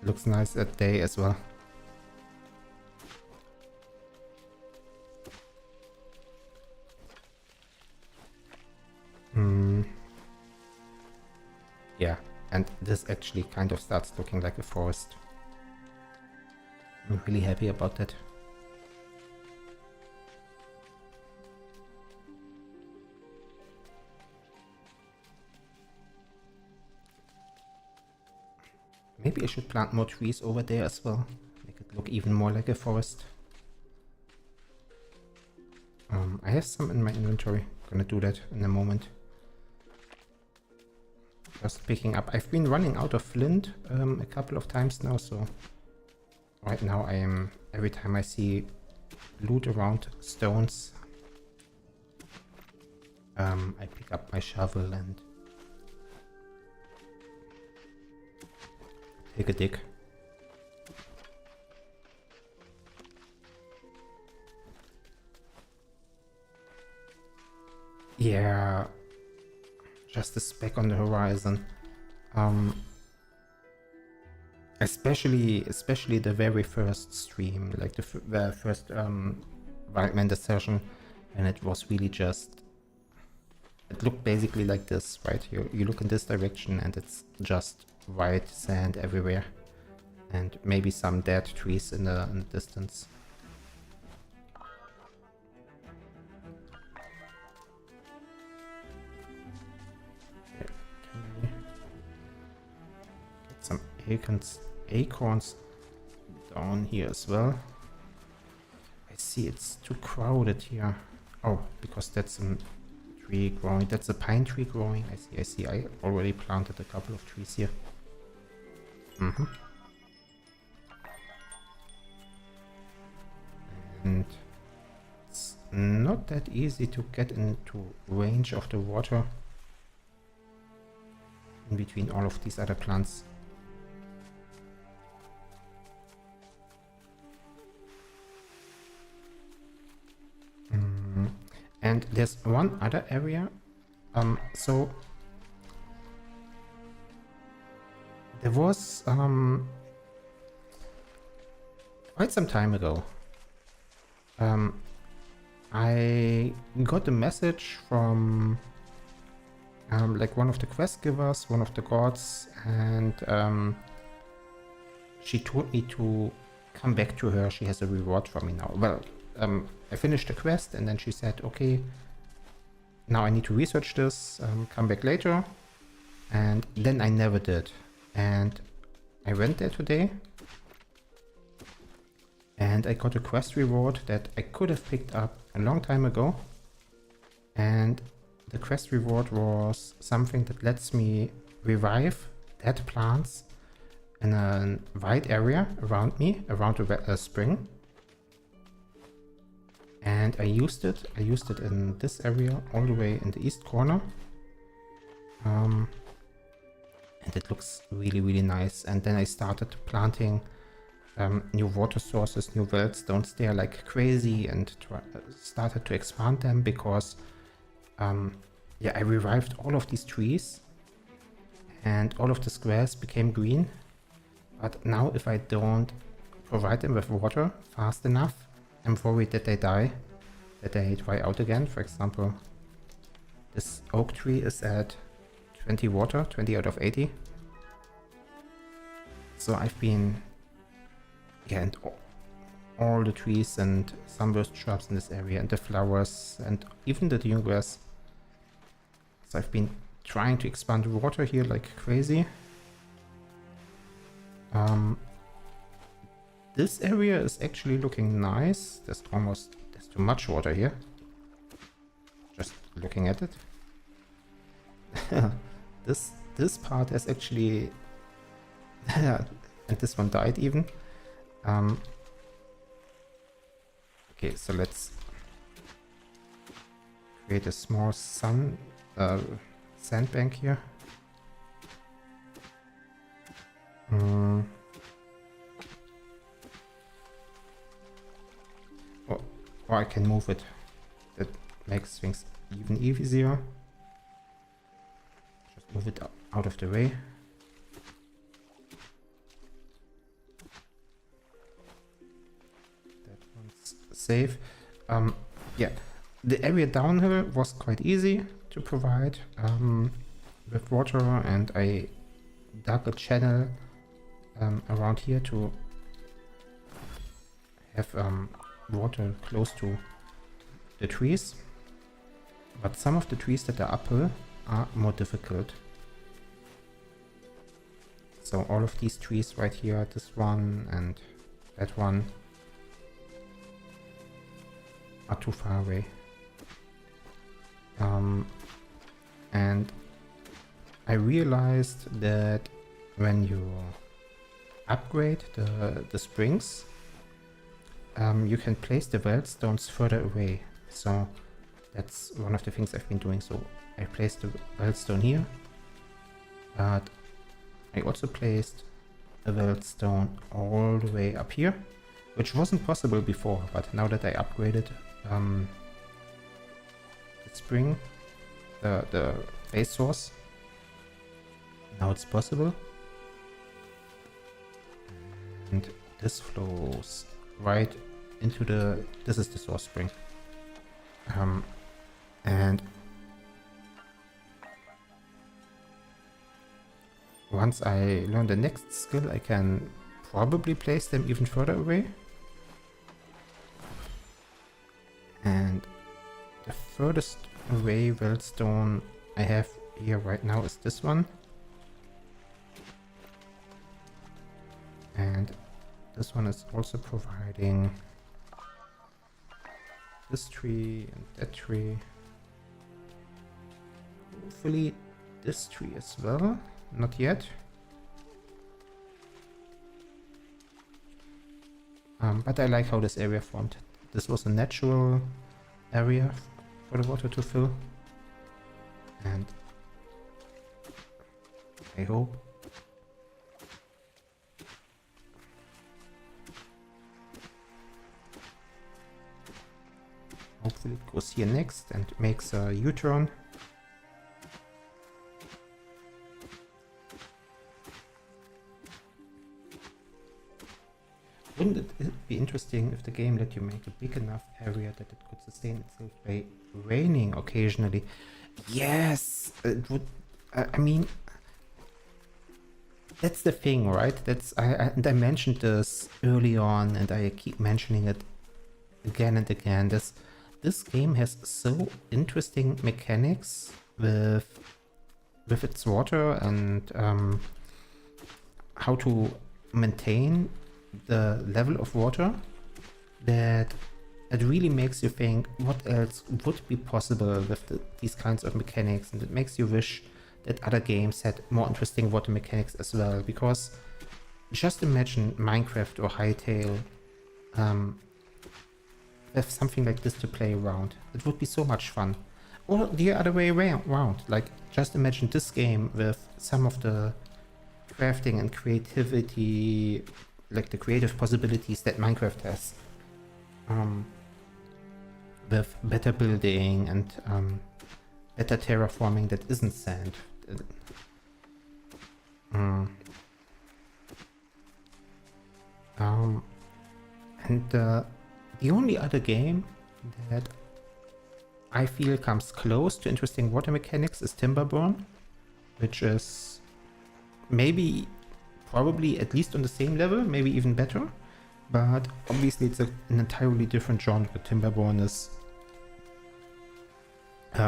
looks nice at day as well. Yeah, and this actually kind of starts looking like a forest. I'm really happy about that. Maybe I should plant more trees over there as well. Make it look even more like a forest. I have some in my inventory. Gonna do that in a moment. Just picking up. I've been running out of flint a couple of times now, so right now I am, every time I see loot around stones, I pick up my shovel and take a dig. Yeah, just a speck on the horizon. Especially the very first stream, like the first Wildmender session, and it was really just, it looked basically like this, right? You look in this direction and it's just white sand everywhere, and maybe some dead trees in the distance. Some acorns down here as well. I see it's too crowded here. Oh, because that's a tree growing. That's a pine tree growing. I see. I already planted a couple of trees here. And it's not that easy to get into range of the water in between all of these other plants. And there's one other area. So there was quite some time ago, I got a message from like one of the quest givers, one of the gods, and she told me to come back to her. She has a reward for me now. Well, I finished the quest and then she said, okay, now I need to research this, come back later. And then I never did. And I went there today and I got a quest reward that I could have picked up a long time ago. And the quest reward was something that lets me revive dead plants in a wide area around me, around a spring. And I used it in this area all the way in the east corner. And it looks really, really nice. And then I started planting new water sources, new wellstones there like crazy, and started to expand them because yeah, I revived all of these trees and all of the squares became green. But now if I don't provide them with water fast enough, I'm worried that they die, that they dry out again. For example, this oak tree is at 20 water, 20 out of 80. So I've been, yeah, and all the trees and sunburst shrubs in this area, and the flowers, and even the dune grass. So I've been trying to expand water here like crazy. This area is actually looking nice. There's too much water here. Just looking at it. This part is actually and this one died even. Okay, so let's create a small sandbank here. Or I can move it. That makes things even easier. Just move it out of the way. That one's safe. Yeah, the area downhill was quite easy to provide with water, and I dug a channel around here to have water close to the trees. But some of the trees that are uphill are more difficult. So all of these trees right here, this one and that one, are too far away. And I realized that when you upgrade the springs, you can place the wellstones further away. So that's one of the things I've been doing. So I placed the wellstone here, but I also placed a wellstone all the way up here, which wasn't possible before, but now that I upgraded the spring, the base source, now it's possible. And this flows right into this is the source spring. And once I learn the next skill, I can probably place them even further away. And the furthest away wellstone I have here right now is this one. And this one is also providing this tree and that tree. Hopefully this tree as well. Not yet. But I like how this area formed. This was a natural area for the water to fill. And I hope hopefully it goes here next and makes a U-turn. Wouldn't it be interesting if the game let you make a big enough area that it could sustain itself by raining occasionally? Yes, it would. I mean, that's the thing, right? And I mentioned this early on, and I keep mentioning it again and again. This game has so interesting mechanics with its water and how to maintain the level of water, that it really makes you think what else would be possible with these kinds of mechanics, and it makes you wish that other games had more interesting water mechanics as well. Because just imagine Minecraft or Hytale have something like this to play around. It would be so much fun. Or the other way around, like just imagine this game with some of the crafting and creativity, like the creative possibilities that Minecraft has, with better building and better terraforming that isn't sand. And the only other game that I feel comes close to interesting water mechanics is Timberborn, which is probably at least on the same level, maybe even better, but obviously it's an entirely different genre. Timberborn is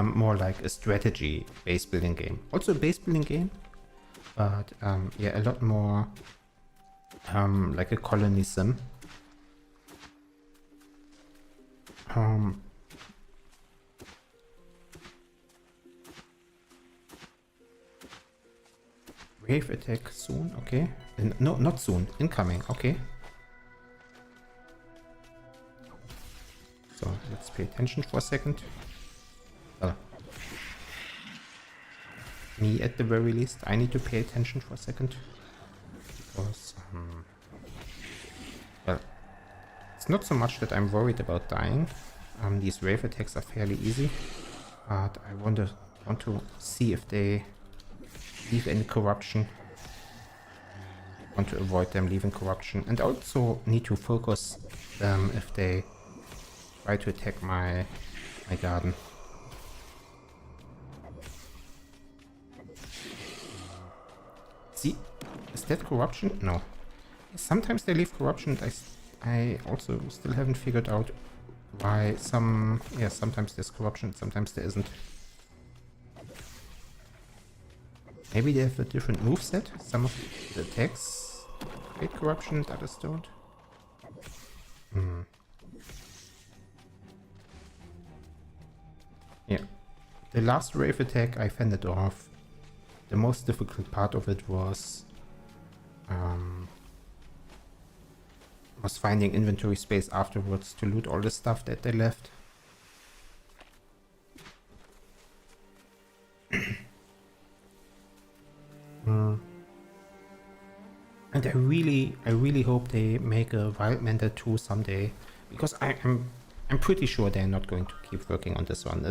more like a strategy base building game, also a base building game, but yeah, a lot more like a colony sim. Wave attack soon, okay. No, not soon, incoming, okay. So let's pay attention for a second. Well, me at the very least, I need to pay attention for a second. Because, well, It's not so much that I'm worried about dying. These wave attacks are fairly easy, but I want to see if they leave any corruption. Want to avoid them leaving corruption, and also need to focus if they try to attack my garden. See, is that corruption? No. Sometimes they leave corruption. I also still haven't figured out why sometimes there's corruption, sometimes there isn't. Maybe they have a different moveset. Some of the attacks create corruption, others don't. Yeah. The last wave attack I fended off. The most difficult part of it was finding inventory space afterwards to loot all the stuff that they left. And I really hope they make a Wildmender 2 someday, because I'm pretty sure they're not going to keep working on this one.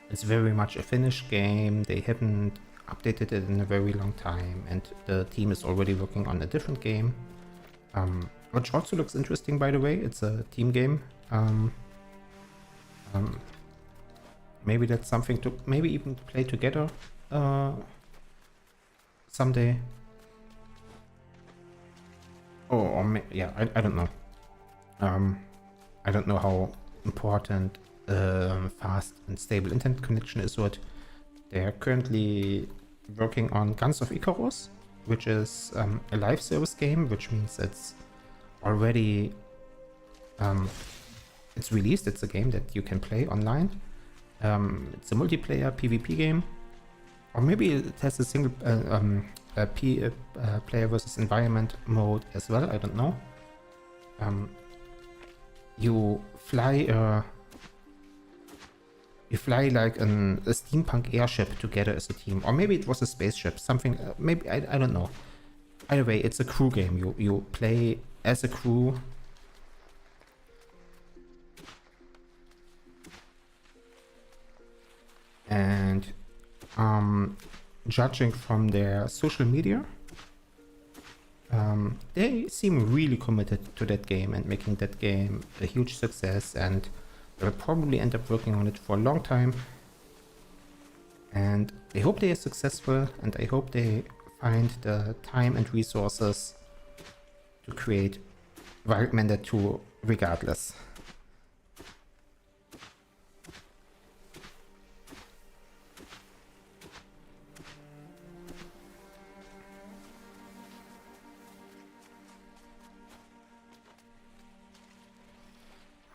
It's very much a finished game. They haven't updated it in a very long time, and the team is already working on a different game, which also looks interesting, by the way. It's a team game. Maybe that's something to maybe even play together someday. Yeah, I don't know. I don't know how important fast and stable internet connection is. What they're currently working on Guns of Icarus, which is a live service game, which means it's already it's released. It's a game that you can play online. It's a multiplayer PvP game, or maybe it has a single player versus environment mode as well. I don't know. You fly like a steampunk airship together as a team, or maybe it was a spaceship. Something. Maybe I don't know. Either way, it's a crew game. You play as a crew. And judging from their social media, they seem really committed to that game and making that game a huge success, and they'll probably end up working on it for a long time. And I hope they are successful, and I hope they find the time and resources to create Wildmender 2 regardless.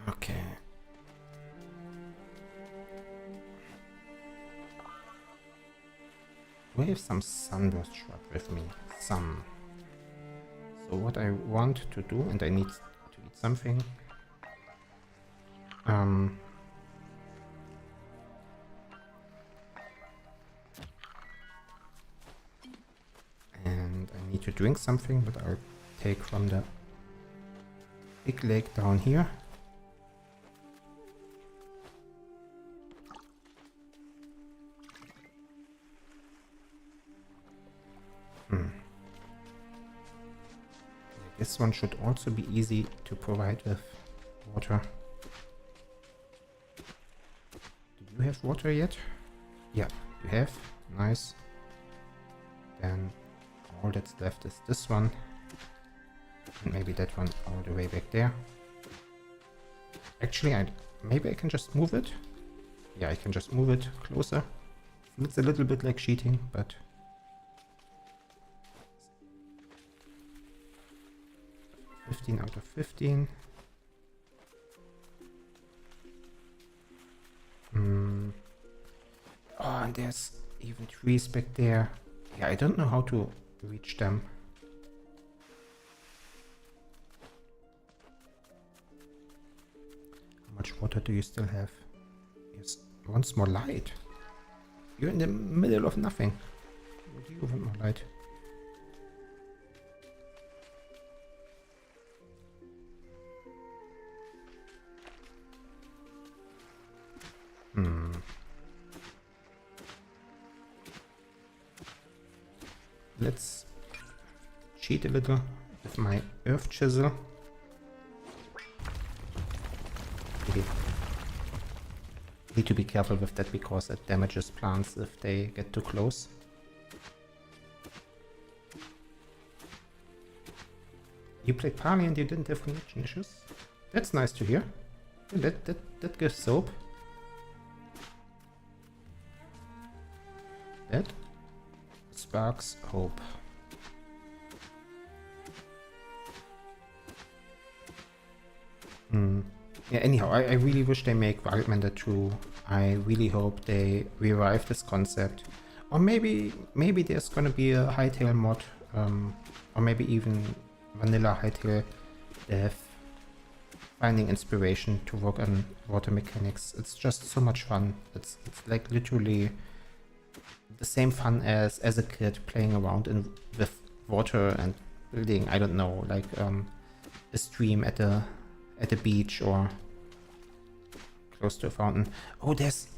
Okay. We have some sunburst shrub with me. Some. So what I want to do, and I need to eat something. And I need to drink something, but I'll take from the big lake down here. This one should also be easy to provide with water. Do you have water yet? Yeah, you have. Nice. Then all that's left is this one. And maybe that one all the way back there. Actually, maybe I can just move it. Yeah, I can just move it closer. It's a little bit like cheating, but... 15 out of 15. Oh, and there's even trees back there. Yeah, I don't know how to reach them. How much water do you still have? Yes, once more light. You're in the middle of nothing. What do you want more light? Let's cheat a little with my earth chisel. Maybe. Need to be careful with that because it damages plants if they get too close. You played Parley and you didn't have connection issues? That's nice to hear. That gives hope. That sparks hope. Yeah, anyhow, I really wish they make Wildmender 2. I really hope they revive this concept. Or maybe there's gonna be a Hightail mod, or maybe even vanilla Hightail dev finding inspiration to work on water mechanics. It's just so much fun. It's like literally the same fun as a kid playing around with water and building, I don't know, like a stream at a beach or close to a fountain. Oh, there's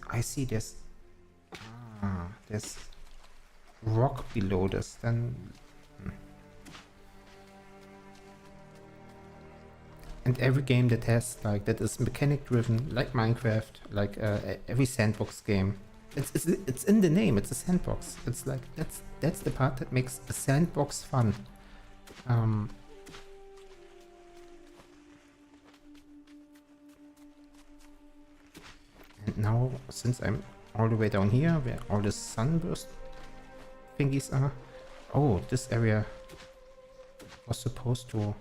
rock below this. Then and every game that has that is mechanic driven, like Minecraft, like every sandbox game, it's in the name. It's a sandbox. It's like that's the part that makes a sandbox fun. And now, since I'm all the way down here, where all the sunburst thingies are, oh, this area was supposed to.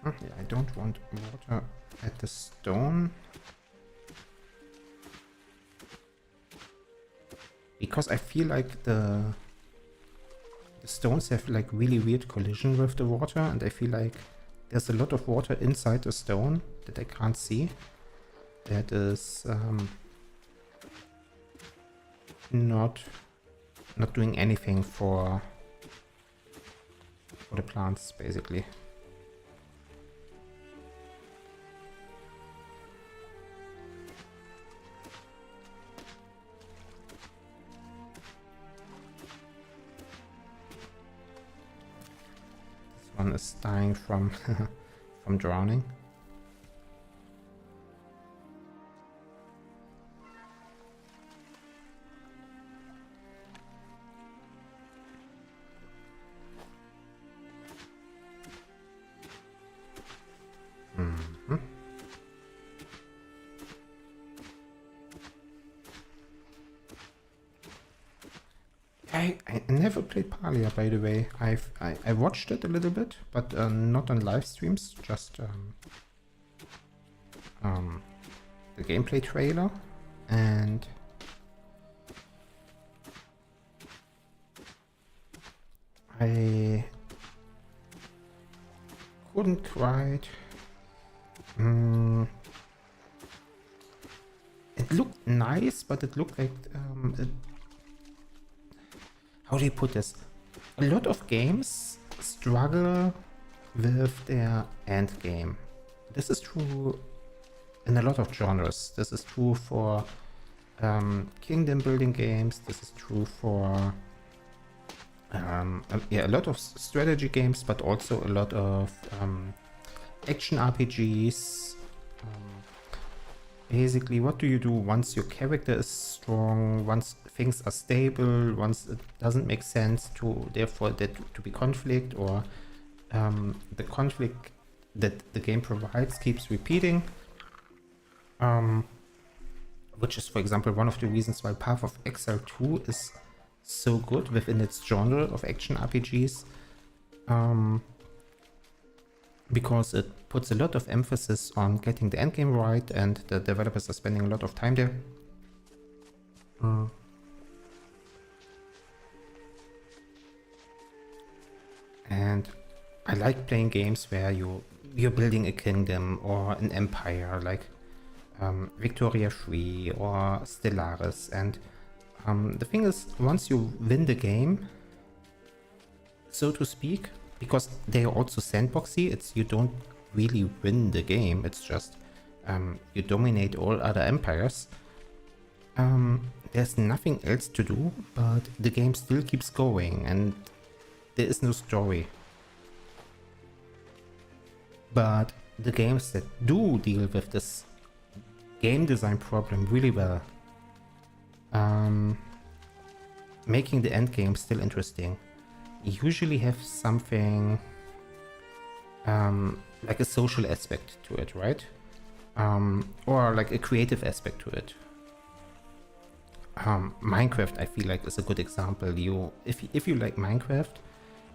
Yeah, I don't want water at the stone. Because I feel like the stones have like really weird collision with the water, and I feel like there's a lot of water inside the stone that I can't see. That is not doing anything for the plants, basically. One is dying from from drowning. I never played Parley, by the way. I watched it a little bit, but not on live streams, just the gameplay trailer, and I couldn't quite. It looked nice, but it looked like how do you put this? A lot of games struggle with their end game. This is true in a lot of genres. This is true for kingdom building games. This is true for a lot of strategy games, but also a lot of action RPGs. Basically, what do you do once your character is strong, once things are stable, once it doesn't make sense to therefore to be conflict, or the conflict that the game provides keeps repeating, which is, for example, one of the reasons why Path of Exile 2 is so good within its genre of action RPGs, because it puts a lot of emphasis on getting the endgame right, and the developers are spending a lot of time there. And I like playing games where you're building a kingdom or an empire, like Victoria 3 or Stellaris. And the thing is, once you win the game, so to speak, because they are also sandboxy. It's you don't really win the game. It's just you dominate all other empires. There's nothing else to do, but the game still keeps going and there is no story. But the games that do deal with this game design problem really well, making the end game still interesting, usually have something like a social aspect to it, right? Or like a creative aspect to it. Minecraft, I feel like, is a good example. If you like Minecraft,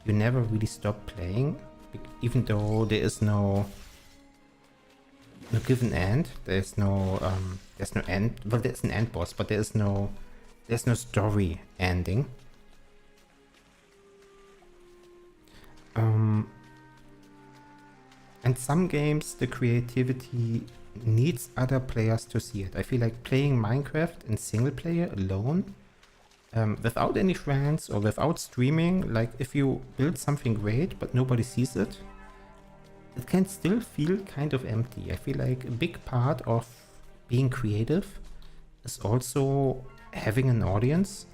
you never really stop playing, even though there is no given end. There's no end. Well, there's an end boss, but there's no story ending. And some games, the creativity needs other players to see it. I feel like playing Minecraft in single player alone, without any friends or without streaming, like if you build something great but nobody sees it, it can still feel kind of empty. I feel like a big part of being creative is also having an audience.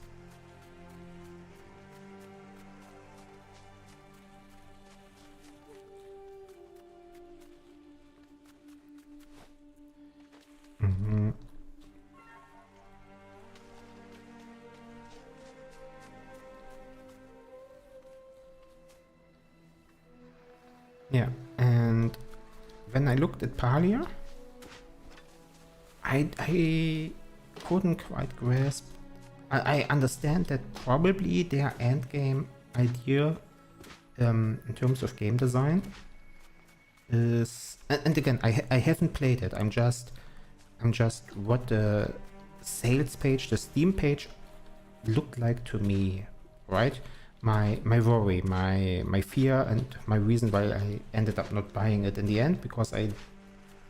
Yeah, and when I looked at Palia, I couldn't quite grasp. I understand that probably their end game idea in terms of game design is, and again, I haven't played it. I'm just what the sales page, the Steam page looked like to me, right? My worry, my fear, and my reason why I ended up not buying it in the end, because I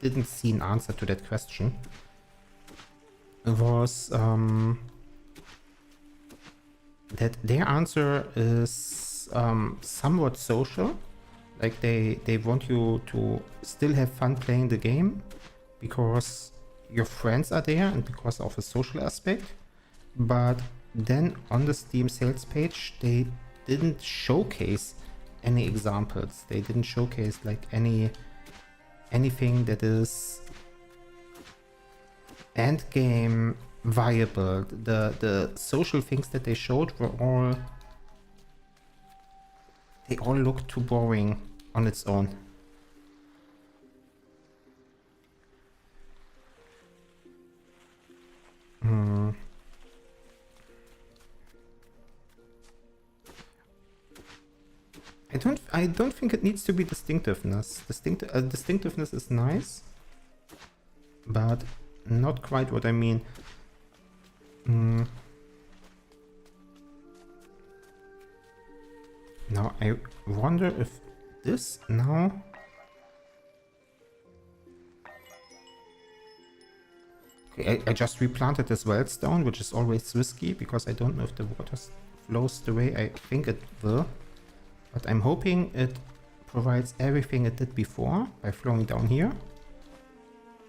didn't see an answer to that question, was that their answer is somewhat social. Like they want you to still have fun playing the game because your friends are there and because of a social aspect, but then on the Steam sales page they didn't showcase any examples. They didn't showcase like anything that is end game viable. The social things that they showed were all looked too boring on its own. I don't think it needs to be distinctiveness. Distinctiveness is nice, but not quite what I mean. Now I wonder if this now. Okay, I just replanted this wellstone, which is always risky because I don't know if the water flows the way I think it will. But I'm hoping it provides everything it did before by flowing down here.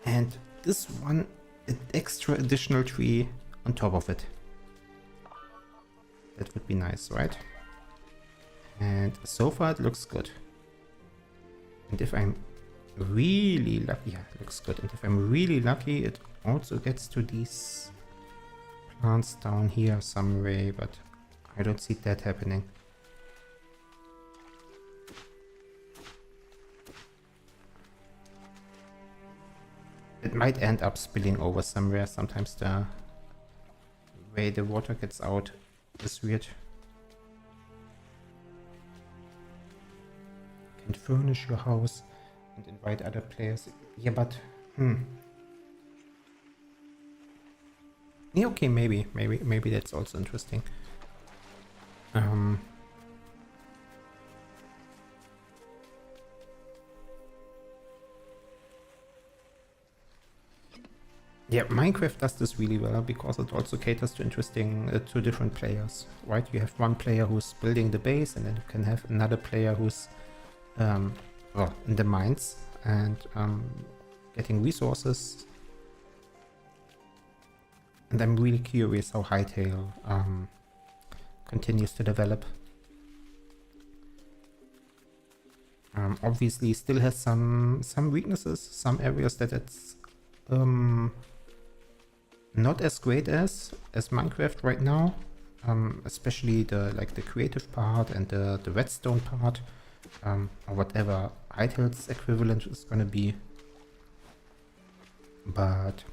And this one, an extra additional tree on top of it. That would be nice, right? And so far it looks good. And if I'm really lucky, yeah, it looks good. And if I'm really lucky, it also gets to these plants down here some way, but I don't see that happening. It might end up spilling over somewhere. Sometimes the way the water gets out is weird. Can furnish your house and invite other players. Yeah, but yeah, okay, maybe that's also interesting. Yeah, Minecraft does this really well because it also caters to to different players, right? You have one player who's building the base, and then you can have another player who's well, in the mines and getting resources. And I'm really curious how Hytale continues to develop. Obviously, still has some weaknesses, some areas that it's not as great as Minecraft right now, especially the creative part and the redstone part, or whatever Hytale's equivalent is gonna be. But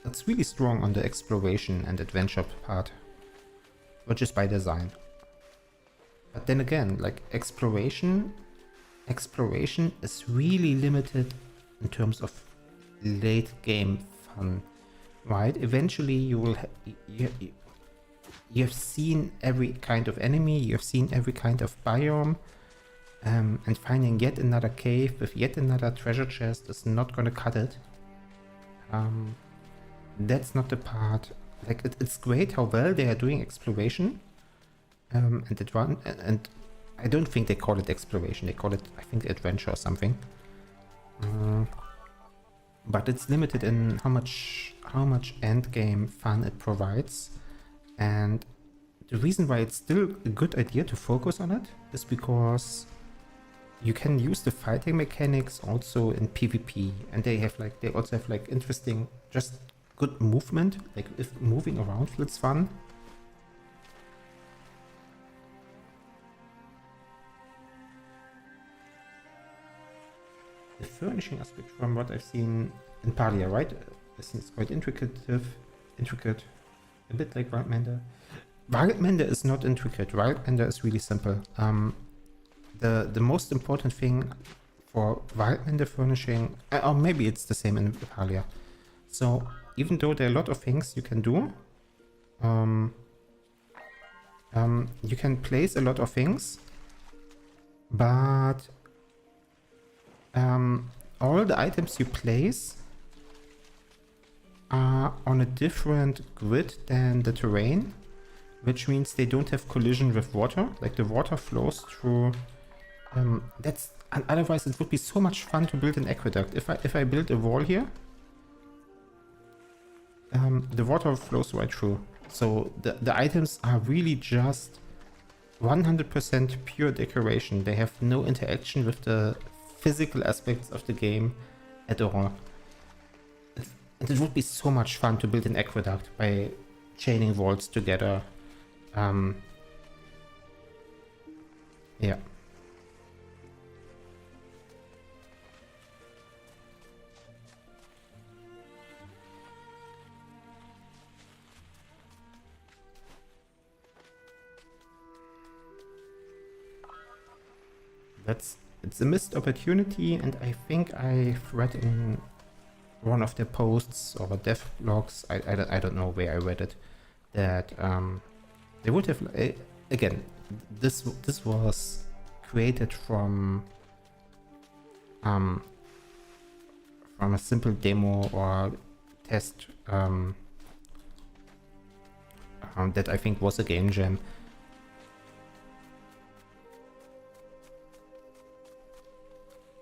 it's really strong on the exploration and adventure part, which is by design. But then again, like exploration is really limited in terms of late game fun, right? Eventually you will you have seen every kind of enemy, you have seen every kind of biome, and finding yet another cave with yet another treasure chest is not gonna cut it. That's not the part. Like it's great how well they are doing exploration, and I don't think they call it exploration. They call it, I think, adventure or something. But it's limited in how much end game fun it provides, and the reason why it's still a good idea to focus on it is because you can use the fighting mechanics also in PvP, and they also have like interesting, just good movement. Like if moving around feels fun. The furnishing aspect, from what I've seen in Palia, right? I think it's quite intricate, a bit like Wildmender. Wildmender is not intricate. Wildmender is really simple. The most important thing for Wildmender furnishing, or maybe it's the same in Palia. So even though there are a lot of things you can do, you can place a lot of things, but all the items you place are on a different grid than the terrain, which means they don't have collision with water. Like the water flows through. Otherwise it would be so much fun to build an aqueduct. If I build a wall here, the water flows right through. So the items are really just 100% pure decoration. They have no interaction with the physical aspects of the game at all. And it would be so much fun to build an aqueduct by chaining walls together. Yeah. It's a missed opportunity, and I think I've read in one of the posts or dev blogs, I don't know where I read it, that they would have, again, this was created from a simple demo or test that I think was a game jam.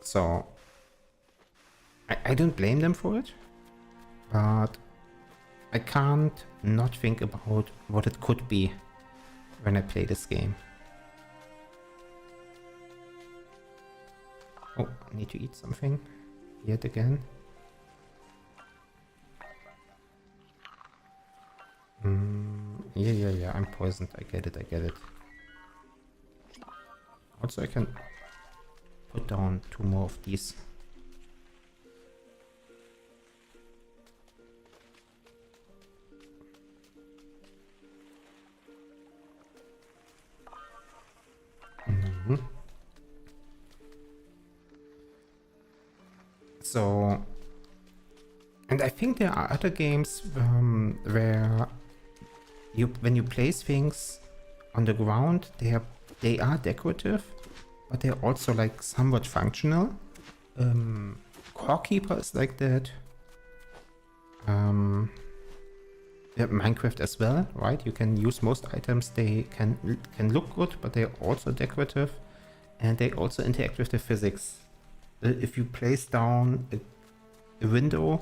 So I don't blame them for it, but I can't not think about what it could be when I play this game. Oh, I need to eat something yet again. Yeah, I'm poisoned. I get it. Also, I can put down 2 more of these. So, and I think there are other games where when you place things on the ground, they are decorative, but they're also like somewhat functional. Core Keeper is like that. Yeah, Minecraft as well, right? You can use most items. They can look good, but they're also decorative, and they also interact with the physics. If you place down a window,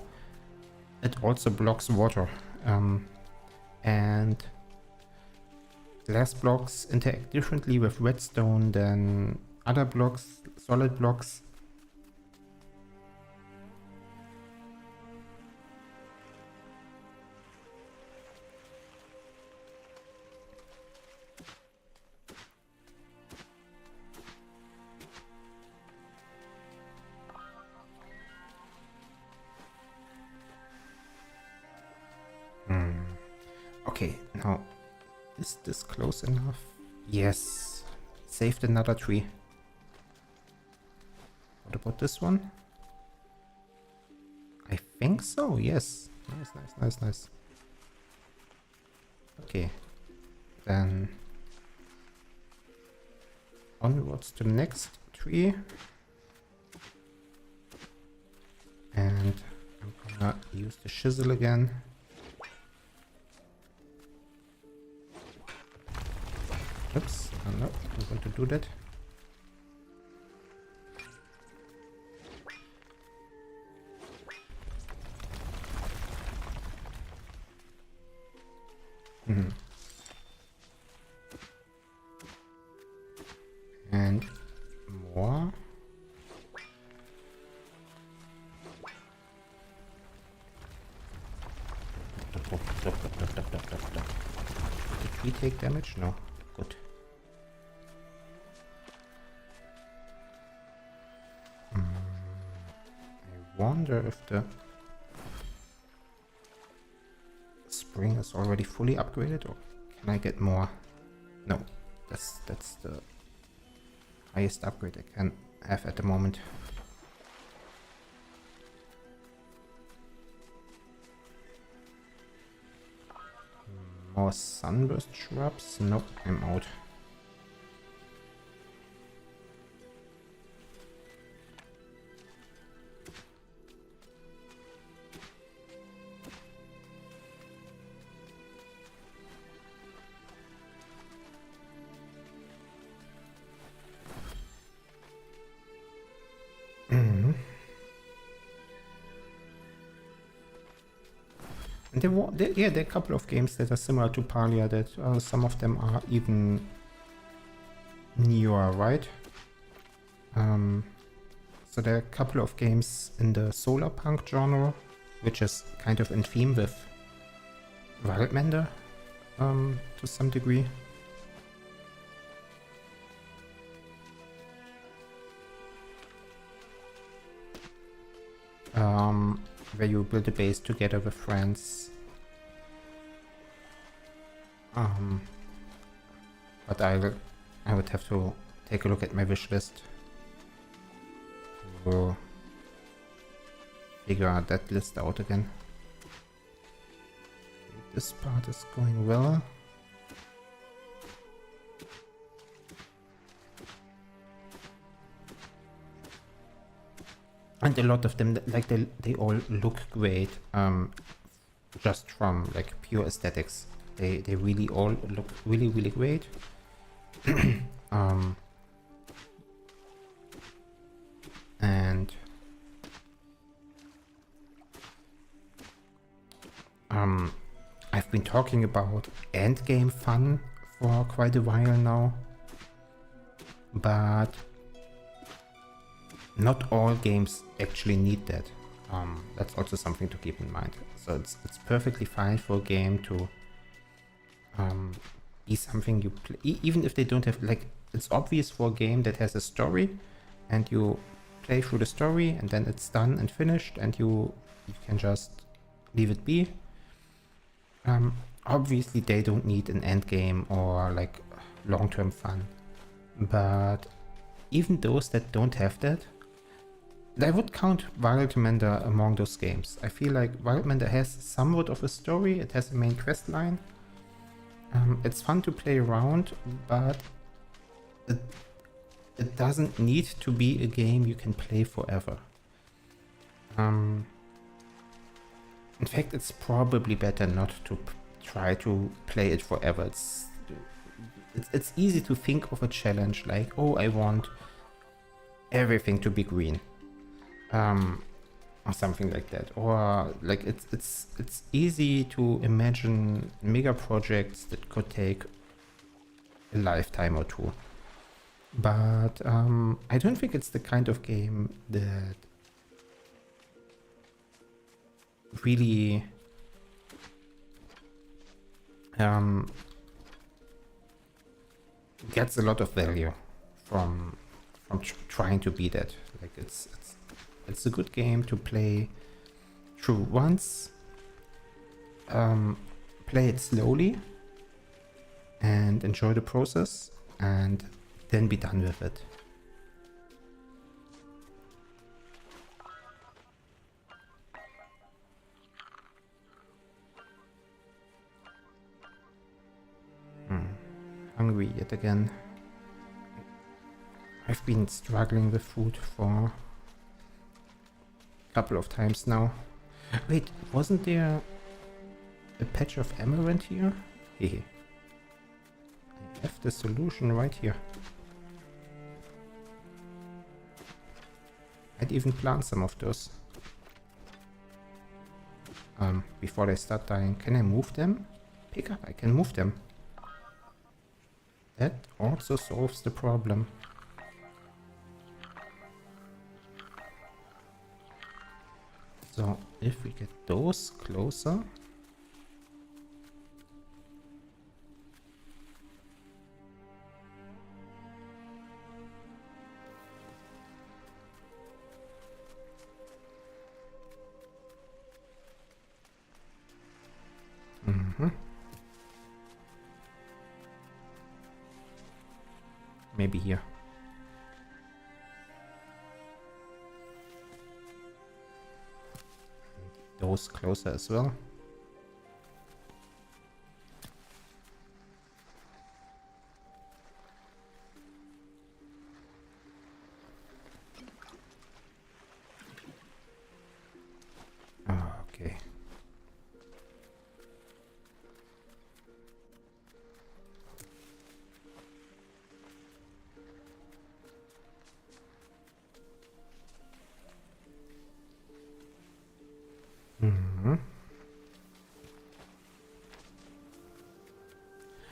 it also blocks water, and glass blocks interact differently with redstone than other blocks, solid blocks. Okay, now is this close enough? Yes. Saved another tree. What about this one? I think so, yes. Nice. Okay. Then onwards to the next tree. And I'm gonna use the chisel again. Oops, I'm not going to do that. And more. Did we take damage? No. Good. I wonder if the spring is already fully upgraded, or can I get more? No, that's the highest upgrade I can have at the moment. More sunburst shrubs? Nope, I'm out. There are a couple of games that are similar to Palia, that some of them are even newer, right? So there are a couple of games in the solar punk genre, which is kind of in theme with Wildmender, to some degree. Where you build a base together with friends. But I would have to take a look at my wish list to figure out that list out again. This part is going well. And a lot of them, like they all look great, just from like pure aesthetics. They really all look really great. And I've been talking about endgame fun for quite a while now, but not all games actually need that. That's also something to keep in mind. So it's perfectly fine for a game to be something you play, even if they don't have, like, it's obvious for a game that has a story and you play through the story and then it's done and finished and you can just leave it be. Obviously they don't need an end game or like long-term fun, but even those that don't have that, I would count Wildmender among those games. I feel like Wildmender has somewhat of a story, it has a main quest line. It's fun to play around, but it doesn't need to be a game you can play forever. In fact, it's probably better not to try to play it forever. It's easy to think of a challenge like, oh, I want everything to be green, or something like that. Or like it's easy to imagine mega projects that could take a lifetime or two. But I don't think it's the kind of game that really gets a lot of value from trying to beat it. Like it's a good game to play through once, play it slowly and enjoy the process, and then be done with it. Hungry yet again. I've been struggling with food for a couple of times now. Wait, wasn't there a patch of amaranth here? Hehe. I have the solution right here. I'd even plant some of those. Before they start dying. Can I move them? Pick up, I can move them. That also solves the problem. So, if we get those closer... Maybe here. Those closer as well. Okay.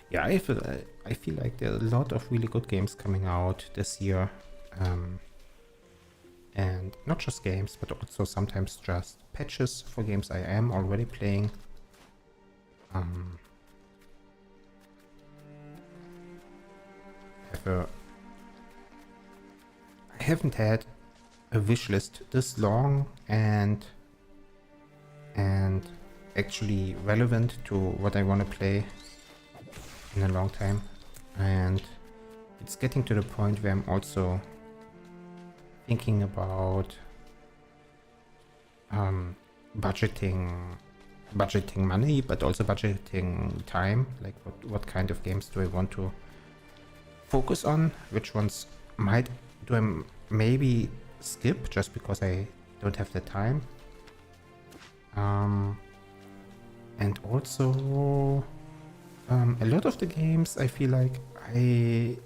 Yeah, I feel like there are a lot of really good games coming out this year. And not just games, but also sometimes just patches for games I am already playing. I haven't had a wish list this long and actually relevant to what I want to play in a long time, and it's getting to the point where I'm also thinking about budgeting money, but also budgeting time. Like what kind of games do I want to focus on? Which ones do I maybe skip just because I don't have the time? And also a lot of the games I feel like I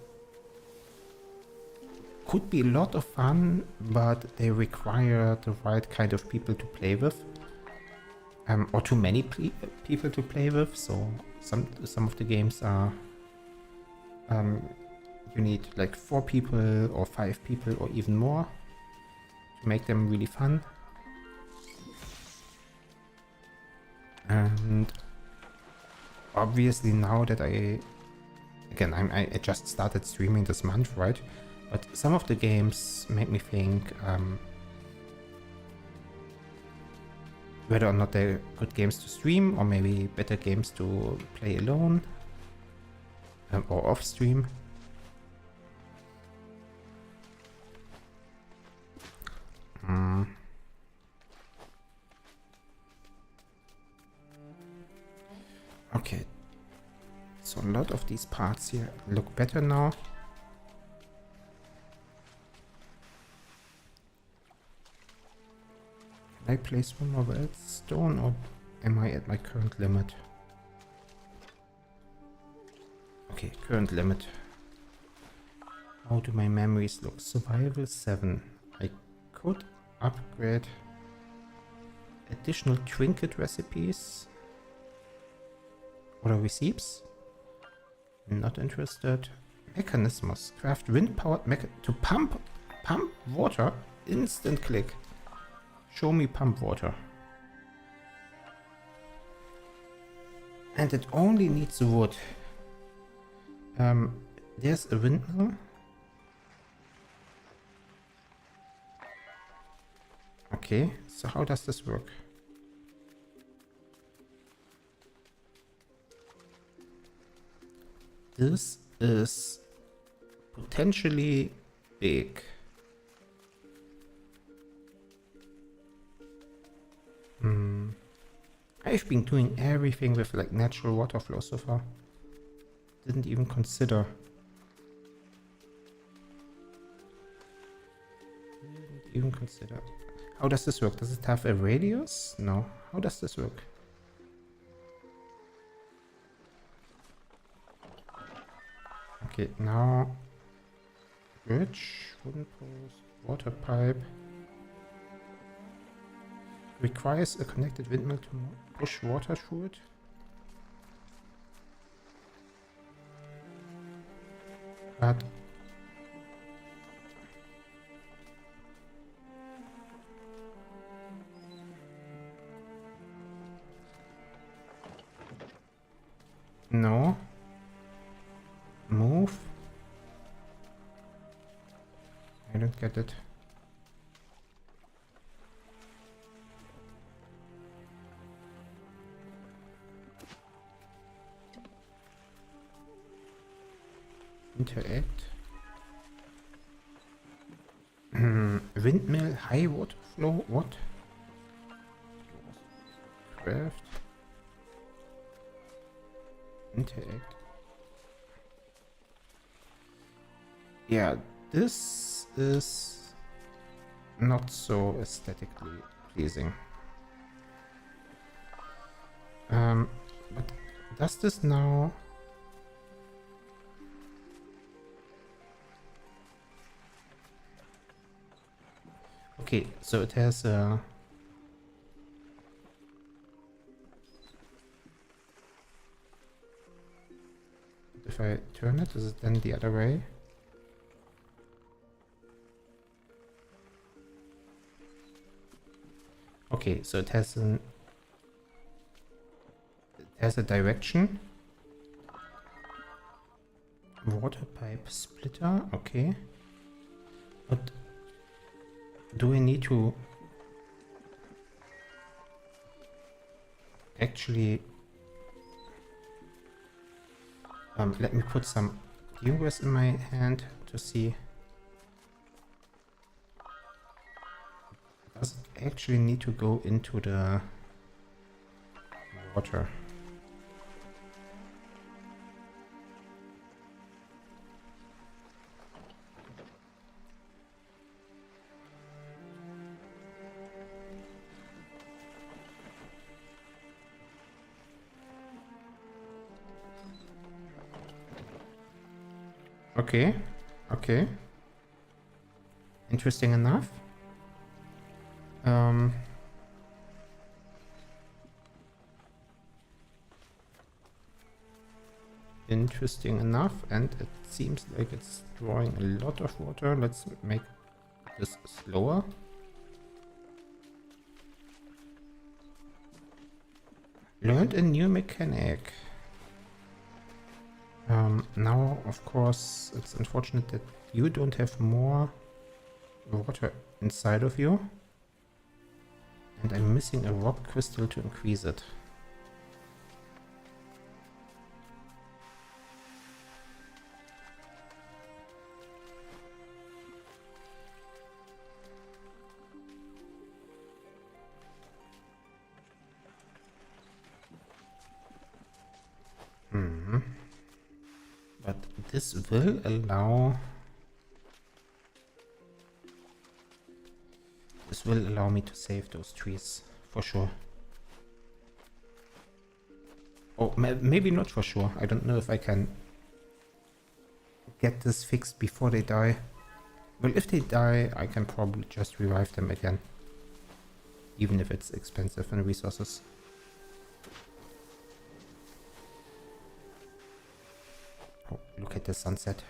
could be a lot of fun, but they require the right kind of people to play with, or too many people to play with. So some of the games are you need like 4 people or 5 people or even more to make them really fun. And obviously now that I just started streaming this month, right? But some of the games make me think whether or not they're good games to stream, or maybe better games to play alone or off stream. Okay, so a lot of these parts here look better now. I place one more redstone, or am I at my current limit? Okay, current limit. How do my memories look? Survival 7. I could upgrade additional trinket recipes. What are receipts? Not interested. Mechanismus. Craft wind-powered to pump water. Instant click. Show me pump water. And it only needs wood. There's a windmill. Okay, so how does this work? This is potentially big. I've been doing everything with like natural water flow so far. Didn't even consider. How does this work? Does it have a radius? No. How does this work? Okay, now bridge, wooden post, water pipe. Requires a connected windmill to push water through it. But no. Move. I don't get it. Interact. Windmill, high water flow, what? Craft. Interact. Yeah, this is not so aesthetically pleasing. But does this now... Okay, so it has a... If I turn it, is it then the other way? Okay, so it has a direction. Water pipe splitter, okay. But do I need to actually let me put some Dewgrass in my hand to see. Does it actually need to go into the water? Okay, okay. Interesting enough. Interesting enough, and it seems like it's drawing a lot of water. Let's make this slower. Learned a new mechanic. Now, of course, it's unfortunate that you don't have more water inside of you. And I'm missing a rock crystal to increase it. But this will allow This will allow me to save those trees, for sure. Oh, maybe not for sure. I don't know if I can get this fixed before they die. Well, if they die, I can probably just revive them again. Even if it's expensive in resources. Oh, look at the sunset.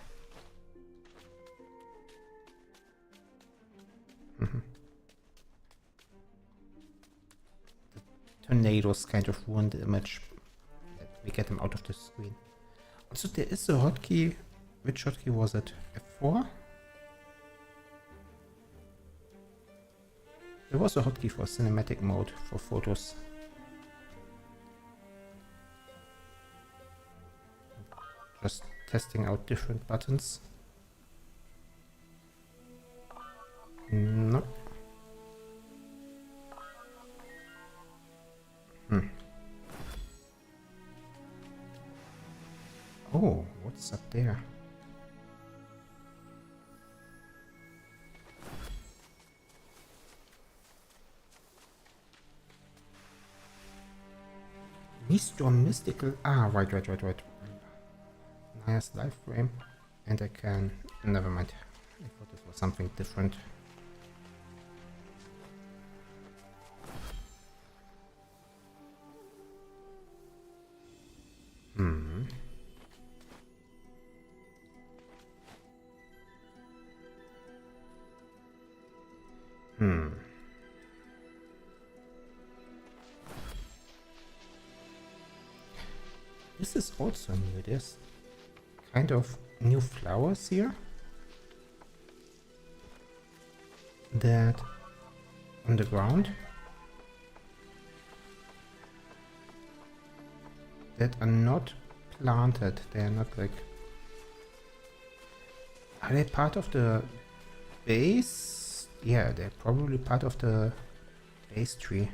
The tornadoes kind of ruin the image. Let me get them out of the screen. Also, there is a hotkey. Which hotkey was it? F4? There was a hotkey for cinematic mode for photos. Just testing out different buttons. No. Oh, what's up there? Mr. Mystical. Ah, right. Nice live frame. And I can. Never mind. I thought this was something different. This is also new. There's kind of new flowers here that on the ground that are not planted. They are not like. Are they part of the base? Yeah, they're probably part of the base tree.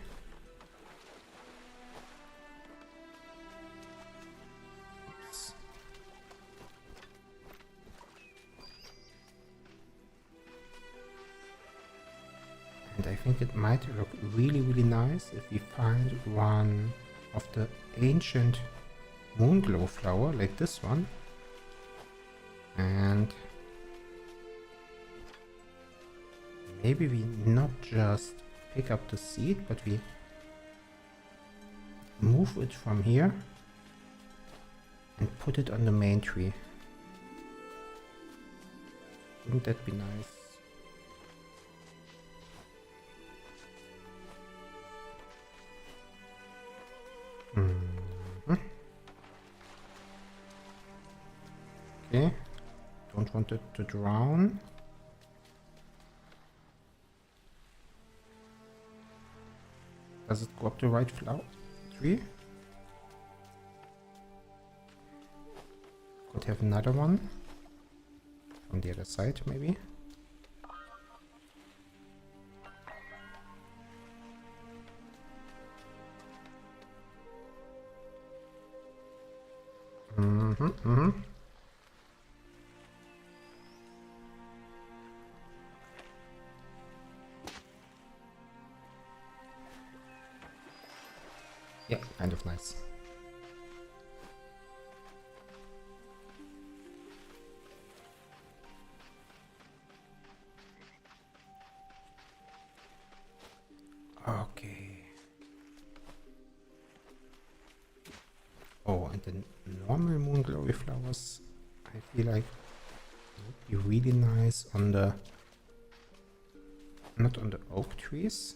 And I think it might look really nice if we find one of the ancient moonglow flower like this one, and maybe we not just pick up the seed, but we move it from here and put it on the main tree. Wouldn't that be nice? Okay, don't want it to drown. Does it go up the right flower tree? Could have another one from the other side, maybe. Yeah, kind of nice. Okay. Oh, and the normal moon glory flowers, I feel like would be really nice on the, not on the oak trees,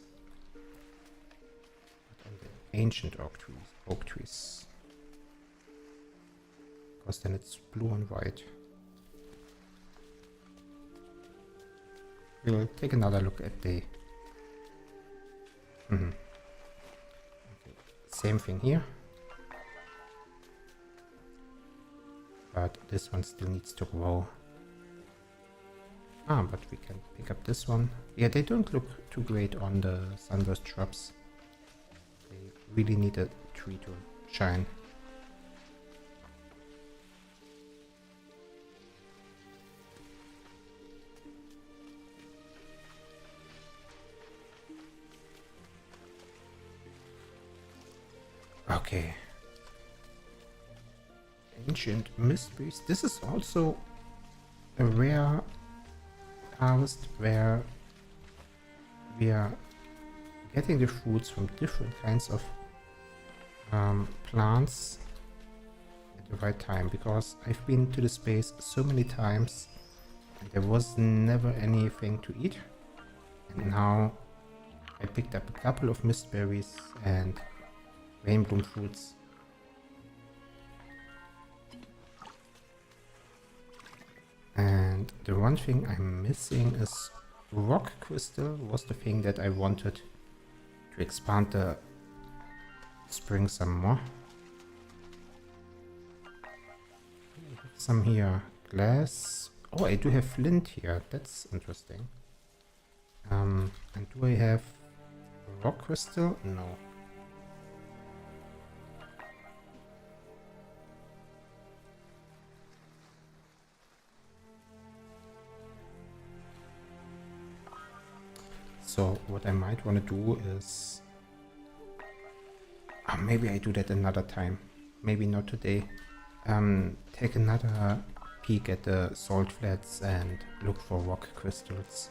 but on the ancient oak trees. Because then it's blue and white. We'll take another look at the okay. Same thing here. But this one still needs to grow. Ah, but we can pick up this one. Yeah, they don't look too great on the sunburst shrubs. They really need a tree to shine. Okay. Ancient mysteries. This is also a rare harvest where we are getting the fruits from different kinds of plants at the right time, because I've been to the space so many times and there was never anything to eat, and now I picked up a couple of mistberries and rainbloom fruits. And the one thing I'm missing is rock crystal. Was the thing that I wanted to expand the spring some more. I have some here. Glass. Oh, I do have flint here. That's interesting. And do I have rock crystal? No. So what I might want to do is... maybe I do that another time. Maybe not today. Take another peek at the salt flats and look for rock crystals.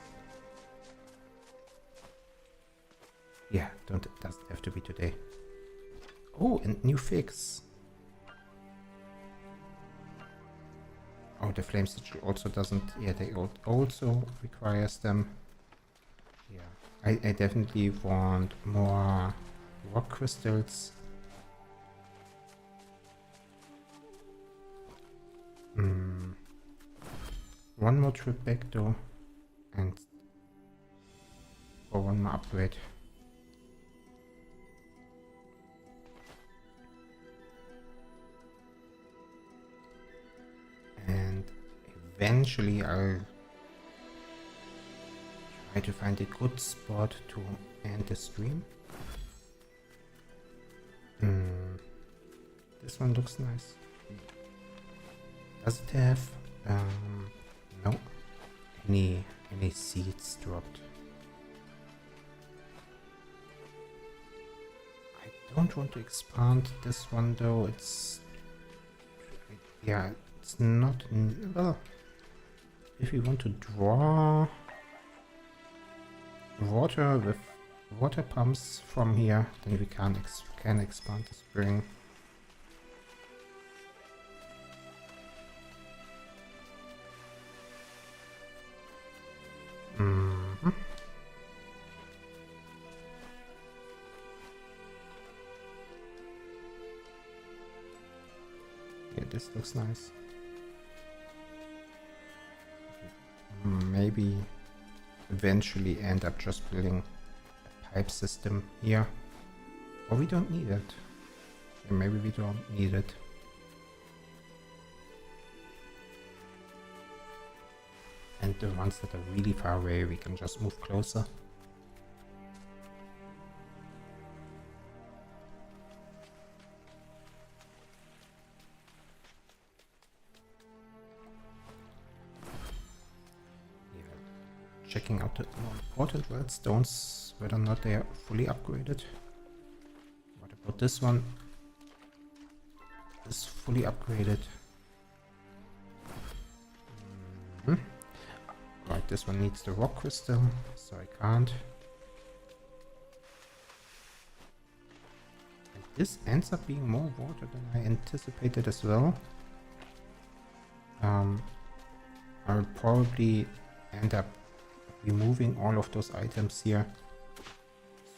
Yeah, it doesn't have to be today. Oh, and new figs. Oh, the flame sigil also doesn't... Yeah, they also requires them. Yeah, I definitely want more rock crystals. One more trip back though, and for one more upgrade. And eventually I'll try to find a good spot to end the stream. This one looks nice. Does it have no any seeds dropped? I don't want to expand this one though. It's not well. If we want to draw water with water pumps from here, then we can expand the spring. Yeah, this looks nice. Maybe eventually end up just building a pipe system here. Or we don't need it. Yeah, maybe we don't need it. And the ones that are really far away, we can just move closer. Yeah. Checking out the more important redstones, whether or not they are fully upgraded. What about this one? Is fully upgraded. Right, this one needs the rock crystal, so I can't. And this ends up being more water than I anticipated as well. I'll probably end up removing all of those items here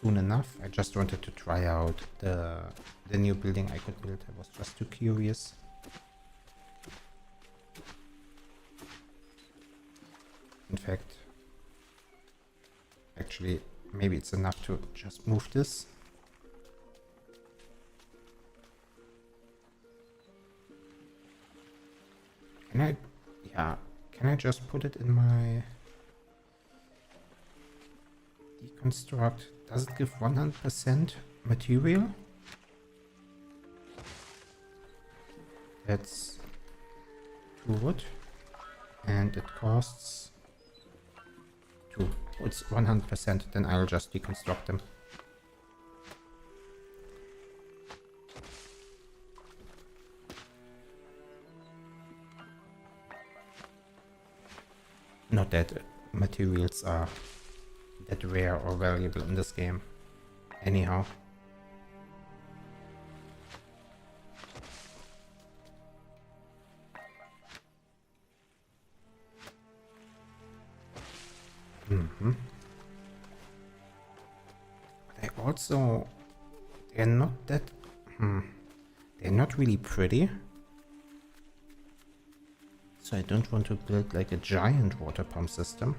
soon enough. I just wanted to try out the new building I could build. I was just too curious. In fact, actually, maybe it's enough to just move this. Can I just put it in my deconstruct? Does it give 100% material? That's 2 wood, and it costs 2. Oh, it's 100%, then I'll just deconstruct them. Not that materials are that rare or valuable in this game. Anyhow. Mm-hmm. They also... They're not that... They're not really pretty. So I don't want to build like a giant water pump system.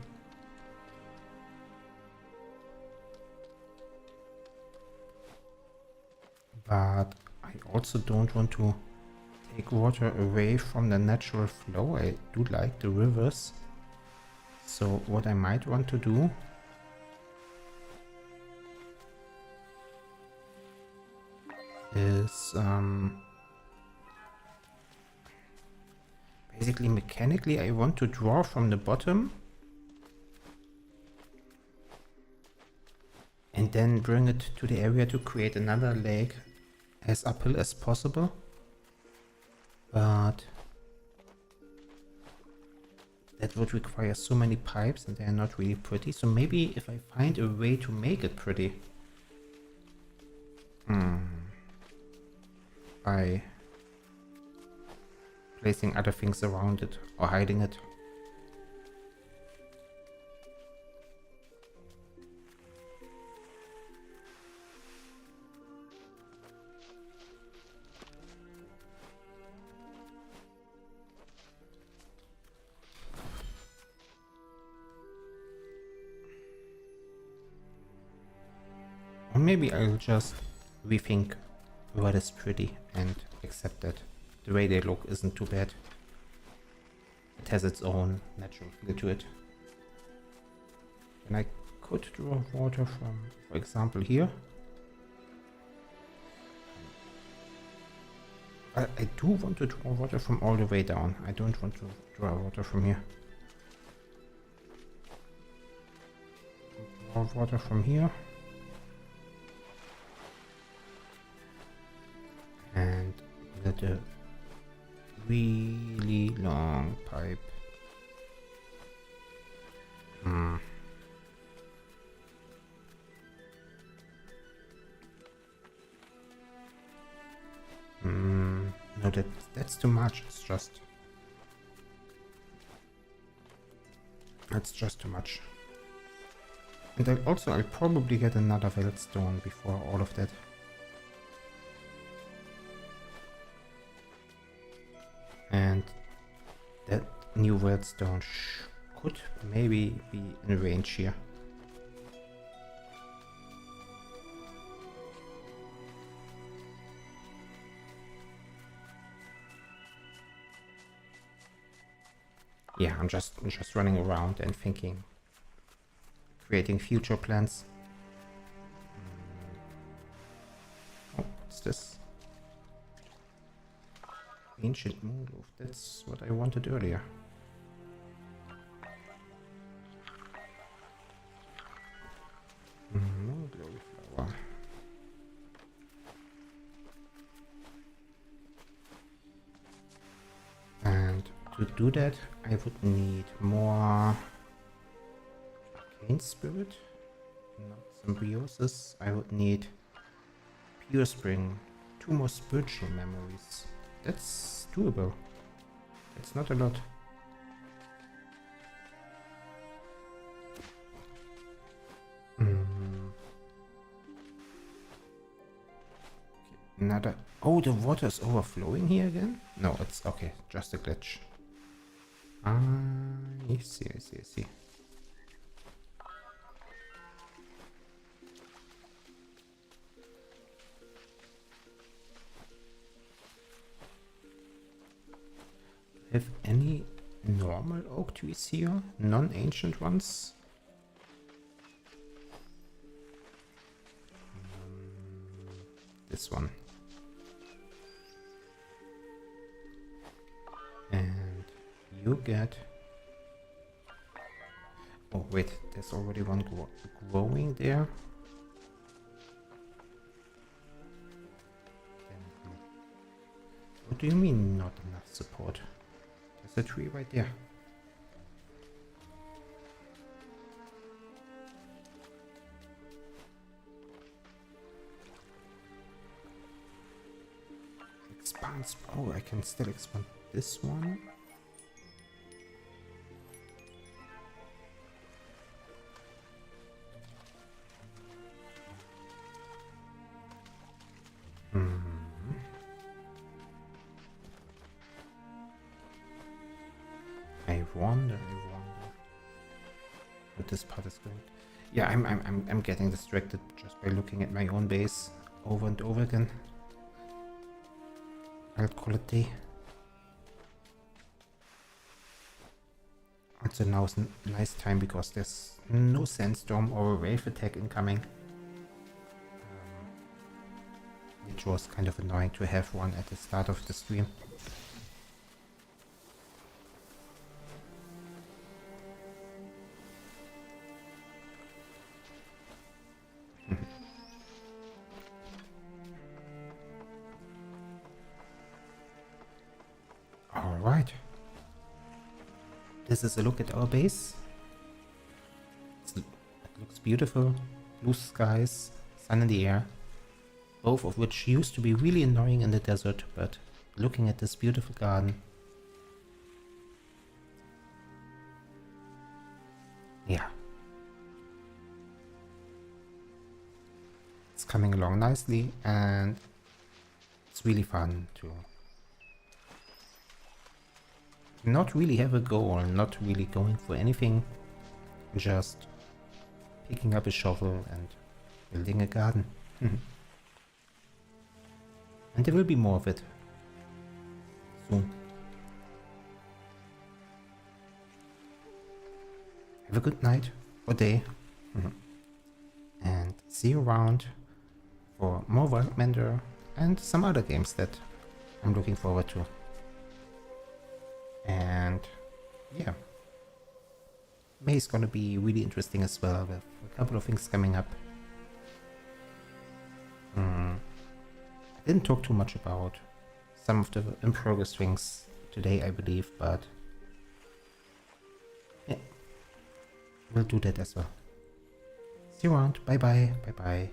But I also don't want to take water away from the natural flow. I do like the rivers. So what I might want to do is basically mechanically I want to draw from the bottom and then bring it to the area to create another lake as uphill as possible. But that would require so many pipes and they're not really pretty. So maybe if I find a way to make it pretty. By placing other things around it or hiding it. Or maybe I'll just rethink what is pretty and accept that the way they look isn't too bad. It has its own natural feel to it. And I could draw water from, for example, here. I do want to draw water from all the way down. I don't want to draw water from here. Draw water from here. And let a really long pipe. No, that's too much. That's just too much. And I'll probably get another Veldstone before all of that. And that new Veldstone could maybe be in range here. Yeah, I'm just running around and thinking, creating future plans. Oh, what's this? Ancient move. That's what I wanted earlier. Glory flower. And to do that, I would need more arcane spirit, not symbiosis. I would need pure spring, 2 more spiritual memories. That's doable. It's not a lot. Another... Oh, the water is overflowing here again? No, it's okay. Just a glitch. I see. Have any normal oak trees here? Non-ancient ones? This one. And you get... Oh wait, there's already one growing there. What do you mean not enough support? There's a tree right there. Oh, I can still expand this one. I wonder. But this part is going. Yeah, I'm getting distracted just by looking at my own base over and over again. I'll call it day. Also now is a nice time because there's no sandstorm or a wave attack incoming. Which was kind of annoying to have one at the start of the stream. Alright. This is a look at our base. It looks beautiful. Blue skies, sun in the air. Both of which used to be really annoying in the desert, but looking at this beautiful garden. Yeah. It's coming along nicely and it's really fun to not really have a goal, not really going for anything, just picking up a shovel and building a garden. And there will be more of it soon. Have a good night or day. And see you around for more Wildmender and some other games that I'm looking forward to. And yeah, May is gonna be really interesting as well, with a couple of things coming up. I didn't talk too much about some of the in-progress things today, I believe, but yeah, we'll do that as well. See you around. Bye bye. Bye bye.